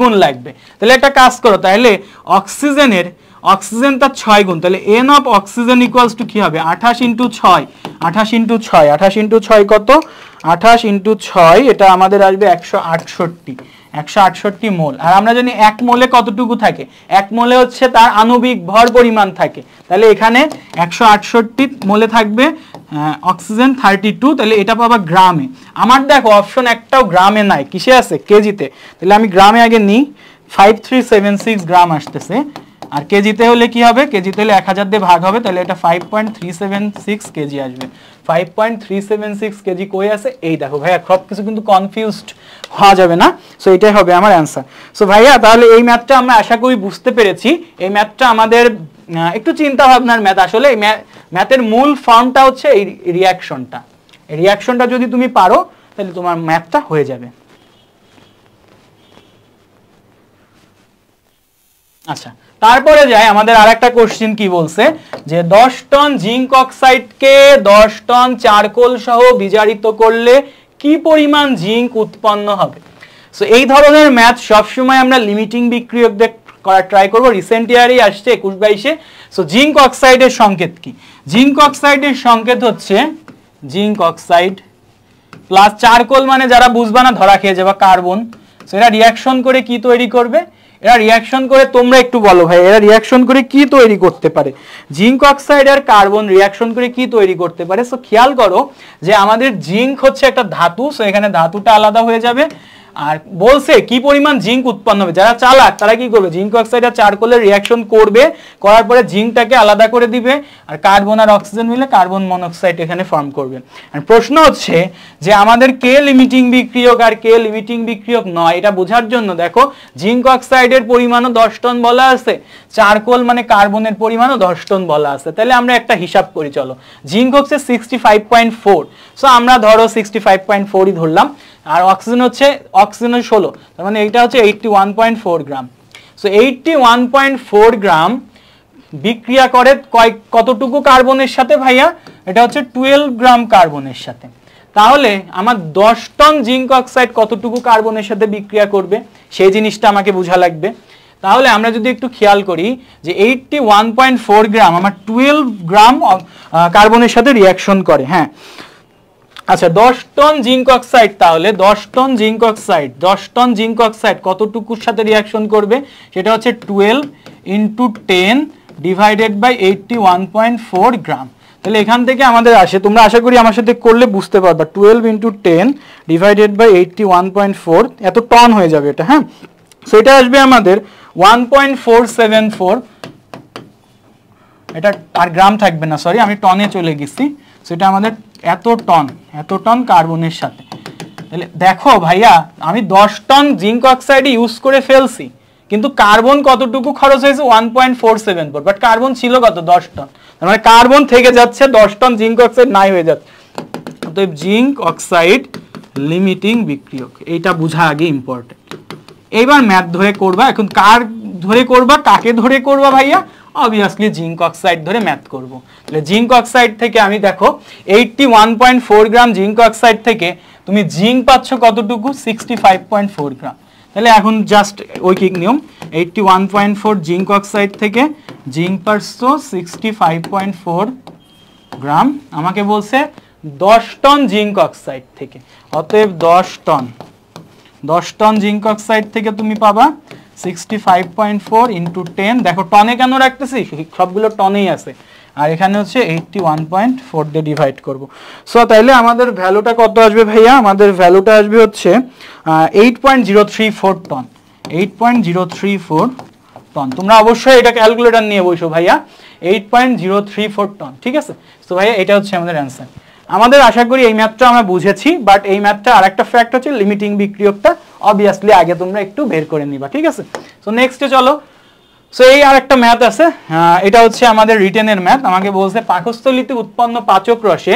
গুণ লাগবে, তাহলে একটা কাজ করো, তাহলে অক্সিজেন তার 6 গুণ, তাহলে n of oxygen equals to কি হবে 28 ইন্টু 6, 28 ইন্টু 6, 28 ইন্টু 6 কত, 28 ইন্টু 6 এটা আমাদের আসবে 168 মোল। আর আমরা জানি 1 মোলে কতটুকু থাকে, 1 মোলে হচ্ছে তার আণবিক ভর পরিমাণ থাকে, তাহলে এখানে 168 মোলে থাকবে অক্সিজেন 32, তাহলে এটা পাবা গ্রামে। আমার দেখো অপশন একটাও গ্রামে নাই, কিসে আছে, কেজিতে, তাহলে আমি গ্রামে আগে নিই, 5376 গ্রাম আসতেছে। আর কেজিতে হলে কি হবে, কেজিতে হলে 1000 দিয়ে ভাগ হবে, তাহলে এটা 5.376 কেজি আসবে। 5.376 কেজি কই আছে, এই দেখো ভাইয়া, সব কিছু কিন্তু কনফিউজড হওয়া যাবে না। সো এটাই হবে আমার অ্যান্সার। সো ভাইয়া তাহলে এই ম্যাথটা আমরা আশা করি বুঝতে পেরেছি। এই ম্যাথটা আমাদের একটু চিন্তা ভাবনার ম্যাথ, আসলে এই ম্যাথের মূল ফর্মটা হচ্ছে এই রিয়াকশনটা। এই রিয়াকশনটা যদি তুমি পারো তাহলে তোমার ম্যাথটা হয়ে যাবে। আচ্ছা, তারপরে যাই আমাদের আরেকটা কোশ্চেন কি বলছে, যে 10 টন জিঙ্ক অক্সাইডকে 10 টন চারকোল সহ বিজারিত করলে কি পরিমাণ জিঙ্ক উৎপন্ন হবে। সো এই ধরনের ম্যাথ সবসময় আমরা লিমিটিং বিক্রিয়ক দিয়ে করার ট্রাই করব। রিসেন্ট ইয়ারেই আসছে 21-22-এ। সো জিঙ্ক অক্সাইডের সংকেত কি, জিঙ্ক অক্সাইডের সংকেত হচ্ছে জিঙ্ক অক্সাইড প্লাস চারকোল, মানে যারা বুঝবা না ধরা খেয়ে যাবে, কার্বন। সো এরা রিয়াকশন করে কি তৈরি করবে, এরা রিয়াকশন করে, তোমরা একটু বলো ভাই, এরা রিয়াকশন করে কি তৈরি করতে পারে, জিঙ্ক অক্সাইড আর কার্বন রিয়াকশন করে কি তৈরি করতে পারে। সো খেয়াল করো যে আমাদের জিঙ্ক হচ্ছে একটা ধাতু, সো এখানে ধাতুটা আলাদা হয়ে যাবে। আর বলছে কি পরিমাণ জিঙ্ক উৎপন্ন হবে, যারা চালাক তারা কি করবে, জিঙ্ক অক্সাইড আর চারকোলের রিয়াকশন করবে, করার পরে জিঙ্কটাকে আলাদা করে দিবে, আর কার্বন আর অক্সিজেন মিলে কার্বন মনোক্সাইড এখানে ফর্ম করবে। আর প্রশ্ন হচ্ছে যে আমাদের কে লিমিটিং বিক্রিয়ক আর কে লিমিটিং বিক্রিয়ক নয়, এটা বোঝার জন্য দেখো জিঙ্ক অক্সাইডের পরিমাণও 10 টন বলা আছে, চারকোল মানে কার্বনের পরিমাণও 10 টন বলা আছে। তাহলে আমরা একটা হিসাব করি, চলো। জিঙ্ক হচ্ছে 65.4, সো আমরা ধরো 65.4ই ধরলাম, আর অক্সিজেন হচ্ছে 16, তার মানে এইটা হচ্ছে 81.4 গ্রাম। সো 81.4 গ্রাম বিক্রিয়া করে কতটুকু কার্বনের সাথে ভাইয়া, এটা হচ্ছে 12 গ্রাম কার্বনের সাথে। তাহলে আমার 10 টন জিঙ্ক অক্সাইড কতটুকু কার্বনের সাথে বিক্রিয়া করবে, সেই জিনিসটা আমাকে বোঝা লাগবে। তাহলে আমরা যদি একটু খেয়াল করি যে 81.4 গ্রাম আমার 12 গ্রাম কার্বনের সাথে রিয়াকশন করে। হ্যাঁ, আচ্ছা 10 টন জিঙ্ক অক্সাইড, তাহলে 10 ton zinc oxide, 10 ton zinc oxide কতটুকুর সাথে রিয়াকশন করবে, সেটা হচ্ছে 12 × 10 ডিভাইডেড বাই 81.4 গ্রাম। তাহলে এখান থেকে আমাদের আসে, তোমরা আশা করি আমার সাথে করলে বুঝতে পারবা, 12 × 10 ডিভাইডেড বাই 81.4, এত টন হয়ে যাবে এটা। হ্যাঁ, সো এটা আসবে আমাদের 1.474, এটা আর গ্রাম থাকবে না, সরি আমি টনে চলে গেছি। সেটা আমাদের এত টন কার্বনের সাথে। তাহলে দেখো ভাইয়া, আমি 10 টন জিঙ্ক অক্সাইড ইউজ করে ফেলছি, কিন্তু কার্বন কতটুকু খরচ হয়েছে 1.474, বাট কার্বন ছিল কত 10 টন, তার মানে কার্বন থেকে যাচ্ছে 10 টন জিঙ্ক অক্সাইড নাই হয়ে যাচ্ছে। অতএব জিঙ্ক অক্সাইড লিমিটিং বিক্রিয়ক, এইটা বোঝা আগে ইম্পর্টেন্ট। এইবার ম্যাথ ধরে করবা, এখন কার ধরে করবা, কাকে ধরে করবা ভাইয়া, অবভিয়াসলি জিঙ্ক অক্সাইড ধরে ম্যাথ করব। তাহলে জিঙ্ক অক্সাইড থেকে আমি দেখো 81.4 গ্রাম জিঙ্ক অক্সাইড থেকে তুমি জিঙ্ক পাচ্ছ কতটুকু, 65.4 গ্রাম। তাহলে এখন জাস্ট ঐকিক নিয়ম, 81.4 জিঙ্ক অক্সাইড থেকে জিঙ্ক পাচ্ছ 65.4 গ্রাম, আমাকে বলছে 10 টন জিঙ্ক অক্সাইড থেকে। অতএব 10 টন জিঙ্ক অক্সাইড থেকে তুমি পাবা 65.4 × 10, দেখো টনে কেন রাখতেছি, সবগুলো টনেই আছে, আর এখানে হচ্ছে 81.4 দিয়ে ডিভাইড করব। সো তাইলে আমাদের ভ্যালুটা কত আসবে ভাইয়া, আমাদের ভ্যালুটা আসবে হচ্ছে 8.034 টন, 8.034 টন। তোমরা অবশ্যই এটা ক্যালকুলেটর নিয়ে বসো ভাইয়া, 8.034 টন, ঠিক আছে। সো ভাইয়া এটা হচ্ছে আমাদের অ্যান্সার। আমাদের আশা করি এই ম্যাথটা আমরা বুঝেছি, বাট এই ম্যাথটা আরেকটা ফ্যাক্ট হচ্ছে লিমিটিং বিক্রিয়কটা অবভিয়াসলি আগে তোমরা একটু বের করে নিবা, ঠিক আছে। সো নেক্সটে চলো। সো এই আরেকটা ম্যাথ আছে, এটা হচ্ছে আমাদের রিটেনের ম্যাথ। আমাকে বলছে পাকস্থলীতে উৎপন্ন পাচক রসে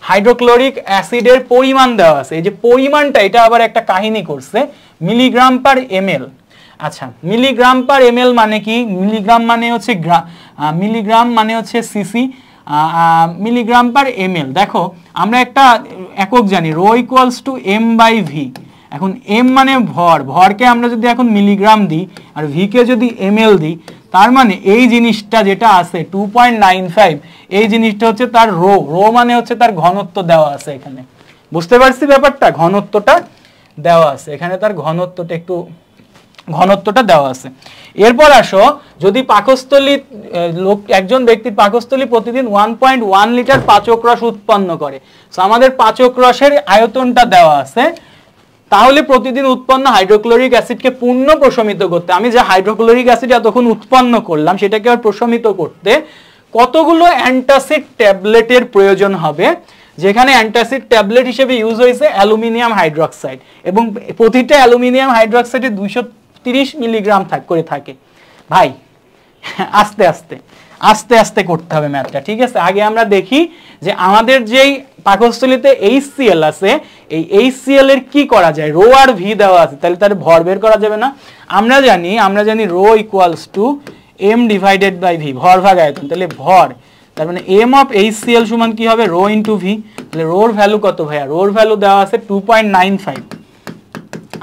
হাইড্রোক্লোরিক অ্যাসিডের পরিমাণ দেওয়া আছে। এই যে পরিমাণটা, এটা আবার একটা কাহিনী করছে, মিলিগ্রাম পার ml। আচ্ছা, মিলিগ্রাম পার ml মানে কি, মিলিগ্রাম মানে হচ্ছে মিলিগ্রাম মানে হচ্ছে সিসি, মিলিগ্রাম পার ml। দেখো আমরা একটা একক জানি, রো ইকুয়ালস টু m/v। এখন m মানে ভর, ভরকে আমরা যদি এখন মিলিগ্রাম দিই আর v কে যদি ml দিই, তার মানে এই জিনিসটা যেটা আছে 2.95, এই জিনিসটা হচ্ছে তার রো, রো মানে হচ্ছে তার ঘনত্ব দেওয়া আছে এখানে। বুঝতে পারছি ব্যাপারটা, ঘনত্বটা দেওয়া আছে এখানে, তার ঘনত্বটা দেওয়া আছে। এরপর আসো, যদি পাকস্থলী একজন ব্যক্তির পাকস্থলী প্রতিদিন 1.1 লিটার পাচক রস উৎপন্ন করে, সো আমাদের পাচক রসের আয়তনটা দেওয়া আছে, তাহলে প্রতিদিন উৎপন্ন হাইড্রোক্লোরিক অ্যাসিডকে পূর্ণ প্রশমিত করতে, আমি যে হাইড্রোক্লোরিক অ্যাসিড এতক্ষণ উৎপন্ন করলাম সেটাকে আর প্রশমিত করতে কতগুলো অ্যান্টাসিড ট্যাবলেটের প্রয়োজন হবে, যেখানে অ্যান্টাসিড ট্যাবলেট হিসেবে ইউজ হয়েছে অ্যালুমিনিয়াম হাইড্রোক্সাইড, এবং প্রতিটা অ্যালুমিনিয়াম হাইড্রোক্সাইডে 230 মিলিগ্রাম করে থাকে। ভাই আস্তে আস্তে আস্তে আস্তে করতে হবে ম্যাথটা, ঠিক আছে? আগে আমরা দেখি যে আমাদের যেই পাকস্থলীতে HCl আছে, এই HCl এর কি করা যায়, রো আর ভি দেওয়া আছে, তাহলে তার ভর বের করা যাবে না? আমরা জানি rho equals to m divided by V, ভর ভাগ আয়তন। তাহলে ভর, তার মানে m অফ HCl সমান কি হবে, রো ইন্টু ভি। তাহলে রোর ভ্যালু কত ভাইয়া? রোর ভ্যালু দেওয়া আছে 2.95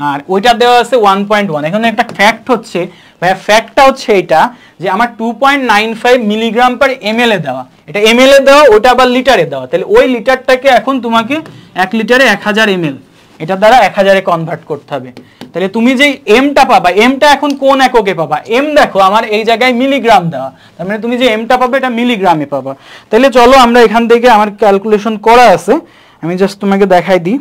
আর ওইটা দেওয়া আছে 1.1। এখানে একটা ফ্যাক্ট হচ্ছে ভাইয়া, ফ্যাক্টটা হচ্ছে এইটা যে আমার 2.95 মিলিগ্রাম পার ml এ দেওয়া, এটা ml এ দেওয়া, ওটা আবার লিটারে দেওয়া। তাহলে ওই লিটারটাকে এখন তোমাকে 1 লিটারে 1000 ml, এটা দ্বারা 1000 এ কনভার্ট করতে হবে। তাহলে তুমি যে এমটা পাবা, এমটা এখন কোন এককে পাবা? এম দেখো আমার এই জায়গায় মিলিগ্রাম দেওয়া, তার মানে তুমি যে এমটা পাবে এটা মিলিগ্রামে পাবা। তাহলে চলো আমরা এখান থেকে, আমার ক্যালকুলেশন করা আছে, আমি জাস্ট তোমাকে দেখাই দিই।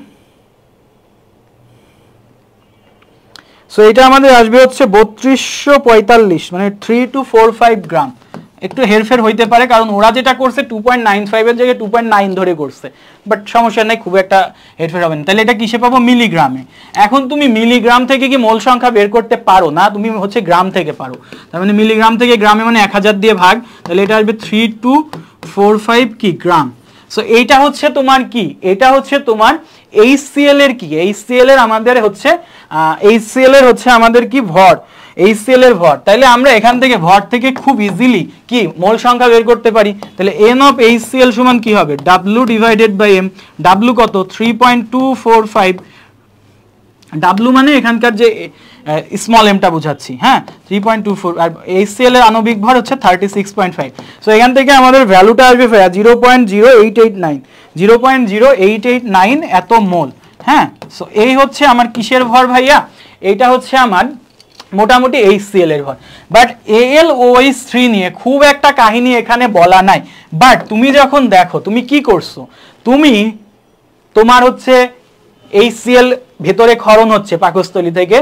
সো এটা আমাদের আসবে হচ্ছে 3245, মানে 3245 গ্রাম। একটু হেরফের হইতে পারে, কারণ ওরা যেটা করছে 2.95 এর জায়গায় 2.9 ধরে করছে, বাট সমস্যা নাই, খুব একটা হেরফের হবে না। তাহলে এটা কিসে পাবো? মিলিগ্রামে। এখন তুমি মিলিগ্রাম থেকে কি মোল সংখ্যা বের করতে পারো না? তুমি হচ্ছে গ্রাম থেকে পারো। তার মানে মিলিগ্রাম থেকে গ্রামে মানে 1000 দিয়ে ভাগ, তাহলে এটা আসবে 3245 কি গ্রাম। সো এইটা হচ্ছে তোমার কি, এটা হচ্ছে তোমার HCl এর কি, HCl এর আমাদের হচ্ছে HCl এর হচ্ছে আমাদের কি ভর, HCl এর ভর। তাহলে আমরা এখান থেকে ভর থেকে খুব ইজিলি কি মোল সংখ্যা বের করতে পারি। তাহলে n অফ HCl সমান কি হবে? W divided by m। W কত? 3.245। W মানে এখানকার যে স্মল এমটা বুঝাচ্ছি, হ্যাঁ 3.24, আর HCl এর আণবিক ভর হচ্ছে 36.5। সো এখান থেকে আমাদের ভ্যালুটা আসবে 0.0889, 0.0889 এত মোল। হ্যাঁ, সো এই হচ্ছে আমার কিসের ভর ভাইয়া? এইটা হচ্ছে আমার মোটামুটি HCl এর ভর। বাট AlOH3 নিয়ে খুব একটা কাহিনী এখানে বলা নাই। বাট তুমি যখন দেখো, তুমি কি করছো, তুমি তোমার হচ্ছে HCl ভেতরে ক্ষরণ হচ্ছে পাকস্থলী থেকে,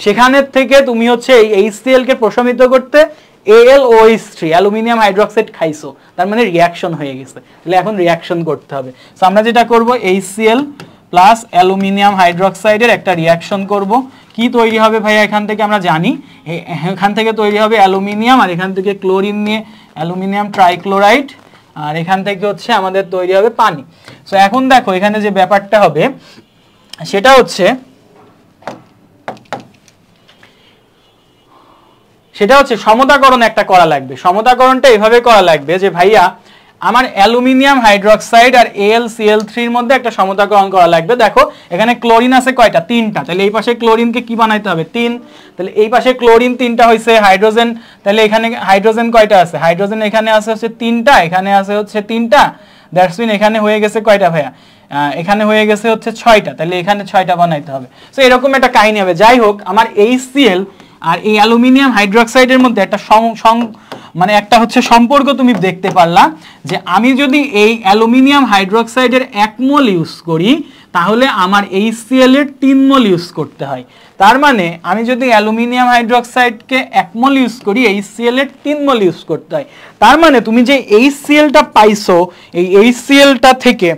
সেখানের থেকে তুমি হচ্ছে এই HCl কে প্রশমিত করতে AlOH3 অ্যালুমিনিয়াম হাইড্রোক্সাইড খাইছো, তার মানে রিঅ্যাকশন হয়ে গেছে। তাহলে এখন রিঅ্যাকশন করতে হবে। সো আমরা যেটা করব, HCl প্লাস অ্যালুমিনিয়াম হাইড্রোক্সাইডের একটা রিঅ্যাকশন করব। কি তৈরি হবে ভাইয়া? এখান থেকে আমরা জানি, এখান থেকে তৈরি হবে অ্যালুমিনিয়াম, আর এখান থেকে ক্লোরিন নিয়ে অ্যালুমিনিয়াম ট্রাইক্লোরাইড, আর এখান থেকে হচ্ছে আমাদের তৈরি হবে পানি। সো এখন দেখো এখানে যে ব্যাপারটা হবে সেটা হচ্ছে সমতাকরণ একটা করা লাগবে। সমতাকরণটা এভাবে করা লাগবে যে ভাইয়া আমার অ্যালুমিনিয়াম হাইড্রোক্সাইড আর AlCl3 এর মধ্যে একটা সমতাকরণ করা লাগবে। দেখো এখানে ক্লোরিন আছে কয়টা? 3টা। তাহলে এই পাশে ক্লোরিনকে কি বানাইতে হবে? 3। তাহলে এই পাশে ক্লোরিন 3টা হইছে, হাইড্রোজেন, তাহলে এখানে হাইড্রোজেন কয়টা আছে? হাইড্রোজেন এখানে আছে হচ্ছে 3টা, এখানে আছে হচ্ছে 3টা, দ্যাটস মিন এখানে হয়ে গেছে কয়টা ভাইয়া? এখানে হয়ে গেছে হচ্ছে 6টা। তাহলে এখানে 6টা বানাইতে হবে। সো এরকম একটা কাহিনী হবে। যাই হোক, আমার HCl আর এই অ্যালুমিনিয়াম হাইড্রোক্সাইডের মধ্যে একটা মানে একটা হচ্ছে সম্পর্ক তুমি দেখতে পারলা, যে আমি যদি এই অ্যালুমিনিয়াম হাইড্রোক্সাইডের 1 মোল ইউজ করি, তাহলে আমার HCl এর 3 মোল ইউজ করতে হয়। তার মানে আমি যদি অ্যালুমিনিয়াম হাইড্রোক্সাইডকে 1 মোল ইউজ করি, HCl এর 3 মোল ইউজ করতে হয়। তার মানে তুমি যে HClটা পাইছো, এই HClটা থেকে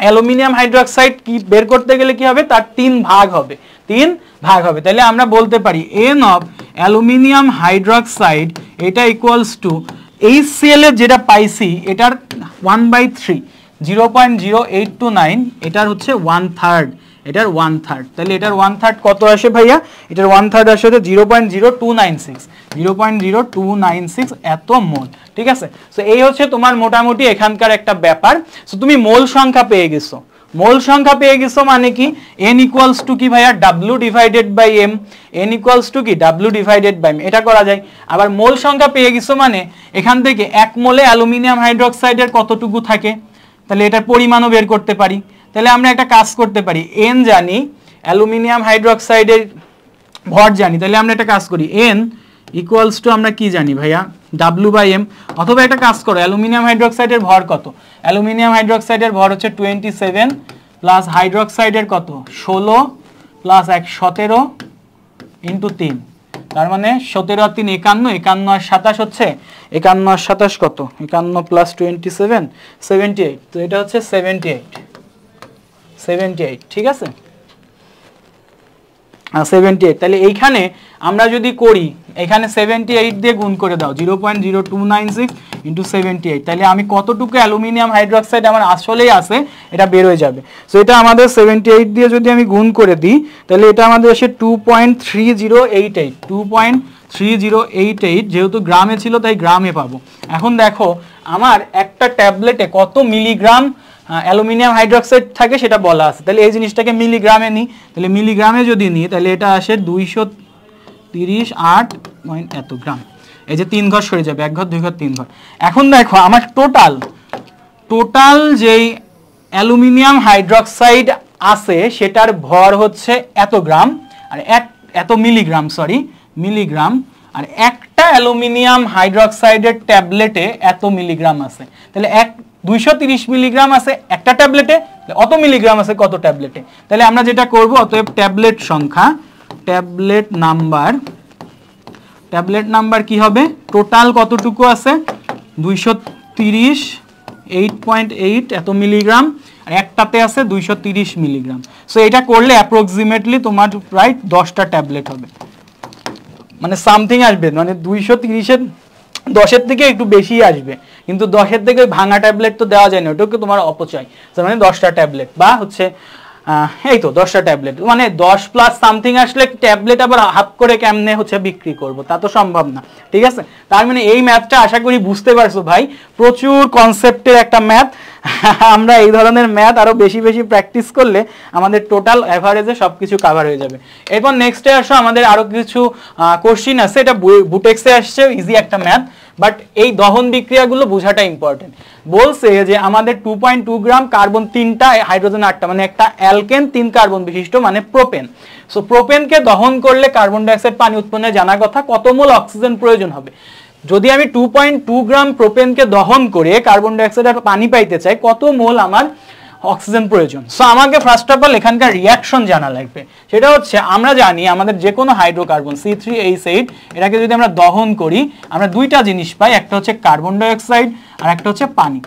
অ্যালুমিনিয়াম হাইড্রোক্সাইড কি বের করতে গেলে কি হবে? তার 3 ভাগ হবে, 3 ভাগ হবে। তাহলে আমরা বলতে পারি n অফ অ্যালুমিনিয়াম হাইড্রোক্সাইড এটা ইকুয়ালস টু HCl এর যেটা পাইছি এটার 1/3, 0.0829, এটার হচ্ছে 1/3, এটার 1/3। তাহলে এটার 1/3 কত আসে ভাইয়া? এটার 1/3 আসে 0.0296, 0.0296 এত মোল। ঠিক আছে, সো এই হচ্ছে তোমার মোটামুটি এখানকার একটা ব্যাপার। সো তুমি মোল সংখ্যা পেয়ে গেছো, মোল সংখ্যা পেয়ে গেছো মানে কি n ইকুয়ালস টু কি ভাইয়া w divided by m, n equals to কি w ডিভাইডেড বাই m, এটা করা যায়। আবার মোল সংখ্যা পেয়ে গেছো মানে এখান থেকে 1 মোলে অ্যালুমিনিয়াম হাইড্রোক্সাইডের কতটুকু থাকে, তাহলে এটার পরিমাণও বের করতে পারি। তাহলে আমরা একটা কাজ করতে পারি, n জানি, অ্যালুমিনিয়াম হাইড্রোক্সাইডের ভর জানি, তাহলে আমরা একটা কাজ করি n ইকুয়ালস টু আমরা কি জানি ভাইয়া w বাই m, অথবা একটা কাজ করো অ্যালুমিনিয়াম হাইড্রোক্সাইডের ভর কত, অ্যালুমিনিয়াম হাইড্রোক্সাইডের ভর হচ্ছে 27 প্লাস হাইড্রোক্সাইডের কত 16 প্লাস 17 ইন্টু 3, তার মানে 17 আর 3 51, 51 আর 27 হচ্ছে 51 আর 27 কত 51 প্লাস 27 78, তো এটা হচ্ছে 78, ঠিক আছে 78। তাহলে এইখানে আমরা যদি করি এখানে 78 দিয়ে গুণ করে দাও 0.0296 ইন্টু 78, তাহলে আমি কতটুকু অ্যালুমিনিয়াম হাইড্রোক্সাইড আমার আসলেই আছে এটা বের হয়ে যাবে। সো এটা আমাদের 78 দিয়ে যদি আমি গুণ করে দিই তাহলে এটা আমাদের আসে 2.3088, 2.3088, যেহেতু গ্রামে ছিল তাই গ্রামে পাবো। এখন দেখো আমার একটা ট্যাবলেটে কত মিলিগ্রাম অ্যালুমিনিয়াম হাইড্রোক্সাইড থাকে সেটা বলা আছে, তাহলে এই জিনিসটাকে মিলিগ্রামে নিই, তাহলে মিলিগ্রামে যদি নিই তাহলে এটা আসে 238 এত গ্রাম, এই যে 3 ঘর সরে যাবে, 1 ঘর 2 ঘর 3 ঘর। এখন দেখো আমার টোটাল যেই অ্যালুমিনিয়াম হাইড্রোক্সাইড আছে সেটার ভর হচ্ছে এত গ্রাম আর এত মিলিগ্রাম, মিলিগ্রাম, আর একটা অ্যালুমিনিয়াম হাইড্রোক্সাইডের ট্যাবলেটে এত মিলিগ্রাম আছে, তাহলে 230 মিলিগ্রাম আছে একটা ট্যাবলেটে, অত মিলিগ্রাম আছে কত ট্যাবলেটে। তাহলে আমরা যেটা করব অতএব ট্যাবলেট সংখ্যা, ট্যাবলেট নাম্বার কি হবে, টোটাল কতটুকু আছে 230 8.8 এত মিলিগ্রাম, আর একটাতে আছে 230 মিলিগ্রাম। সো এটা করলে অ্যাপ্রক্সিমেটলি তোমার প্রায় 10টা ট্যাবলেট হবে, মানে সামথিং আসবে, মানে 230-এর 10-এর থেকে একটু বেশি আসবে, কিন্তু 10-এর থেকে ভাঙা ট্যাবলেট তো দেওয়া যায় না, ওটাকে তোমার অপচয়, মানে 10টা ট্যাবলেট বা হচ্ছে এই তো 10টা ট্যাবলেট, মানে 10 প্লাস সামথিং আসলে ট্যাবলেট আবার হাফ করে কেমনে হচ্ছে বিক্রি করব, তা তো সম্ভব না, ঠিক আছে। তার মানে এই ম্যাথটা আশা করি বুঝতে পারছো ভাই, প্রচুর কনসেপ্টের একটা ম্যাথ। আমরা এই ধরনের ম্যাথ আরো বেশি প্র্যাকটিস করলে আমাদের টোটাল অ্যাভারেজে সবকিছু কভার হয়ে যাবে। এরপর নেক্সটে আসো আমাদের আরো কিছু কোশ্চিন আছে, এটা বুটেক্সে আসছে, ইজি একটা ম্যাথ, বাট এই দহন বিক্রিয়াগুলো বোঝাটা ইম্পর্টেন্ট। বলছে যে আমাদের 2.2 গ্রাম কার্বন 3টা হাইড্রোজেন 8টা, মানে একটা অ্যালকেন 3 কার্বন বিশিষ্ট মানে প্রোপেন। সো প্রোপেনকে দহন করলে কার্বন ডাইঅক্সাইড পানি উৎপন্নের জানা কথা, কত মোল অক্সিজেন প্রয়োজন হবে। যদি আমি 2.2 গ্রাম প্রোপেনকে দহন করে কার্বন ডাইঅক্সাইড আর পানি পাইতে চাই, কত মোল আমার অক্সিজেন প্রয়োজন। সো আমাকে ফার্স্ট অফ অল এখানকার রিয়াকশন জানা লাগবে। সেটা হচ্ছে আমরা জানি আমাদের যে কোনো হাইড্রোকার্বন C3H8 এটাকে যদি আমরা দহন করি আমরা দুইটা জিনিস পাই, একটা হচ্ছে কার্বন ডাইঅক্সাইড আর একটা হচ্ছে পানি।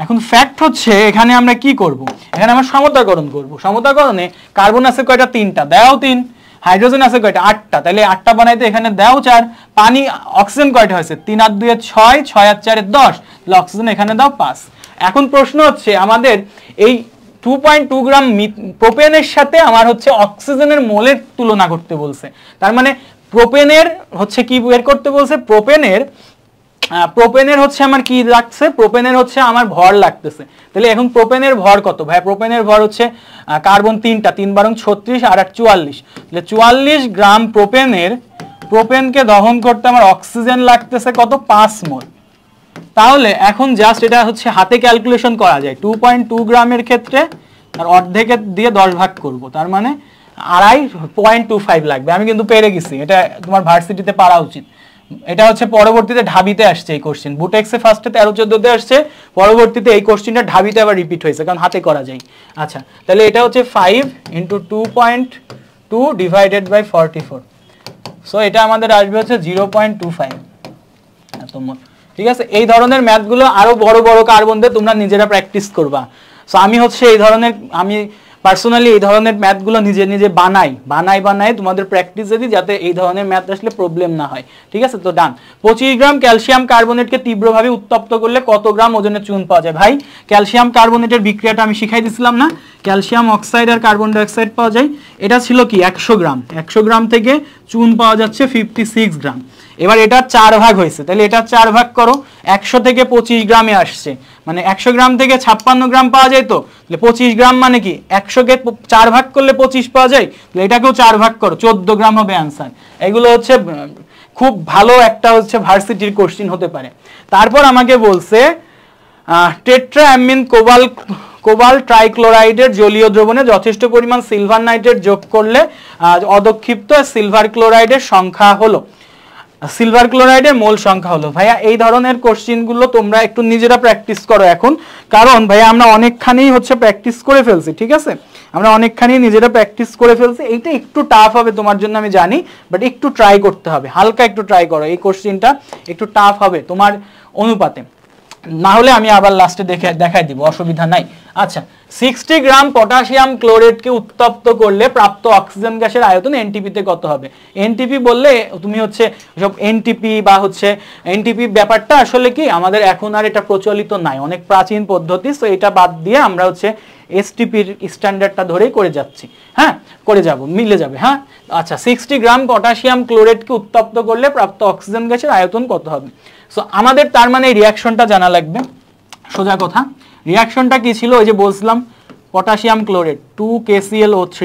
এখন ফ্যাক্ট হচ্ছে এখানে আমরা কি করব, এখানে আমরা সমতাকরণ করব। সমতাকরণে কার্বন আছে কয়টা, 3টা, দাও 3, হাইড্রোজেন আছে কয়টা, 8টা, তাহলে 8টা বানাইতে এখানে দাও 4, পানি অক্সিজেন কয়টা হয়েছে, 3 আর 2 6, 6 আর 4 10, তাহলে অক্সিজেন এখানে দাও 5। এখন প্রশ্ন হচ্ছে আমাদের এই 2.2 গ্রাম প্রোপেনের সাথে আমার হচ্ছে অক্সিজেনের মোলের তুলনা করতে বলছে। তার মানে প্রোপেনের হচ্ছে কি বের করতে বলছে, প্রোপেনের হচ্ছে আমার কি লাগছে, প্রোপেনের হচ্ছে আমার ভর লাগতেছে। তাহলে এখন প্রোপেনের ভর কত ভাই, প্রোপেনের ভর হচ্ছে কার্বন 3টা, 3 বারং 36 আর 8 44, তাহলে 44 গ্রাম প্রোপেনকে দহন করতে আমার অক্সিজেন লাগতেছে কত, 5 মোল। তাহলে এখন জাস্ট এটা হচ্ছে হাতে ক্যালকুলেশন করা যায়, 2.2 গ্রামের ক্ষেত্রে আর অর্ধেকের দিয়ে 10 ভাগ করব, তার মানে 2.25 লাগবে। আমি কিন্তু পেরে গেছি, এটা তোমার ভার্সিটিতে পারা উচিত। এটা হচ্ছে পরবর্তীতে ঢাবিতে আসছে এই কোশ্চেন, বুটেক্সে ফার্স্টে 13-14-তে আসছে, পরবর্তীতে এই কোশ্চেনটা ঢাবিতে আবার রিপিট হয়েছে, কারণ হাতে করা যায়। আচ্ছা, তাহলে এটা হচ্ছে 5 × 2.2 ডিভাইডেড বাই 44, সো এটা আমাদের আসবে হচ্ছে 0.25 এত মোল, ঠিক আছে। এই ধরনের ম্যাথগুলো আরো বড় কার্বন দিয়ে তোমরা নিজেরা প্র্যাকটিস করবা। সো আমি হচ্ছে আমি পার্সোনালি এই ধরনের ম্যাথগুলো নিজে বানাই তোমাদের প্র্যাকটিস দিই, যাতে এই ধরনের ম্যাথ আসলে প্রবলেম না হয়, ঠিক আছে। তো ডান। 25 গ্রাম ক্যালসিয়াম কার্বনেটকে তীব্রভাবে উত্তপ্ত করলে কত গ্রাম ওজনের চুন পাওয়া যায়। ভাই ক্যালসিয়াম কার্বনেটের বিক্রিয়াটা আমি শিখাই দিছিলাম না, ক্যালসিয়াম অক্সাইড আর কার্বন ডাইঅক্সাইড পাওয়া যায়। এটা ছিল কি 100 গ্রাম, 100 গ্রাম থেকে চুন পাওয়া যাচ্ছে 56 গ্রাম। এবার এটা 4 ভাগ হয়েছে, তাহলে এটা 4 ভাগ করো, 100 থেকে 25 গ্রামে আসছে, মানে 100 গ্রাম থেকে 56 গ্রাম পাওয়া যায়, তো তাহলে 25 গ্রাম মানে কি 100 কে 4 ভাগ করলে 25 পাওয়া যায়, তাহলে এটাকেও 4 ভাগ করো, 14 গ্রাম হবে অ্যান্সার। এগুলো হচ্ছে খুব ভালো একটা হচ্ছে ভার্সিটির কোশ্চিন হতে পারে। তারপর আমাকে বলছে টেট্রাঅ্যামিন কোবাল ট্রাইক্লোরাইডের জলীয় দ্রবণে যথেষ্ট পরিমাণ সিলভার নাইট্রেট যোগ করলে অদক্ষিপ্ত সিলভার ক্লোরাইডের সংখ্যা হলো, সিলভার ক্লোরাইডের মোল সংখ্যা হলো। ভাইয়া এই ধরনের কোশ্চিনগুলো তোমরা একটু নিজেরা প্র্যাকটিস করো এখন, কারণ ভাইয়া আমরা অনেকখানি হচ্ছে প্র্যাকটিস করে ফেলছি, ঠিক আছে, আমরা অনেকখানি নিজেরা প্র্যাকটিস করে ফেলছি। এইটা একটু টাফ হবে তোমার জন্য আমি জানি, বাট একটু ট্রাই করতে হবে, হালকা একটু ট্রাই করো, এই কোশ্চিনটা একটু টাফ হবে তোমার অনুপাতে, না হলে আমি আবার লাস্টে দেখাই দিব, অসুবিধা নাই। আচ্ছা, 60 গ্রাম পটাশিয়াম ক্লোরেটকে উত্তপ্ত করলে প্রাপ্ত অক্সিজেন গ্যাসের আয়তন এনটিপিতে কত হবে? এনটিপি বললে তুমি হচ্ছে সব এনটিপি বা হচ্ছে এনটিপি ব্যাপারটা আসলে কি আমাদের এখন আর এটা প্রচলিত নাই, অনেক প্রাচীন পদ্ধতি, তো এটা বাদ দিয়ে আমরা হচ্ছে এসটিপির স্ট্যান্ডার্ডটা ধরেই করে যাচ্ছি, হ্যাঁ করে যাব, মিলে যাবে। হ্যাঁ আচ্ছা, 60 গ্রাম পটাশিয়াম ক্লোরেটকে উত্তপ্ত করলে প্রাপ্ত অক্সিজেন গ্যাসের আয়তন কত হবে? সো আমাদের তার মানে রিয়াকশনটা জানা লাগবে, সোজা কথা। রিয়াকশনটা কি ছিল? ওই যে বলছিলাম পটাশিয়াম ক্লোরেট 2KClO3,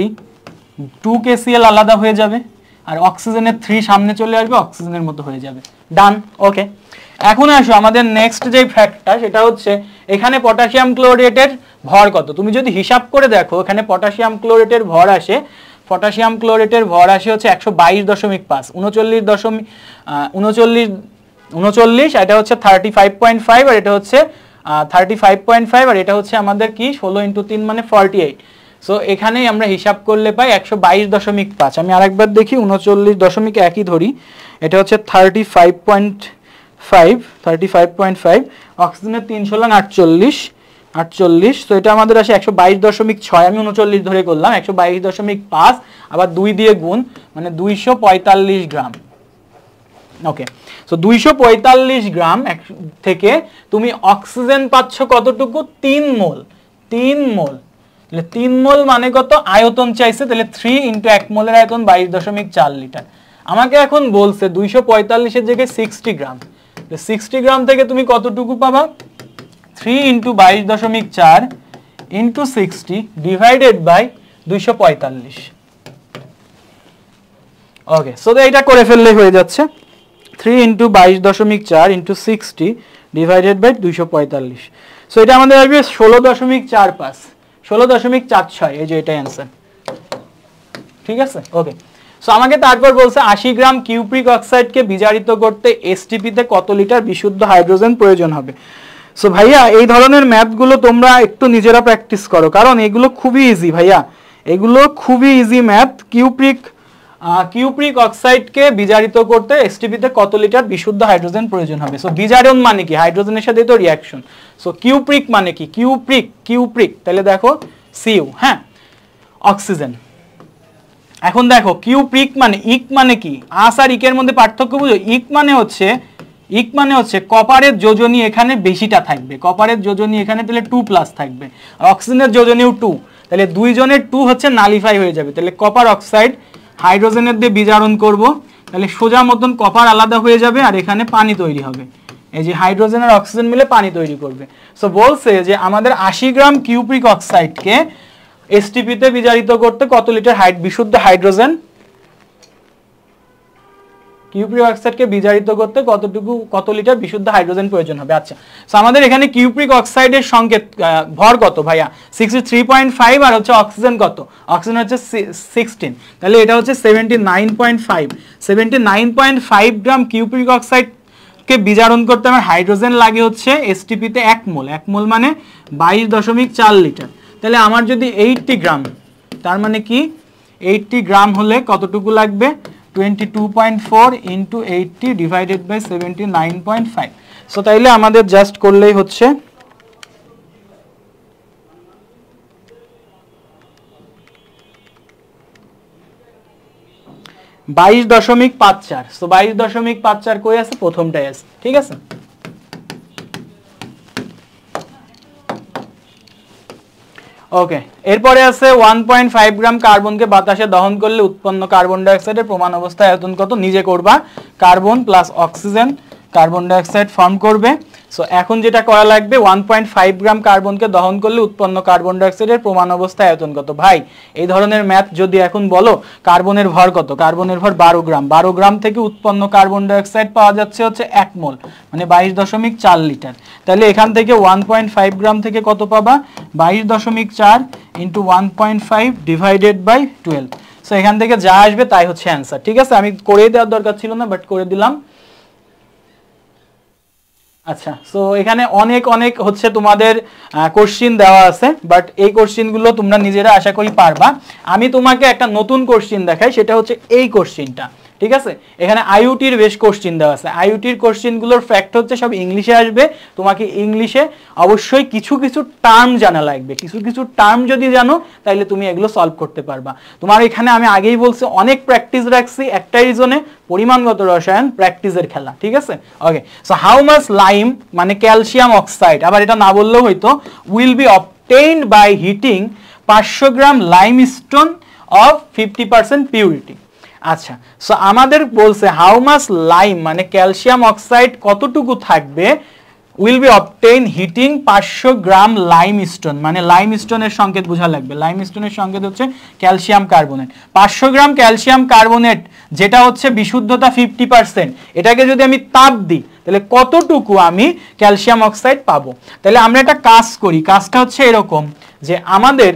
2KCl আলাদা হয়ে যাবে আর অক্সিজেনের 3 সামনে চলে আসবে, অক্সিজেনের মতো হয়ে যাবে, ডান। ওকে, এখন আসো আমাদের নেক্সট যে ফ্যাক্টটা, সেটা হচ্ছে এখানে পটাশিয়াম ক্লোরেটের ভর কত। তুমি যদি হিসাব করে দেখো এখানে পটাশিয়াম ক্লোরেটের ভর আসে, পটাশিয়াম ক্লোরেটের ভর আসে হচ্ছে 122.5, 39, এটা হচ্ছে 35.5 আর এটা হচ্ছে 35.5 আর এটা হচ্ছে আমাদের কি 16 × 3 মানে 48। সো এখানেই আমরা হিসাব করলে পাই 122.5। আমি আরেকবার দেখি, 39.1ই ধরি, এটা হচ্ছে 35.5, অক্সিজেনের 3 তো এটা আমাদের আসে 122.6, আমি 39 ধরে করলাম, 122.5 আবার 2 দিয়ে গুণ মানে 245 গ্রাম। ওকে, সো 245 গ্রাম থেকে তুমি অক্সিজেন পাচ্ছ কতটুকু? 3 মোল। 3 মোল, তাহলে 3 মোল মানে কত? আয়তন চাইছে, তাহলে 3 × 1 মোলের আয়তন 22.4 লিটার। আমাকে এখন বলছে 245 এর জায়গায় 60 গ্রাম, 60 গ্রাম থেকে তুমি কতটুকু পাবা? 3 × 22.4 × 60 ডিভাইডেড বাই 245। ওকে, সো এটা করে ফেললে হয়ে যাচ্ছে 3 × 22.4 × 60 ডিভাইডেড বাই 245। সো এটা আমাদের আসবে 16.45, 16.46, এই যে এটা অ্যান্সার, ঠিক আছে। ওকে, সো আমাকে তারপর বলছে 80 গ্রাম কিউপ্রিক অক্সাইডকে বিজারিত করতে এসটিপিতে কত লিটার বিশুদ্ধ হাইড্রোজেন প্রয়োজন হবে? সো ভাইয়া এই ধরনের ম্যাথগুলো তোমরা একটু নিজেরা প্র্যাকটিস করো, কারণ এগুলো খুবই ইজি ভাইয়া, এগুলো খুবই ইজি ম্যাথ। কিউপ্রিক অক্সাইডকে বিজারিত করতে এসটিপিতে কত লিটার বিশুদ্ধ হাইড্রোজেন প্রয়োজন হবে? সো বিজারণ মানে কি? হাইড্রোজেনের সাথে তো রিয়াকশন। সো কিউপ্রিক মানে কি? কিউপ্রিক, তাহলে দেখো সিউ, হ্যাঁ, অক্সিজেন। এখন দেখো কিউপ্রিক মানে ইক মানে কি? আস আর ইকের মধ্যে পার্থক্য বুঝো? ইক মানে হচ্ছে কপারের যোজনী এখানে বেশিটা থাকবে, কপারের যোজনী এখানে তাহলে 2+ থাকবে, আর অক্সিজেনের যোজনীও 2, তাহলে 2 জনের 2 হচ্ছে নালিফাই হয়ে যাবে, তাহলে কপার অক্সাইড হাইড্রোজেনের দিয়ে বিজারণ করব, তাহলে সোজা মতন কপার আলাদা হয়ে যাবে আর এখানে পানি তৈরি হবে, এই যে হাইড্রোজেন আর অক্সিজেন মিলে পানি তৈরি করবে। সো বলছে যে আমাদের 80 গ্রাম কিউপ্রিক অক্সাইডকে এসটিপিতে বিজারিত করতে কত লিটার বিশুদ্ধ হাইড্রোজেন, কিউপ্রিক অক্সাইডকে বিজারিত করতে কত লিটার বিশুদ্ধ হাইড্রোজেন প্রয়োজন হবে? আচ্ছা, সো আমাদের এখানে কিউপ্রিক অক্সাইডের সংকেত ভর কত ভাইয়া? 63.5 আর হচ্ছে অক্সিজেন কত? অক্সিজেন হচ্ছে 16, তাহলে এটা হচ্ছে 79.5 গ্রাম কিউপ্রিক অক্সাইডকে বিজারণ করতে আমার হাইড্রোজেন লাগে হচ্ছে এসটিপিতে 1 মোল, 1 মোল মানে 22.4 লিটার। তাহলে আমার যদি 80 গ্রাম, তার মানে কি 80 গ্রাম হলে কতটুকু লাগবে? 22.4 × 80 ডিভাইডেড বাই 79.5। সো তাইলে আমাদের জাস্ট করলেই হচ্ছে 22.54। সো 22.54 কই আছে? প্রথমটাই আছে, ঠিক আছে। ওকে, এরপরে আছে 1.5 গ্রাম কার্বনকে বাতাসে দহন করলে উৎপন্ন কার্বন ডাই অক্সাইডের প্রমাণ অবস্থায় আয়তন কত? নিজে করবা, carbon plus oxygen carbon dioxide form করবে। সো এখন যেটা করা লাগবে 1.5 গ্রাম কার্বনকে দহন করলে উৎপন্ন কার্বন ডাইঅক্সাইডের প্রমাণ অবস্থায় আয়তন কত। ভাই এই ধরনের ম্যাথ যদি এখন বলো কার্বনের ভর কত, কার্বনের ভর 12 গ্রাম, 12 গ্রাম থেকে উৎপন্ন কার্বন ডাইঅক্সাইড পাওয়া যাচ্ছে হচ্ছে 1 মোল মানে 22.4 লিটার। তাহলে এখান থেকে 1.5 গ্রাম থেকে কত পাবা, 22.4 ইন্টু 1.5 ডিভাইডেড বাই 12। সো এখান থেকে যা আসবে তাই হচ্ছে অ্যান্সার। ঠিক আছে, আমি করে দেওয়ার দরকার ছিল না বাট করে দিলাম। আচ্ছা, সো এখানে অনেক অনেক হচ্ছে তোমাদের কোশ্চিন দেওয়া আছে, বাট এই কোশ্চিনগুলো তোমরা নিজেরা আশা করি পারবা। আমি তোমাকে একটা নতুন কোশ্চিন দেখাই, সেটা হচ্ছে এই কোশ্চিনটা। ঠিক আছে, এখানে আইইউটির বেশ কোশ্চিন দেওয়া আছে। আইইউটির কোশ্চিনগুলোর ফ্যাক্ট হচ্ছে সব ইংলিশে আসবে, তোমাকে ইংলিশে অবশ্যই কিছু কিছু টার্ম জানা লাগবে। কিছু কিছু টার্ম যদি জানো তাহলে তুমি এগুলো সলভ করতে পারবা। তোমার এখানে আমি আগেই বলছি অনেক প্র্যাকটিস রাখছি, একটা রিজনে পরিমাণগত রসায়ন প্র্যাকটিসের খেলা। ঠিক আছে, okay. So how much lime মানে ক্যালসিয়াম অক্সাইড, আবার এটা না বললেও হয়তো, will be obtained by heating 500 gram limestone of 50% purity. আচ্ছা, সো আমাদের বলছে হাউ মাচ লাইম মানে ক্যালসিয়াম অক্সাইড কতটুকু থাকবে, will be obtain heating 500 gram limestone, মানে লাইমস্টোনের সংকেত বোঝা লাগবে। লাইমস্টোনের সংকেত হচ্ছে calcium carbonate. 500 gram calcium carbonate যেটা হচ্ছে বিশুদ্ধতা 50%, এটাকে যদি আমি তাপ দিই তাহলে কতটুকু আমি ক্যালসিয়াম অক্সাইড পাবো। তাহলে আমরা একটা কাজ করি, কাজটা হচ্ছে এরকম যে আমাদের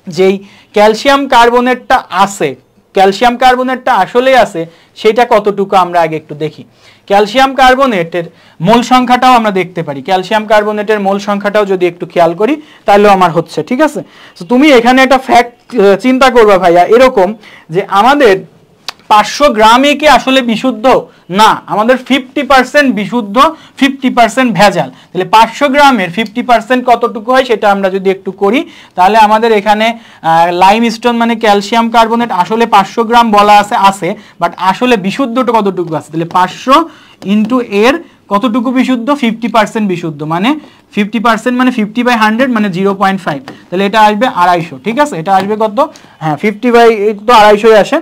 যেই ক্যালসিয়াম কার্বনেটটা আছে, ক্যালসিয়াম কার্বনেটটা আসলেই আছে সেটা কতটুকু আমরা আগে একটু দেখি। ক্যালসিয়াম কার্বনেটের মোল সংখ্যাটাও আমরা দেখতে পারি, ক্যালসিয়াম কার্বনেটের মোল সংখ্যাটাও যদি একটু খেয়াল করি তাহলেও আমার হচ্ছে। ঠিক আছে, তো তুমি এখানে একটা ফ্যাক্ট চিন্তা করবা ভাইয়া এরকম যে আমাদের 500 গ্রামই কি আসলে বিশুদ্ধ না, আমাদের 50% বিশুদ্ধ 50% ভেজাল। তাহলে 500 গ্রামের 50% কতটুকু হয় সেটা আমরা যদি একটু করি তাহলে আমাদের এখানে লাইমস্টোন মানে ক্যালসিয়াম কার্বনেট আসলে 500 গ্রাম বলা আছে, বাট আসলে বিশুদ্ধটা কতটুকু আছে, তাহলে 500 ইন্টু এর কতটুকু বিশুদ্ধ, 50% বিশুদ্ধ, মানে 50% মানে 50/100 মানে 0.5, তাহলে এটা আসবে 250। ঠিক আছে, এটা আসবে কত, হ্যাঁ 50/8 তো 250 আসে,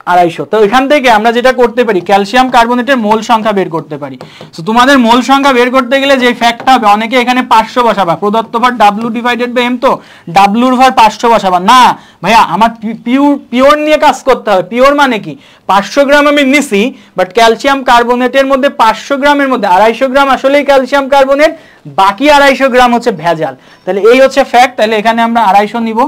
250। তো এখান থেকে আমরা যেটা করতে পারি ক্যালসিয়াম কার্বনেটের মোল সংখ্যা বের করতে পারি। তো তোমাদের মোল সংখ্যা বের করতে গেলে যে ফ্যাক্টটা হবে, অনেকে এখানে 500 বসাবা, প্রদত্ত ভর W ডিভাইডেড বাই M, তো W ভর 500 বসাবা না ভাইয়া, আমার পিওর নিয়ে কাজ করতে হবে। পিওর মানে কি, 500 গ্রাম আমি নিছি, বাট ক্যালসিয়াম কার্বনেটের মধ্যে 500 গ্রামের মধ্যে 250 গ্রাম আসলেই ক্যালসিয়াম কার্বনেট, বাকি 250 গ্রাম হচ্ছে ভেজাল। তাহলে এই হচ্ছে ফ্যাক্ট। তাহলে এখানে আমরা 250 নিব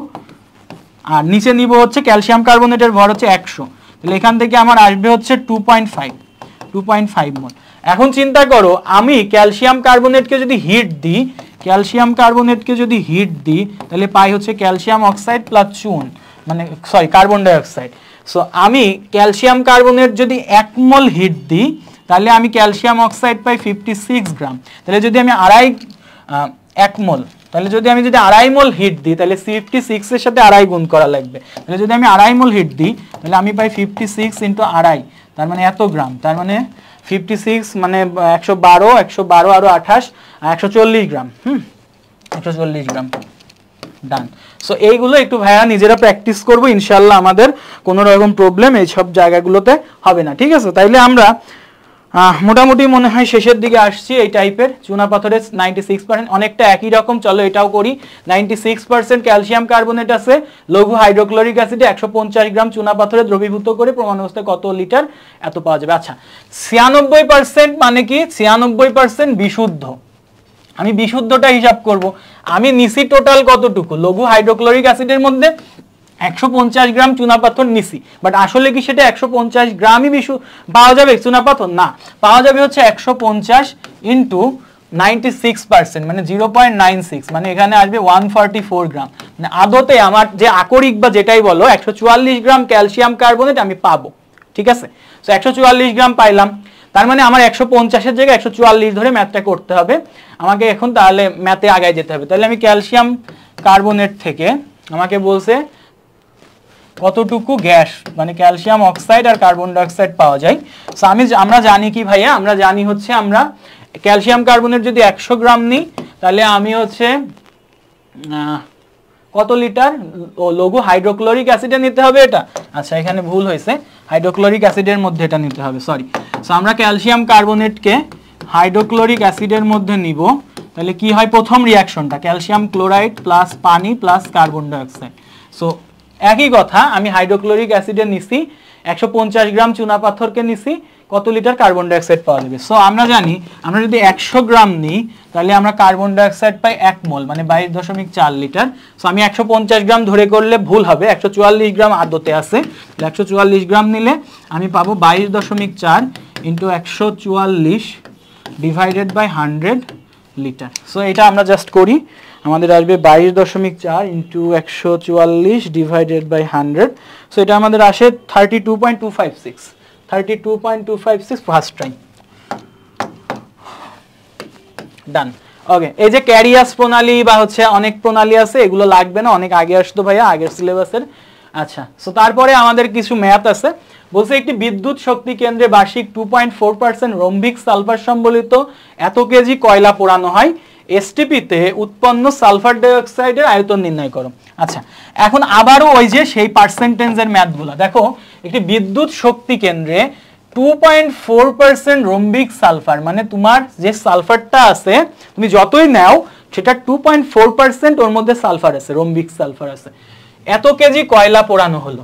আর নিচে নিব হচ্ছে ক্যালসিয়াম কার্বনেটের ভর হচ্ছে 100, তাহলে এখান থেকে আমার আসবে হচ্ছে 2.5 মোল। এখন চিন্তা করো আমি ক্যালসিয়াম কার্বনেটকে যদি হিট দিই, ক্যালসিয়াম কার্বনেটকে যদি হিট দিই তাহলে পাই হচ্ছে ক্যালসিয়াম অক্সাইড প্লাস চুন মানে কার্বন ডাইঅক্সাইড। সো আমি ক্যালসিয়াম কার্বনেট যদি 1 মোল হিট দিই তাহলে আমি ক্যালসিয়াম অক্সাইড পাই 56 গ্রাম। তাহলে যদি আমি 1 মোল, তাহলে যদি আমি 2.5 মোল হিট দিই তাহলে 56 এর সাথে 2.5 গুণ করা লাগবে। তাহলে যদি আমি 2.5 মোল হিট দিই তাহলে আমি পাই 56 ইন্টু 2.5, তার মানে এত গ্রাম, তার মানে 56 মানে 112 আরো 28 140 গ্রাম। 140 গ্রাম ডান। সো এইগুলো একটু ভাইয়া নিজেরা প্র্যাকটিস করবো, ইনশাল্লাহ আমাদের কোনো রকম প্রবলেম এইসব জায়গাগুলোতে হবে না। ঠিক আছে, তাইলে আমরা মোটামুটি মনে হয় শেষের দিকে আসছি। এই টাইপের চুনা পাথরের 96% অনেকটা একই রকম, চলো এটাও করি। 96% ক্যালসিয়াম কার্বনেট আছে, লঘু হাইড্রোক্লোরিক অ্যাসিডে 150 গ্রাম চুনা পাথরে দ্রবীভূত করে প্রমাণ অবস্থায় কত লিটার এত পাওয়া যাবে। আচ্ছা 96% মানে কি, 96% বিশুদ্ধ। আমি বিশুদ্ধটা হিসাব করব, আমি নিছি টোটাল কতটুকু, লঘু হাইড্রোক্লোরিক অ্যাসিডের মধ্যে 150 গ্রাম চুনাপাথর নিছি, বাট আসলে কি সেটা 150 গ্রামই পাওয়া যাবে চুনাপাথর? না, পাওয়া যাবে হচ্ছে 150 ইন্টু 96% মানে 0.96, মানে এখানে আসবে 144 গ্রাম। মানে আদতে আমার যে আকরিক বা যেটাই বলো 144 গ্রাম ক্যালসিয়াম কার্বনেট আমি পাবো। ঠিক আছে, তো 144 গ্রাম পাইলাম, তার মানে আমার 150-এর জায়গায় 144 ধরে ম্যাথটা করতে হবে আমাকে এখন। তাহলে ম্যাথে আগায় যেতে হবে। তাহলে আমি ক্যালসিয়াম কার্বনেট থেকে আমাকে বলছে কতটুকু গ্যাস মানে ক্যালসিয়াম অক্সাইড আর কার্বন ডাইঅক্সাইড পাওয়া যায়। সো আমরা জানি কি ভাইয়া, আমরা জানি হচ্ছে আমরা ক্যালসিয়াম কার্বনেট যদি 100 গ্রাম নিই তাহলে আমি হচ্ছে কত লিটার লঘু হাইড্রোক্লোরিক অ্যাসিডে নিতে হবে এটা। আচ্ছা এখানে ভুল হয়েছে, হাইড্রোক্লোরিক অ্যাসিডের মধ্যে এটা নিতে হবে, সরি। সো আমরা ক্যালসিয়াম কার্বনেটকে হাইড্রোক্লোরিক অ্যাসিডের মধ্যে নিব, তাহলে কি হয় প্রথম রিয়াকশনটা ক্যালসিয়াম ক্লোরাইড প্লাস পানি প্লাস কার্বন ডাইঅক্সাইড। সো একই কথা, আমি হাইড্রোক্লোরিক অ্যাসিডে নিছি 150 গ্রাম চুনা পাথরকে নিছি, কত লিটার কার্বন ডাইঅক্সাইড পাওয়া যাবে? সো আমরা জানি আমরা যদি 100 গ্রাম নিই তাহলে আমরা কার্বন ডাইঅক্সাইড পাই 1 মোল, মানে 22.4 লিটার। সো আমি 150 গ্রাম ধরে করলে ভুল হবে, 144 গ্রাম আদতে আছে, 144 গ্রাম নিলে আমি পাবো 22.4 into 144 divided by 100 litre. So এটা আমরা জাস্ট করি, আমাদের আসবে 22.4 ইন্টু 144 ডিভাইডেড বাই 100। সো এটা আমাদের আসে 32.256 ফার্স্ট টাইম। ডান। ওকে, এই যে ক্যারিয়াস প্রণালী বা হচ্ছে অনেক প্রণালী আছে, এগুলো লাগবে না, অনেক আগে আসতো ভাইয়া, আগের সিলেবাসের। আচ্ছা, সো তারপরে আমাদের কিছু ম্যাথ আছে। বলছে একটি বিদ্যুৎ শক্তি কেন্দ্রে বার্ষিক 2.4% রম্বিক সালফার সম্বলিত এত কেজি কয়লা পোড়ানো হয়, এসটিপিতে উৎপন্ন সালফার ডাইঅক্সাইডের আয়তন নির্ণয় করো। আচ্ছা, এখন আবারও ওই যে সেই পার্সেন্টেজের ম্যাথগুলো দেখো, একটি বিদ্যুৎ শক্তি কেন্দ্রে 2.4% রম্বিক সালফার, মানে তোমার যে সালফারটা আছে তুমি যতই নাও সেটা 2.4% ওর মধ্যে সালফার আছে, রম্বিক সালফার আছে। এত কেজি কয়লা পোড়ানো হলো,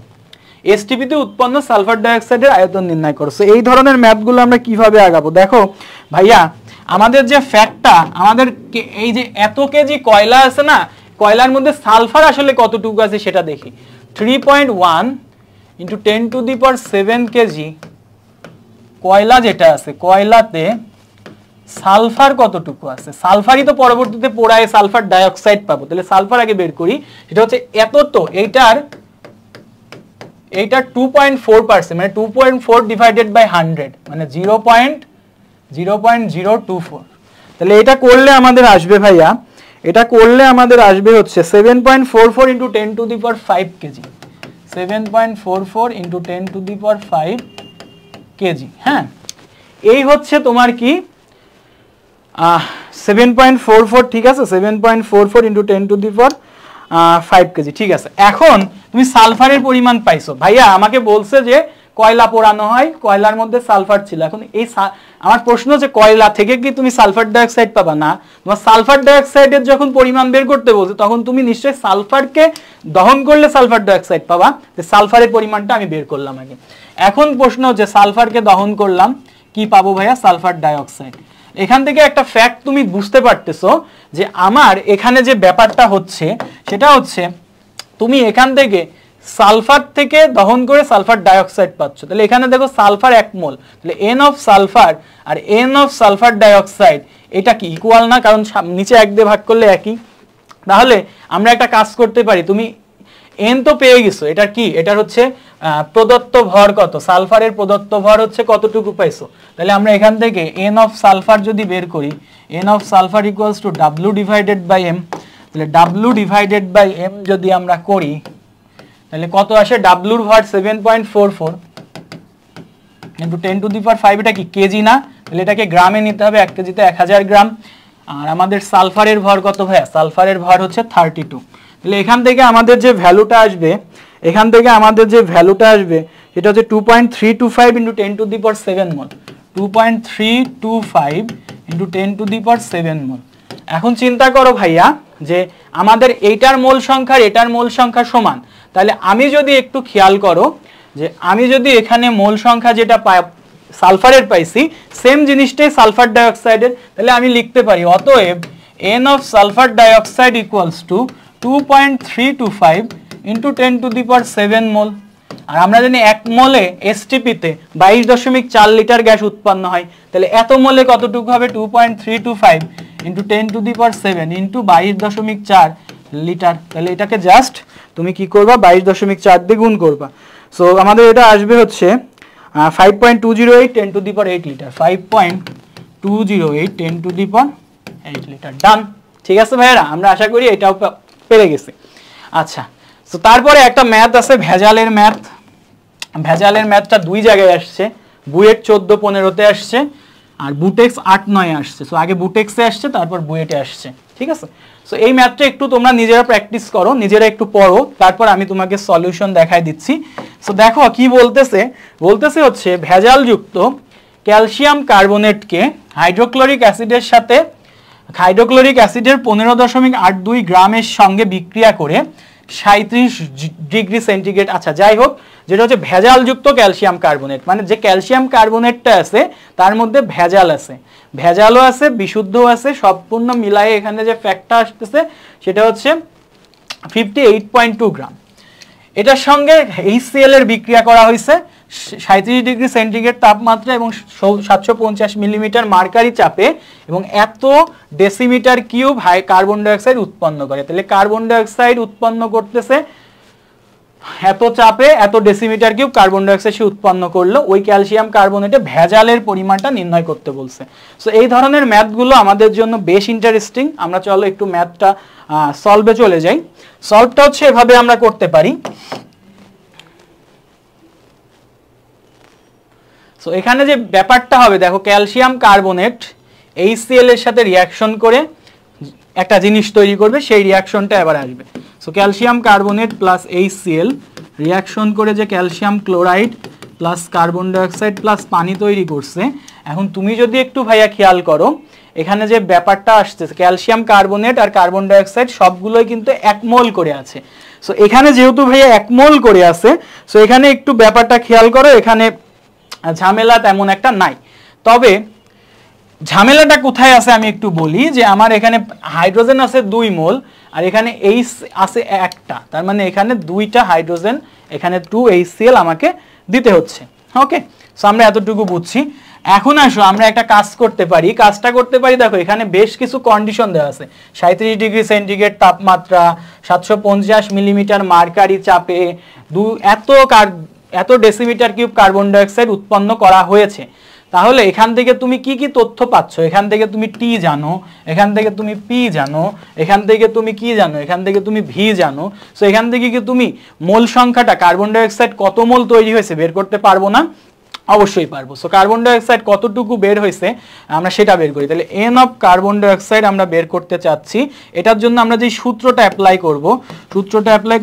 এসটিপিতে উৎপন্ন সালফার ডাইঅক্সাইডের আয়তন নির্ণয় করছে। এই ধরনের ম্যাথগুলো আমরা কিভাবে আগাবো? দেখো ভাইয়া, আমাদের যে ফ্যাক্টটা, আমাদের এই যে এত কেজি কয়লা আছে না, কয়লার মধ্যে সালফার আসলে কতটুকু আছে সেটা দেখি। 3.1 ইন্টু 10⁷ কেজি কয়লা যেটা আছে, কয়লাতে সালফার কতটুকু আছে? সালফারই তো পরবর্তীতে পোড়ায় সালফার ডাইঅক্সাইড পাবো, তাহলে সালফার আগে বের করি। সেটা হচ্ছে এত, তো এইটার 2.4%, মানে 2.4 ডিভাইডেড বাই 100, মানে 0.024। তাহলে এটা করলে আমাদের আসবে ভাইয়া, এটা করলে আমাদের আসবে হচ্ছে 7.44 ইন্টু 10⁵ কেজি, 7.44 ইন্টু 10⁵ কেজি। হ্যাঁ, এই হচ্ছে তোমার কি 7.44, ঠিক আছে, 7.44 ইন্টু 10⁵ কেজি, ঠিক আছে। এখন তুমি সালফারের পরিমাণ পাইছো, ভাইয়া আমাকে বলছে যে কয়লা পোড়ানো হয়, কয়লার মধ্যে সালফার ছিল। এখন এই আমার প্রশ্ন হচ্ছে কয়লা থেকে কি তুমি সালফার ডাইঅক্সাইড পাবা? না, তোমার সালফার ডাইঅক্সাইডের যখন পরিমাণ বের করতে বলছে তখন তুমি নিশ্চয়ই সালফারকে দহন করলে সালফার ডাইঅক্সাইড পাবা, সালফারের পরিমাণটা আমি বের করলাম আগে। এখন প্রশ্ন হচ্ছে সালফারকে দহন করলাম, কি পাবো ভাইয়া? Sulphur dioxide. এখান থেকে একটা ফ্যাক্ট তুমি বুঝতে পারতেছো যে আমার এখানে যে ব্যাপারটা হচ্ছে সেটা হচ্ছে তুমি এখান থেকে সালফার থেকে দহন করে সালফার ডাইঅক্সাইড পাচ্ছ। তাহলে এখানে দেখো সালফার 1 মোল, তাহলে এন অফ সালফার আর এন অফ সালফার ডাইঅক্সাইড এটা কি ইকুয়াল না? কারণ নিচে 1 দিয়ে ভাগ করলে একই। তাহলে আমরা একটা কাজ করতে পারি, তুমি এন তো পেয়ে গেছো, এটা কি, এটার হচ্ছে প্রদত্ত ভর কত, সালফারের প্রদত্ত ভর হচ্ছে কতটুকু পাইছো। তাহলে আমরা এখান থেকে এন অফ সালফার যদি বের করি, n of sulphur equals to W divided by M, তাহলে ডাব্লিউ ডিভাইডেড বাই এম যদি আমরা করি তাহলে কত আসে? ডাব্লিউর ভর 7.44 ইন্টু 10⁵, এটা কি কেজি না? তাহলে এটাকে গ্রামে নিতে হবে, 1 কেজিতে 1000 গ্রাম। আর আমাদের সালফারের ভর কত ভাইয়া? সালফারের ভর হচ্ছে 32। তাহলে এখান থেকে আমাদের যে ভ্যালুটা আসবে, এখান থেকে আমাদের যে ভ্যালুটা আসবে সেটা হচ্ছে 2.325 ইন্টু 10⁷ মোল, 2.325 ইন্টু 10⁷ মোল। এখন চিন্তা করো ভাইয়া যে আমাদের এইটার মোল সংখ্যা এটার মোল সংখ্যা সমান, তাহলে আমি যদি একটু খেয়াল করো যে আমি যদি এখানে মোল সংখ্যা যেটা সালফারের পাইছি সেম জিনিসটাই সালফার ডাইঅক্সাইডের, তাহলে আমি লিখতে পারি অতএব N of sulphur dioxide equals to 2.325 into 10⁷ মোল। আর আমরা জানি 1 মোলে এসটিপিতে 22.4 লিটার গ্যাস উৎপন্ন হয়, তাহলে এত মোলে কতটুকু হবে? 2.325 ইন্টু 10⁷ ইন্টু 22.4 লিটার। তাহলে এটাকে জাস্ট তুমি কি করবা? 22.4 দিয়ে গুণ করবা। সো আমাদের এটা আসবে হচ্ছে 5.208 10⁸ লিটার, 5.208 10⁸ লিটার। ডান, ঠিক আছে ভাইয়েরা, আমরা আশা করি এটাও পেরে গেছি। আচ্ছা, তো তারপরে একটা ম্যাথ আছে ভেজালের ম্যাথ। ভেজালের ম্যাথটা 2 জায়গায় আসছে, বুয়েট 14-15-তে আসছে আর বুটেক্স 8-9-এ আসছে। সো আগে বুটেক্সে আসছে, তারপর বুয়েটে আসছে, ঠিক আছে। সো এই ম্যাথটা একটু তোমরা নিজেরা প্র্যাকটিস করো, নিজেরা একটু পড়ো, তারপর আমি তোমাকে সলিউশন দেখাই দিচ্ছি। সো দেখো কি বলতেছে হচ্ছে ভেজালযুক্ত ক্যালসিয়াম কার্বনেটকে হাইড্রোক্লোরিক অ্যাসিডের সাথে হাইড্রোক্লোরিক অ্যাসিডের 15.82 গ্রামের সঙ্গে বিক্রিয়া করে 37 ডিগ্রি সেন্টিগ্রেড, আচ্ছা যাই হোক, যেটা হচ্ছে ভেজালযুক্ত ক্যালসিয়াম কার্বনেট, মানে যে ক্যালসিয়াম কার্বনেটটা আছে তার মধ্যে ভেজাল আছে, ভেজালও আছে, বিশুদ্ধও আছে, সম্পূর্ণ মিলায়ে এখানে যে ফ্যাক্টটা আসতেছে সেটা হচ্ছে 58.2 গ্রাম। এটার সঙ্গে HCl এর বিক্রিয়া করা হয়েছে 37 ডিগ্রি সেন্টিগ্রেড তাপমাত্রা এবং 750 মিলিমিটার মার্কারি চাপে, এবং এত ডেসিমিটার কিউব কার্বন ডাইঅক্সাইড উৎপন্ন করে। তাহলে কার্বন ডাইঅক্সাইড উৎপন্ন করতেছে এত চাপে, এত ডেসিমিটার কিউব কার্বন ডাইঅক্সাইড সে উৎপন্ন করলো। ওই ক্যালসিয়াম কার্বনেটে ভেজালের পরিমাণটা নির্ণয় করতে বলছে। সো এই ধরনের ম্যাথগুলো আমাদের জন্য বেশ ইন্টারেস্টিং। আমরা চলো একটু ম্যাথটা সলভে চলে যাই। সলভটা হচ্ছে এভাবে আমরা করতে পারি। সো এখানে যে ব্যাপারটা হবে দেখো, ক্যালসিয়াম কার্বনেট HCl এর সাথে রিয়াকশন করে একটা জিনিস তৈরি করবে, সেই রিয়াকশনটা এবার আসবে। So calcium carbonate plus HCl reaction করে যে calcium chloride plus carbon dioxide plus পানি তৈরি করছে। এখন তুমি যদি একটু ভাইয়া খেয়াল করো, এখানে যে ব্যাপারটা আসছে ক্যালসিয়াম কার্বনেট আর কার্বন ডাইঅক্সাইড সবগুলোই কিন্তু 1 মোল করে আছে। সো এখানে যেহেতু ভাইয়া 1 মোল করে আছে, সো এখানে একটু ব্যাপারটা খেয়াল করো, এখানে ঝামেলা তেমন একটা নাই। তবে ঝামেলাটা কোথায় আছে আমি একটু বলি, যে আমার এখানে হাইড্রোজেন আছে 2 মোল আর এখানে H আছে 1টা, তার মানে এখানে 2টা হাইড্রোজেন, এখানে 2 HCl আমাকে দিতে হচ্ছে। ওকে, সো আমরা এতটুকু বুঝছি। এখন আসো আমরা একটা কাজ করতে পারি। কাজটা করতে পারি, দেখো এখানে বেশ কিছু কন্ডিশন দেওয়া আছে। 37 ডিগ্রি সেন্টিগ্রেড তাপমাত্রা, 750 মিলিমিটার মার্কারি চাপে, এত ডেসিমিটার কিউব কার্বন ডাইঅক্সাইড উৎপন্ন করা হয়েছে। তাহলে এখান থেকে তুমি কি কি তথ্য পাচ্ছ? এখান থেকে তুমি টি জানো, এখান থেকে তুমি পি জানো, এখান থেকে তুমি কি জানো, এখান থেকে তুমি ভি জানো। সো এখান থেকে কি তুমি মোল সংখ্যাটা কার্বন ডাইঅক্সাইড কত মোল তৈরি হয়েছে বের করতে পারবো না? অবশ্যই পারবো। সো কার্বন ডাইঅক্সাইড কতটুকু বের হয়েছে আমরা সেটা বের করি। তাহলে এন অফ কার্বন ডাইঅক্সাইড আমরা বের করতে চাচ্ছি। এটার জন্য আমরা যে সূত্রটা অ্যাপ্লাই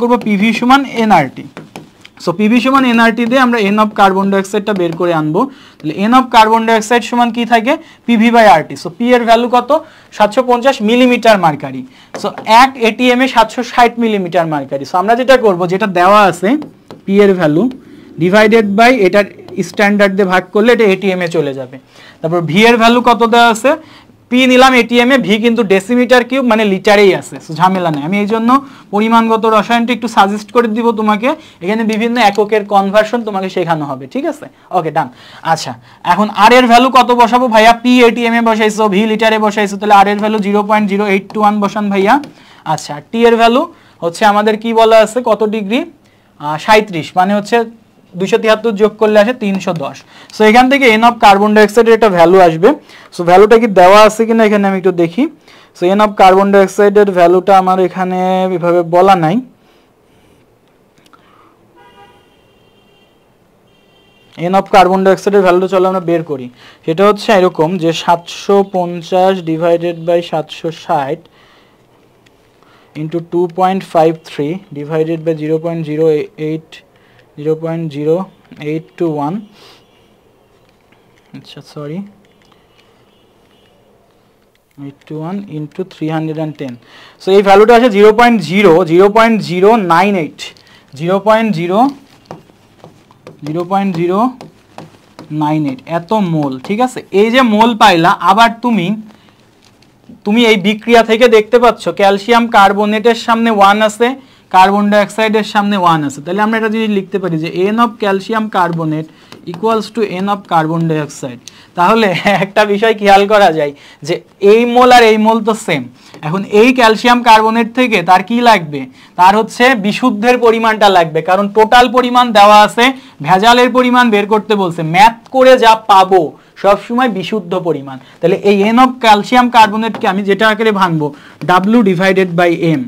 করব পিভি সমান এনআরটি। সো পিভি সমান এনআরটি দিয়ে আমরা এন অফ কার্বন ডাইঅক্সাইডটা বের করে আনবো। তাহলে এন অফ কার্বন ডাইঅক্সাইড সমান কি থাকে? PV by RT. So P এর ভ্যালু কত? 750 মিলিমিটার মার্কারি। সো 1 এটিএম এ 760 মিলিমিটার মার্কারি। সো আমরা যেটা করব, যেটা দেওয়া আছে পি এর ভ্যালু ডিভাইডেড বাই এটার স্ট্যান্ডার্ড দিয়ে ভাগ করলে এটা এটিএম এ চলে যাবে। তারপর ভি এর ভ্যালু কত দেওয়া আছে? পি নিলাম এটিএম এ, ভি কিন্তু ডেসিমিটার কিউব মানে লিটারেই আছে, ঝামেলা নেই। আমি এই জন্য পরিমাণগত রসায়নটা একটু সাজেস্ট করে দিব তোমাকে। এখানে বিভিন্ন এককের কনভার্সন তোমাকে শেখানো হবে, ঠিক আছে? ওকে, ডান। আচ্ছা, এখন আর এর ভ্যালু কত বসাবো ভাইয়া? পি এটিএম এ বসাইছো, ভি লিটারে বসাইছো, তাহলে আর এর ভ্যালু 0.0821 বসান ভাইয়া। আচ্ছা, টি এর ভ্যালু হচ্ছে আমাদের কি বলা আছে, কত ডিগ্রি? 37, মানে হচ্ছে 273 যোগ করলে আসে 310। সো এখান থেকে এন অফ কার্বন ডাইঅক্সাইডের একটা ভ্যালু আসবে। সো ভ্যালুটা কি দেওয়া আছে কিনা এখানে আমি একটু দেখি। সো এন অফ কার্বন ডাইঅক্সাইডের ভ্যালুটা আমার এখানে এভাবে বলা নাই। এন অফ কার্বন ডাইঅক্সাইডের ভ্যালুটা চলো আমরা বের করি। সেটা হচ্ছে এরকম যে 750 divided by 760 into 2.53 divided by 0.0821, আচ্ছা সরি 81 ইন্টু 310। সো এই ভ্যালুটা আছে 0.098 এত মোল, ঠিক আছে? এই যে মোল পাইলা, আবার তুমি এই বিক্রিয়া থেকে দেখতে পাচ্ছ ক্যালসিয়াম কার্বনেটের সামনে 1 আছে, কার্বন ডাইঅক্সাইডের সামনে 1 আছে। তাহলে আমরা এটা যদি লিখতে পারি যে n of calcium carbonate equals to N of carbon dioxide, তাহলে একটা বিষয় খেয়াল করা যায় যে এই মোল আর এই মোল তো সেম। এখন এই ক্যালসিয়াম কার্বনেট থেকে তার কি লাগবে? তার হচ্ছে বিশুদ্ধের পরিমাণটা লাগবে, কারণ টোটাল পরিমাণ দেওয়া আছে, ভেজালের পরিমাণ বের করতে বলছে। ম্যাথ করে যা পাবো সবসময় বিশুদ্ধ পরিমাণ। তাহলে এই এন অফ ক্যালসিয়াম কার্বনেটকে আমি যেটা আকারে ভাঙবো ডাব্লিউ ডিভাইডেড বাই এম,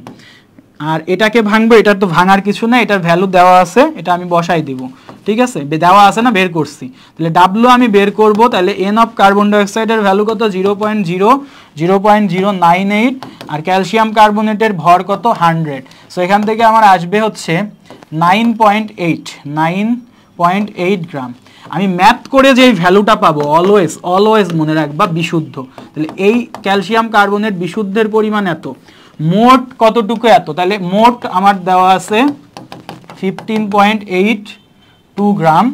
আর এটাকে ভাঙবো, এটার তো ভাঙার কিছু না, এটার ভ্যালু দেওয়া আছে, এটা আমি বসাই দিব, ঠিক আছে, দেওয়া আছে না, বের করছি। তাহলে ডাব্লিউ আমি বের করব, তাহলে এন অফ কার্বন ডাইঅক্সাইডের ভ্যালু কত 0.098 আর ক্যালসিয়াম কার্বনেটের ভর কত 100। সো এখান থেকে আমার আসবে হচ্ছে 9.8 গ্রাম। আমি ম্যাথ করে যে ভ্যালুটা পাবো অলওয়েজ মনে রাখবা বিশুদ্ধ। তাহলে এই ক্যালসিয়াম কার্বনেট বিশুদ্ধের পরিমাণ এত, মোট কতটুকু এত, তাহলে মোট আমার দেওয়া আছে 15.82 গ্রাম।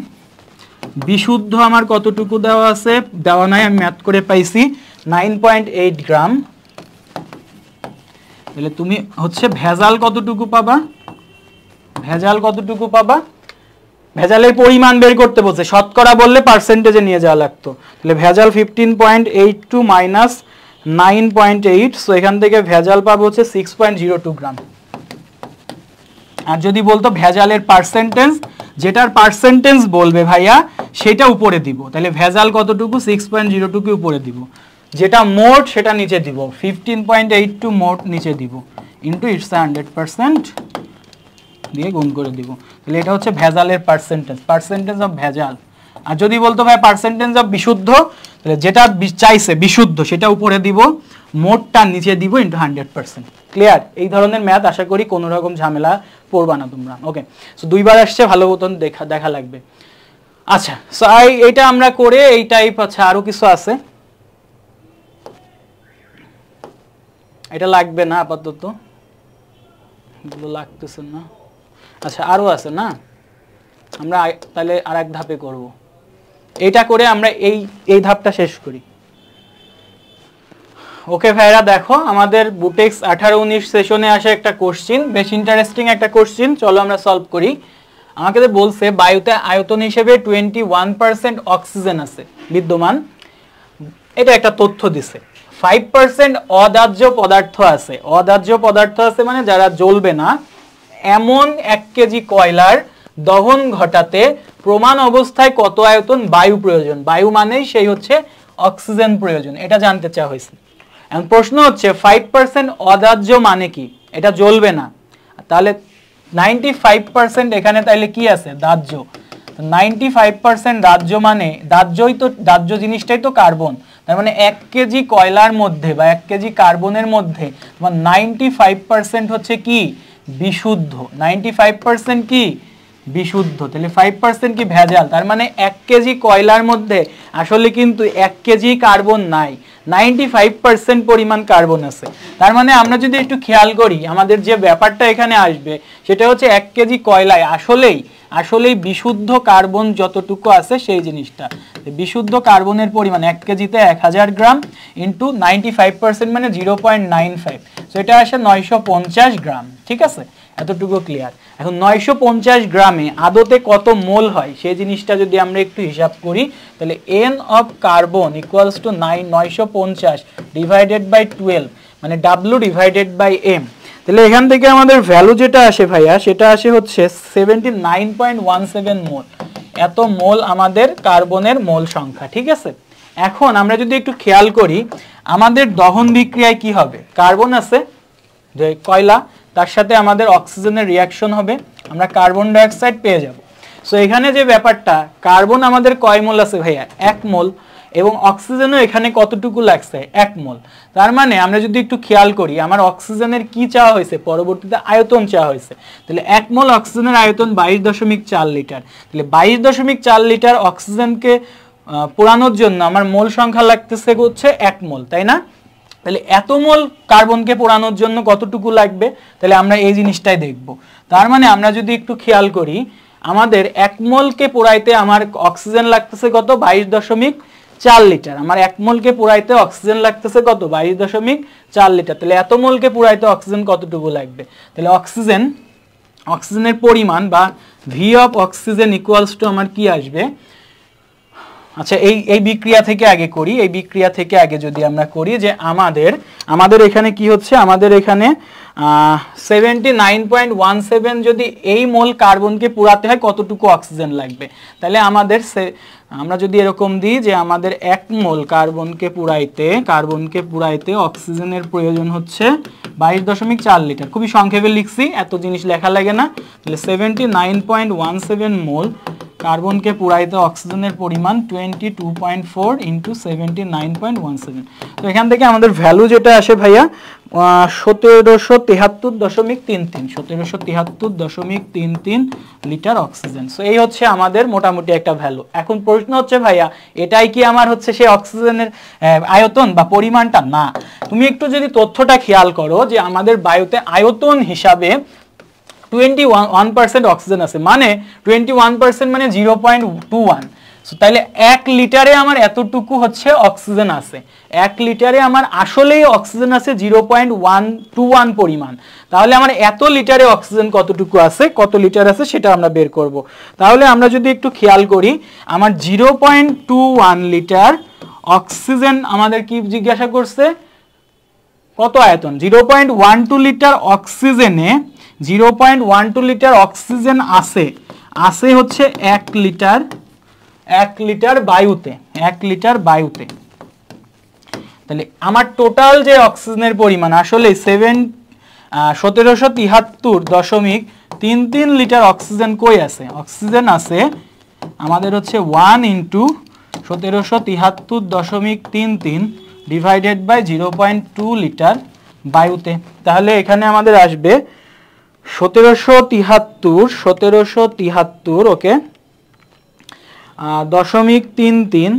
বিশুদ্ধ আমার কতটুকু দেওয়া আছে, দেওয়া নাই, আমি ম্যাথ করে পাইছি 9.8 গ্রাম। তাহলে তুমি হচ্ছে ভেজাল কতটুকু পাবা, ভেজালের পরিমাণ বের করতে বলছে, শতকরা বললে পার্সেন্টেজে নিয়ে যাওয়া লাগতো। তাহলে ভেজাল 15.82 মাইনাস 9.8, সো এখান থেকে ভেজাল পাবো হচ্ছে 6.02 গ্রাম। আর যদি বলতো ভেজালের পার্সেন্টেজ, যেটার পার্সেন্টেজ বলবে ভাইয়া সেটা উপরে দিব, তাহলে ভেজাল কতটুকু 6.02 উপরে দিব, যেটা মোট সেটা নিচে দিব, 15.82 মোট নিচে দিব, ইন্টু ইটস 100% দিয়ে গুণ করে দিব। তাহলে এটা হচ্ছে ভেজালের পার্সেন্টেজ অফ ভেজাল। আর যদি বলতো ভাই পার্সেন্টেজ অফ বিশুদ্ধ, তাহলে যেটা চাইছে বিশুদ্ধ সেটা উপরে দিব, মোটটা নিচে দিব, ইন্টু 100%। ক্লিয়ার? এই ধরনের ম্যাথ আশা করি কোনো রকম ঝামেলা পড়বা না তোমরা। ওকে, সো দুইবার আসছে, ভালো মতন দেখা লাগবে। আচ্ছা, সো এইটা আমরা করে এই টাইপ। আচ্ছা, আরো কিছু আছে, এটা লাগবে না আপাতত, এগুলো লাগতেছে না। আচ্ছা, আরো আছে না, আমরা তাহলে আর এক ধাপে করব, এটা করে আমরা এই ধাপটা শেষ করি। ওকে ভাইরা, দেখো আমাদের বুটেক্স 18-19 সেশনে আসে একটা কোশ্চিন, বেশ ইন্টারেস্টিং একটা কোশ্চিন, চলো আমরা সলভ করি। আমাকে বলছে বায়ুতে আয়তন হিসেবে 21% অক্সিজেন আছে বিদ্যমান, এটা একটা তথ্য দিছে। 5% অদাহ্য পদার্থ আছে, অদাহ্য পদার্থ আছে মানে যারা জ্বলবে না, এমন 1 কেজি কয়লার দহন ঘটাতে প্রমাণ অবস্থায় কত আয়তন বায়ু প্রয়োজন, বায়ু মানেই সেই হচ্ছে অক্সিজেন প্রয়োজন, এটা জানতে চাওয়া হয়েছে। এখন প্রশ্ন হচ্ছে 5% অদাহ্য মানে কি, এটা জ্বলবে না, তাহলে 95% এখানে তাইলে কি আছে, দাহ্য। 95% দাহ্য মানে দাহ্য জিনিসটাই তো কার্বন, তার মানে 1 কেজি কয়লার মধ্যে বা 1 কেজি কার্বনের মধ্যে 95% হচ্ছে কি, বিশুদ্ধ। 95% কি, বিশুদ্ধ। তাহলে 5% কি ভেজাল, তার মানে 1 কেজি কয়লার মধ্যে আসলে কিন্তু 1 কেজি কার্বন নাই, 95% পরিমাণ কার্বন আছে। তার মানে আমরা যদি একটু খেয়াল করি, আমাদের যে ব্যাপারটা এখানে আসবে সেটা হচ্ছে 1 কেজি কয়লায় আসলেই বিশুদ্ধ কার্বন যতটুকু আছে সেই জিনিসটা, বিশুদ্ধ কার্বনের পরিমাণ 1 কেজিতে 1000 গ্রাম ইন্টু 95% মানে 0.95, সো এটা আসে 950 গ্রাম। ঠিক আছে, এতটুকু ক্লিয়ার। এখন 950 গ্রামে আদতে কত মোল হয় সেই জিনিসটা যদি আমরা একটু হিসাব করি, তাহলে n of carbon equals to 950 divided by 12 মানে ডাব্লিউ ডিভাইডেড বাই এম। তাহলে এখান থেকে আমাদের ভ্যালু যেটা আসে ভাইয়া, সেটা আসে হচ্ছে 79.17 মোল, এত মোল আমাদের কার্বনের মোল সংখ্যা। ঠিক আছে, এখন আমরা যদি একটু খেয়াল করি আমাদের দহন বিক্রিয়ায় কি হবে, কার্বন আছে যে কয়লা, তার সাথে আমাদের অক্সিজেনের রিয়াকশন হবে, আমরা কার্বন ডাইঅক্সাইড পেয়ে যাব। সো এখানে যে ব্যাপারটা, কার্বন আমাদের কয় মোল আছে ভাইয়া, 1 মোল, এবং অক্সিজেনও এখানে কতটুকু লাগছে, 1 মোল। তার মানে আমরা যদি একটু খেয়াল করি, আমার অক্সিজেনের কি চাওয়া হয়েছে, পরবর্তীতে আয়তন চাওয়া হয়েছে। তাহলে 1 মোল অক্সিজেনের আয়তন 22.4 লিটার, তাহলে 22.4 লিটার অক্সিজেনকে পোড়ানোর জন্য আমার মোল সংখ্যা লাগতেছে হচ্ছে 1 মোল, তাই না? তাহলে এত মোল কার্বনকে পোড়ানোর জন্য কতটুকু লাগবে, তাহলে আমরা এই জিনিসটাই দেখব। তার মানে আমরা যদি একটু খেয়াল করি, আমাদের 1 মোলকে পোড়াইতে আমার অক্সিজেন লাগতেছে কত, 22.4 লিটার। আমার 1 মোলকে পোড়াইতে অক্সিজেন লাগতেছে কত, 22.4 লিটার। তাহলে এত মোলকে পোড়াইতে অক্সিজেন কতটুকু লাগবে, তাহলে অক্সিজেনের পরিমাণ বা V of oxygen equals to আমার কি আসবে। আচ্ছা, এই বিক্রিয়া থেকে আগে করি, এই বিক্রিয়া থেকে আগে যদি আমরা করি যে আমাদের এখানে কি হচ্ছে, আমাদের এখানে 79.17 যদি এই মোল কার্বনকে পুরাতে হয় কতটুকু অক্সিজেন লাগবে, তাহলে আমাদের আমরা যদি এরকম দিই যে আমাদের 1 মোল কার্বনকে পুরাইতে অক্সিজেনের প্রয়োজন হচ্ছে 22.4 লিটার। খুবই সংক্ষেপে লিখছি, এত জিনিস লেখা লাগে না। তাহলে 79.17 মোল কার্বনকে পুরাইতে অক্সিজেনের পরিমাণ 22.4 ইন্টু 79.17। তো এখান থেকে আমাদের ভ্যালু যেটা আসে ভাইয়া 1773.33 লিটার অক্সিজেন। সো এই হচ্ছে আমাদের মোটামুটি একটা ভ্যালু। এখন প্রশ্ন হচ্ছে ভাইয়া এটাই কি আমার হচ্ছে সেই অক্সিজেনের আয়তন বা পরিমাণটা? না, তুমি একটু যদি তথ্যটা খেয়াল করো যে আমাদের বায়ুতে আয়তন হিসাবে 21% অক্সিজেন আছে, মানে 21% মানে 0.21। তাহলে 1 লিটারে আমার এতটুকু হচ্ছে অক্সিজেন আছে, 1 লিটারে আমার আসলেই অক্সিজেন আছে 0.121 পরিমাণ। তাহলে আমার এত লিটারে অক্সিজেন কতটুকু আছে, কত লিটার আছে সেটা আমরা বের করব। তাহলে আমরা যদি একটু খেয়াল করি, আমার 0.21 লিটার অক্সিজেন আমাদের কি জিজ্ঞাসা করছে, কত আয়তন? 0.12 লিটার অক্সিজেনে 0.12 লিটার অক্সিজেন আছে হচ্ছে 1 লিটার বায়ুতে, 1 লিটার বায়ুতে। তাহলে আমার টোটাল যে অক্সিজেনের পরিমাণ আসলে 1773.33 লিটার অক্সিজেন কই আছে? অক্সিজেন আছে আমাদের হচ্ছে 1 ইন্টু 1773.33 ডিভাইডেড বাই 0.2 লিটার বায়ুতে। তাহলে এখানে আমাদের আসবে 1773 ওকে 0.33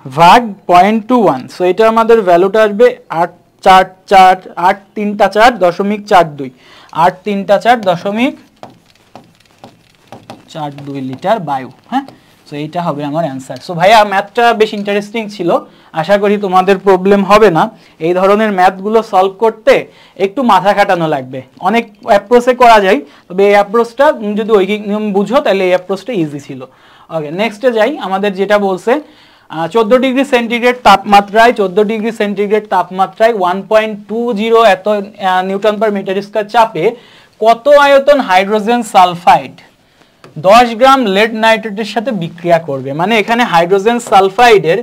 ভাগ 0.21। সো এটা আমাদের ভ্যালুটা আসবে 833.4.42 লিটার বায়ু। হ্যাঁ, সো এইটা হবে আমার অ্যান্সার। সো ভাইয়া ম্যাথটা বেশ ইন্টারেস্টিং ছিল, আশা করি তোমাদের প্রবলেম হবে না। এই ধরনের ম্যাথগুলো সলভ করতে একটু মাথা খাটানো লাগবে, অনেক অ্যাপ্রোচে করা যায়, তবে এই অ্যাপ্রোচটা যদি ঐকিক নিয়ম বুঝো তাহলে এই অ্যাপ্রোচটা ইজি ছিল। ওকে, নেক্সটে যাই। আমাদের যেটা বলছে 14 ডিগ্রি সেন্টিগ্রেড তাপমাত্রায় 1.20 এত নিউটন পার মিটার স্কয়ার চাপে কত আয়তন হাইড্রোজেন সালফাইড 10 গ্রাম লেড নাইট্রেটের সাথে বিক্রিয়া করবে? মানে এখানে হাইড্রোজেন সালফাইডের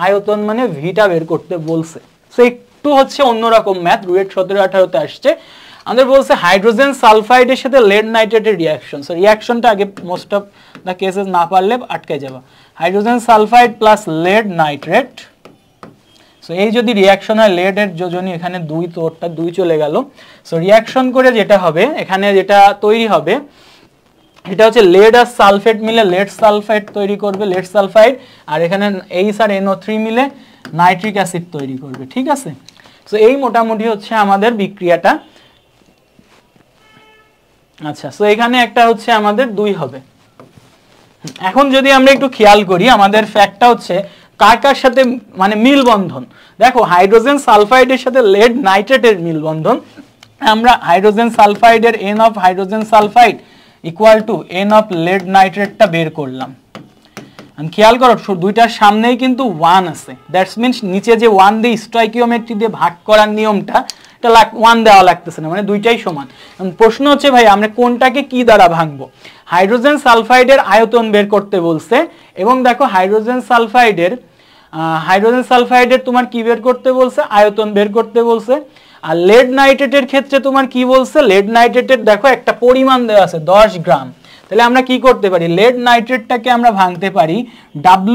আয়তন মানে ভিটা বের করতে বলছে। সো একটু হচ্ছে অন্যরকম ম্যাথ, রুয়েট 17-18তে আসছে। আমাদের বলছে হাইড্রোজেন সালফাইডের সাথে লেড নাইট্রেটের রিঅ্যাকশন। সো রিঅ্যাকশনটা আগে মোস্ট অফ দ্য কেসেস না পারলে আটকে যাবে। Hydrogen sulphide plus lead nitrate. So এই যদি রিঅ্যাকশন হয়, লেডের যোজনী এখানে 2, তো ওরটা 2 চলে গেল। সো রিঅ্যাকশন করে যেটা হবে, এখানে যেটা তৈরি হবে এটা হচ্ছে লেড আর সালফেট মিলে লেড সালফাইড তৈরি করবে, লেড সালফাইড, আর এখানে এইচ আর NO3 মিলে নাইট্রিক অ্যাসিড তৈরি করবে। ঠিক আছে, সো এই মোটামুটি হচ্ছে আমাদের বিক্রিয়াটা। আচ্ছা, সো এখানে একটা হচ্ছে আমাদের 2 হবে। এখন যদি আমরা একটু খেয়াল করি, আমাদের ফ্যাক্টটা হচ্ছে কার কার সাথে মানে মিলবন্ধন। দেখো হাইড্রোজেন সালফাইডের সাথে লেড নাইট্রেটের মিলবন্ধন, আমরা হাইড্রোজেন সালফাইডের N of hydrogen sulphide equal to N of lead নাইট্রেটটা বের করলাম। খেয়াল করো দুইটার সামনেই কিন্তু 1 আছে, দ্যাটস মিনস নিচে যে 1 দিয়ে স্টয়কিওমেট্রি দিয়ে ভাগ করার নিয়মটা, এটা 1 দেওয়া লাগতেছে না, মানে দুইটাই সমান। প্রশ্ন হচ্ছে ভাই আমরা কোনটাকে কি দ্বারা ভাঙবো? হাইড্রোজেন সালফাইডের আয়তন বের করতে বলছে, এবং দেখো হাইড্রোজেন সালফাইডের তোমার কি বের করতে বলছে? আয়তন বের করতে বলছে। আর লেড নাইট্রেটের ক্ষেত্রে তোমার কি বলছে? লেড নাইট্রেটের দেখো একটা পরিমাণ দেওয়া আছে 10 গ্রাম। তাহলে আমরা কি করতে পারি? লেড নাইট্রেটটাকে আমরা ভাঙতে পারি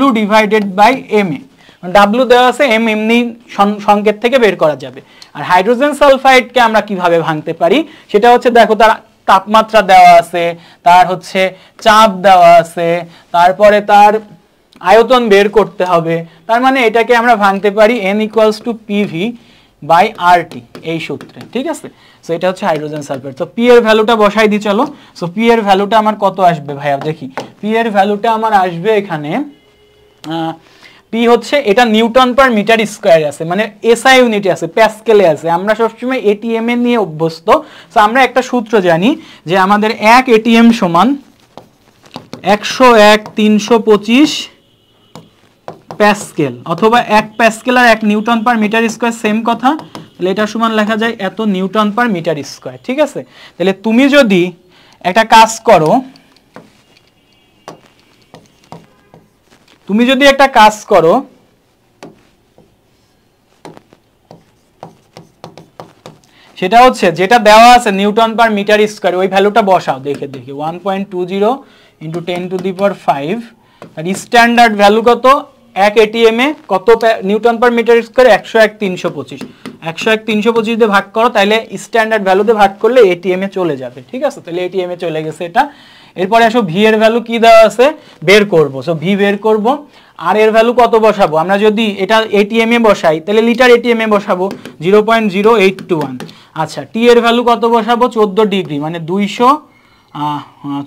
W ডিভাইডেড বাই M এ। W দেওয়া আছে, M এমনি সংকেত থেকে বের করা যাবে। আর হাইড্রোজেন সালফাইডকে আমরা কিভাবে ভাঙতে পারি সেটা হচ্ছে, দেখো তার তাপমাত্রা দেওয়া আছে, তার হচ্ছে চাপ দেওয়া আছে, তারপরে তার আয়তন বের করতে হবে। তার মানে এটাকে আমরা ভাঙতে পারি N = PV বাই RT এই সূত্রে। ঠিক আছে, সো এটা হচ্ছে হাইড্রোজেন সালফাইড। তো P এর ভ্যালুটা বসাই দিই চলো। সো P এর ভ্যালুটা আমার কত আসবে ভাইয়া দেখি। P এর ভ্যালুটা আমার আসবে এখানে P হচ্ছে এটা নিউটন পার মিটার স্কয়ার আছে, মানে SI ইউনিটে আছে, প্যাসকেলে আছে। আমরা সবসময় ATM এ নিয়ে অভ্যস্ত। সো আমরা একটা সূত্র জানি যে আমাদের 1 ATM সমান 101/325 প্যাসকেল, অথবা 1 প্যাসকেল আর 1 newton per metre square same কথা। তাহলে এটা সমান লেখা যায় এত নিউটন পার মিটার স্কয়ার। ঠিক আছে, তাহলে তুমি যদি একটা কাজ করো, সেটা হচ্ছে যেটা দেওয়া আছে নিউটন পার মিটার স্কয়ার, ওই ভ্যালুটা বসাও। দেখে 1.20 ইন্টু 10⁵ আর স্ট্যান্ডার্ড ভ্যালু কত? এক এটিএম এ কত নিউটন পার মিটার স্কয়ার? 101/325। 101/325 দিয়ে ভাগ করো, তাহলে স্ট্যান্ডার্ড ভ্যালুতে ভাগ করলে এটিএম এ চলে যাবে। ঠিক আছে, তাহলে এটিএম এ চলে গেছে এটা। এরপরে আসো ভি এর ভ্যালু কি দেওয়া আছে বের করব। সো ভি বের করব। আর এর ভ্যালু কত বসাবো? আমরা যদি এটা এটিএম এ বসাই তাহলে লিটার এটিএম এ বসাবো 0.0821। আচ্ছা, টি এর ভ্যালু কত বসাবো? 14 ডিগ্রি মানে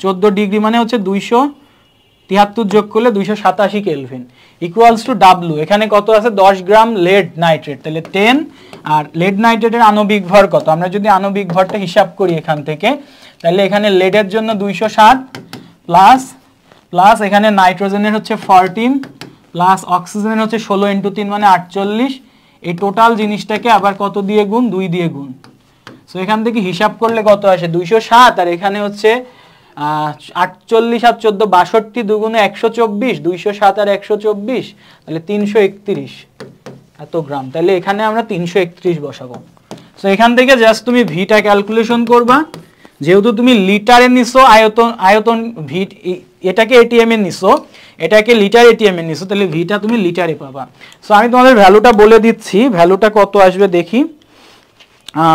14 ডিগ্রি মানে হচ্ছে 273 যোগ করলে 287 কেলভিন ইকুয়ালস টু ডাব্লু। এখানে কত আছে? 10 গ্রাম লেড নাইট্রেট, তাহলে 10। আর লেড নাইট্রেটের আণবিক ভর কত? আমরা যদি আণবিক ভরটা হিসাব করি এখান থেকে, তাহলে এখানে লেডের জন্য 260 প্লাস এখানে নাইট্রোজেনের হচ্ছে 14 প্লাস অক্সিজেনের হচ্ছে 16 × 3 মানে 48। এই টোটাল জিনিসটাকে আবার কত দিয়ে গুণ? 2 দিয়ে গুণ। সো এখান থেকে হিসাব করলে কত আসে? 260। আর এখানে হচ্ছে 48 আর 14 62, দুগুণে 124, 207 আর 124, তাহলে 331 এত গ্রাম। তাহলে এখানে আমরা 331 বসাবো। সো এখান থেকে জাস্ট তুমি ভিটা ক্যালকুলেশন করবা। যেহেতু তুমি লিটারে নিছো আয়তন ভি, এটাকে এটিএম এ নিছো, এটাকে লিটার এটিএম এ নিছো, তাহলে ভিটা তুমি লিটারে পাবা। সো আমি তোমাদের ভ্যালুটা বলে দিচ্ছি, ভ্যালুটা কত আসবে দেখি।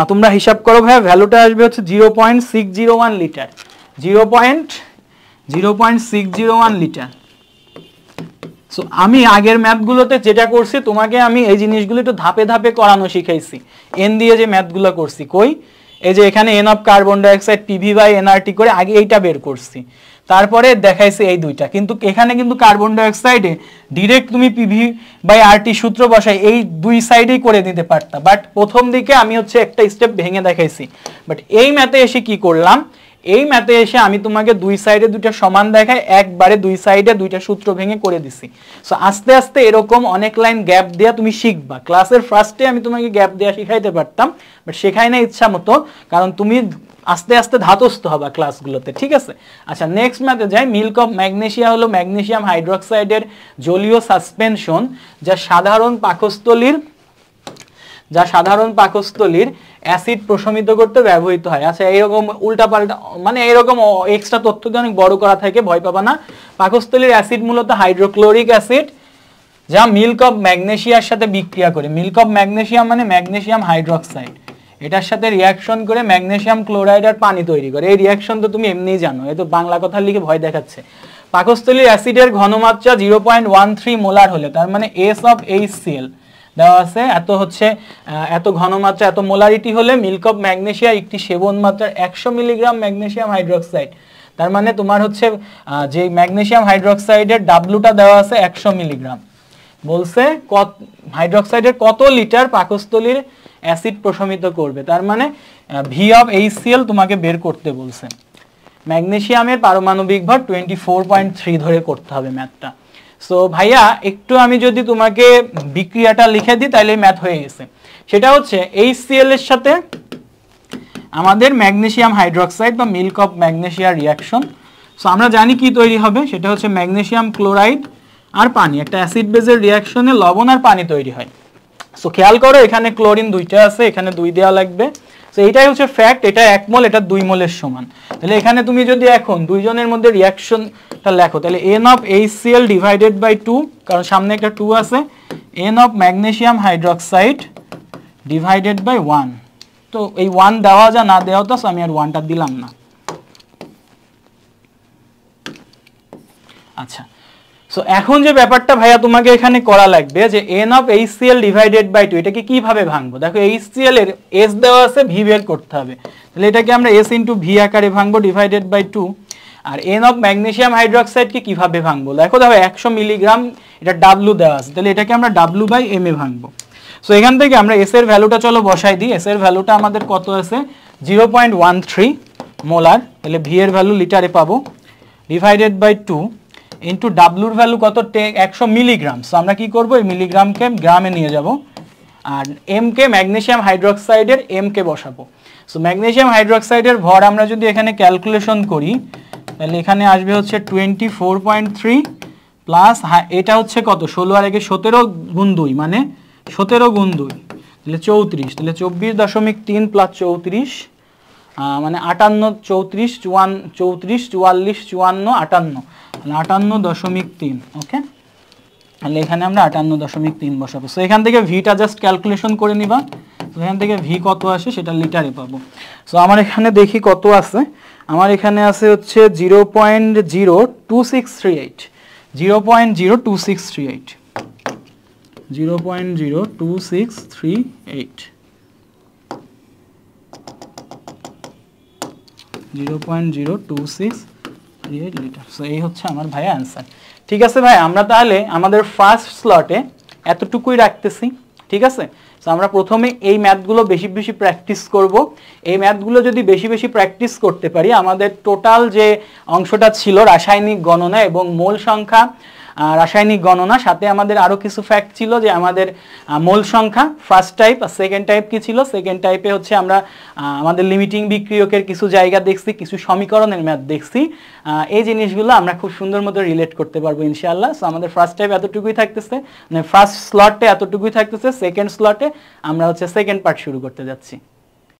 তোমরা হিসাব করো ভাইয়া, ভ্যালুটা আসবে হচ্ছে 0.601 লিটার। 0.601 লিটার। সো আমি আগের ম্যাথগুলোতে যেটা করছি, তোমাকে আমি এই জিনিসগুলো একটু ধাপে ধাপে করানো শিখাইছি। এন দিয়ে যে ম্যাথগুলো করছি, কই এই যে এখানে N of carbon dioxide PV/nRT করে আগে এইটা বের করছি, তারপরে দেখাইছি এই দুইটা। কিন্তু এখানে কিন্তু কার্বন ডাইঅক্সাইডে ডিরেক্ট তুমি PV/RT সূত্র বসাই এই দুই সাইডেই করে দিতে পারতা, বাট প্রথম দিকে আমি হচ্ছে একটা স্টেপ ভেঙে দেখাইছি। বাট এই ম্যাথে এসে কি করলাম, এই ম্যাথে এসে আমি তোমাকে দুই সাইডে দুইটা সমান দেখাই, একবারে দুই সাইডে দুইটা সূত্র ভেঙে করে দিছি। সো আস্তে আস্তে এরকম অনেক লাইন গ্যাপ দেয়া তুমি শিখবা। ক্লাসের ফার্স্টে আমি তোমাকে গ্যাপ দেয়া শিখাইতে পারতাম, বাট শেখাই না ইচ্ছা মতো, কারণ তুমি আস্তে আস্তে ধাতস্থ হবা ক্লাসগুলোতে। ঠিক আছে, আচ্ছা নেক্সট ম্যাথে যাই। মিল্ক অফ ম্যাগনেসিয়া হলো ম্যাগনেসিয়াম হাইড্রোক্সাইডের জলীয় সাসপেনশন, যা সাধারণ পাকস্থলীর অ্যাসিড প্রশমিত করতে ব্যবহৃত হয়। আচ্ছা, এইরকম উল্টাপাল্টা মানে এইরকম এক্সট্রা তথ্য দিয়ে অনেক বড় করা থাকে, ভয় পাবা না। পাকস্থলীর অ্যাসিড মূলত হাইড্রোক্লোরিক অ্যাসিড, যা মিল্ক অফ ম্যাগনেসিয়ার সাথে বিক্রিয়া করে। মিল্ক অফ ম্যাগনেসিয়াম মানে ম্যাগনেসিয়াম হাইড্রোক্সাইড, এটার সাথে রিয়াকশন করে ম্যাগনেসিয়াম ক্লোরাইড আর পানি তৈরি করে। এই রিয়াকশন তো তুমি এমনিই জানো, এই তো বাংলা কথা লিখে ভয় দেখাচ্ছে। পাকস্থলীর অ্যাসিডের ঘনমাত্রা 0.13 মোলার হলে, তার মানে S অফ HCl দেওয়া আছে, এত ঘনমাত্রা এত মোলারিটি হলে মিল্ক অফ ম্যাগনেসিয়া একটি সেবন মাত্রার 100 মিলিগ্রাম ম্যাগনেসিয়াম হাইড্রোক্সাইড। তার মানে তোমার হচ্ছে যে ম্যাগনেসিয়াম হাইড্রোক্সাইডের ডাব্লুটা দেওয়া আছে 100 মিলিগ্রাম। বলছে হাইড্রোক্সাইডের কত লিটার পাকস্থলীর অ্যাসিড প্রশমিত করবে, তার মানে ভি অফ HCl তোমাকে বের করতে বলছে। ম্যাগনেসিয়ামের পারমাণবিক ভর 24.3 ধরে করতে হবে ম্যাথটা। সো ভাইয়া একটু আমি যদি তোমাকে বিক্রিয়াটা লিখে দিই তাহলে ম্যাথ হয়ে গেছে। সেটা হচ্ছে HCl এর সাথে আমাদের ম্যাগনেসিয়াম হাইড্রোক্সাইড বা milk of magnesia reaction. So আমরা জানি কি তৈরি হবে, সেটা হচ্ছে ম্যাগনেসিয়াম ক্লোরাইড আর পানি, একটা অ্যাসিড বেজের রিয়াকশনে লবণ আর পানি তৈরি হয়। সো খেয়াল করো এখানে ক্লোরিন দুইটা আছে, এখানে 2 দেওয়া লাগবে। সো এটাই হচ্ছে ফ্যাক্ট, এটা 1 মোল, এটা 2 মোলের সমান। তাহলে এখানে তুমি যদি এখন দুইজনের মধ্যে রিয়াকশনটা লেখো, তাহলে N of HCl divided by 2, কারণ সামনে একটা 2 আছে, N of magnesium hydroxide divided by 1। তো এই 1 দেওয়া যা না দেওয়া তো আমি আর 1টা দিলাম না। আচ্ছা, সো এখন যে ব্যাপারটা ভাইয়া তোমাকে এখানে করা লাগবে যে N of HCl divided by 2, এটাকে কিভাবে ভাঙবো? দেখো HCl এর S দেওয়া আছে, V বের করতে হবে, তাহলে এটাকে আমরা S ইন্টু V আকারে ভাঙবো ডিভাইডেড বাই 2। আর N অফ ম্যাগনেসিয়াম হাইড্রোক্সাইডকে কিভাবে ভাঙবো? দেখো 100 মিলিগ্রাম, এটা W দেওয়া আছে, তাহলে এটাকে আমরা W বাই M এ ভাঙবো। সো এখান থেকে আমরা S এর ভ্যালুটা চলো বসাই দিই। S এর ভ্যালুটা আমাদের কত আছে? 0.13 মোলার, তাহলে V এর ভ্যালু লিটারে পাবো ডিভাইডেড বাই 2 ইন্টু ডাব্লুর ভ্যালু কত? 100 মিলিগ্রাম। সো আমরা কি করবো, এই মিলিগ্রামকে গ্রামে নিয়ে যাব, আর এমকে ম্যাগনেসিয়াম হাইড্রোক্সাইডের এমকে বসাবো। সো ম্যাগনেসিয়াম হাইড্রোক্সাইডের ভর আমরা যদি এখানে ক্যালকুলেশন করি তাহলে এখানে আসবে হচ্ছে 24.3 প্লাস এটা হচ্ছে কত 16 আর 17 গুণ 2 মানে 17 গুণ 2 তাহলে 34, তাহলে 24.3 প্লাস 34 মানে 58, 34, 34, 44, 54, 58 তাহলে 58.3। ওকে, তাহলে এখানে আমরা 58.3 বসাবো। সো এখান থেকে ভিটা জাস্ট ক্যালকুলেশন করে নিবা। তো এখান থেকে ভি কত আসে সেটা লিটারে পাবো। সো আমার এখানে দেখি কত আছে, আমার এখানে আছে হচ্ছে 0.02638, 0.02638, 0.02638, 0.02638 লিটার। সো এই হচ্ছে আমার ভাই অ্যান্সার। ঠিক আছে ভাই, আমরা তাহলে আমাদের ফার্স্ট স্লটে এতটুকুই রাখতেছি। ঠিক আছে, সো আমরা প্রথমে এই ম্যাথগুলো বেশি বেশি প্র্যাকটিস করব। এই ম্যাথগুলো যদি বেশি বেশি প্র্যাকটিস করতে পারি, আমাদের টোটাল যে অংশটা ছিল রাসায়নিক গণনা এবং মোল সংখ্যা, রাসায়নিক গণনা, সাথে আমাদের আরও কিছু ফ্যাক্ট ছিল যে আমাদের মোল সংখ্যা ফার্স্ট টাইপ আর সেকেন্ড টাইপ কি ছিল। সেকেন্ড টাইপে হচ্ছে আমরা আমাদের লিমিটিং বিক্রিয়কের কিছু জায়গা দেখছি, কিছু সমীকরণের ম্যাথ দেখছি। এই জিনিসগুলো আমরা খুব সুন্দর মতো রিলেট করতে পারবো ইনশাআল্লাহ। সো আমাদের ফার্স্ট টাইপ এতটুকুই থাকতেছে, মানে ফার্স্ট স্লটে এতটুকুই থাকতেছে। সেকেন্ড স্লটে আমরা হচ্ছে সেকেন্ড পার্ট শুরু করতে যাচ্ছি।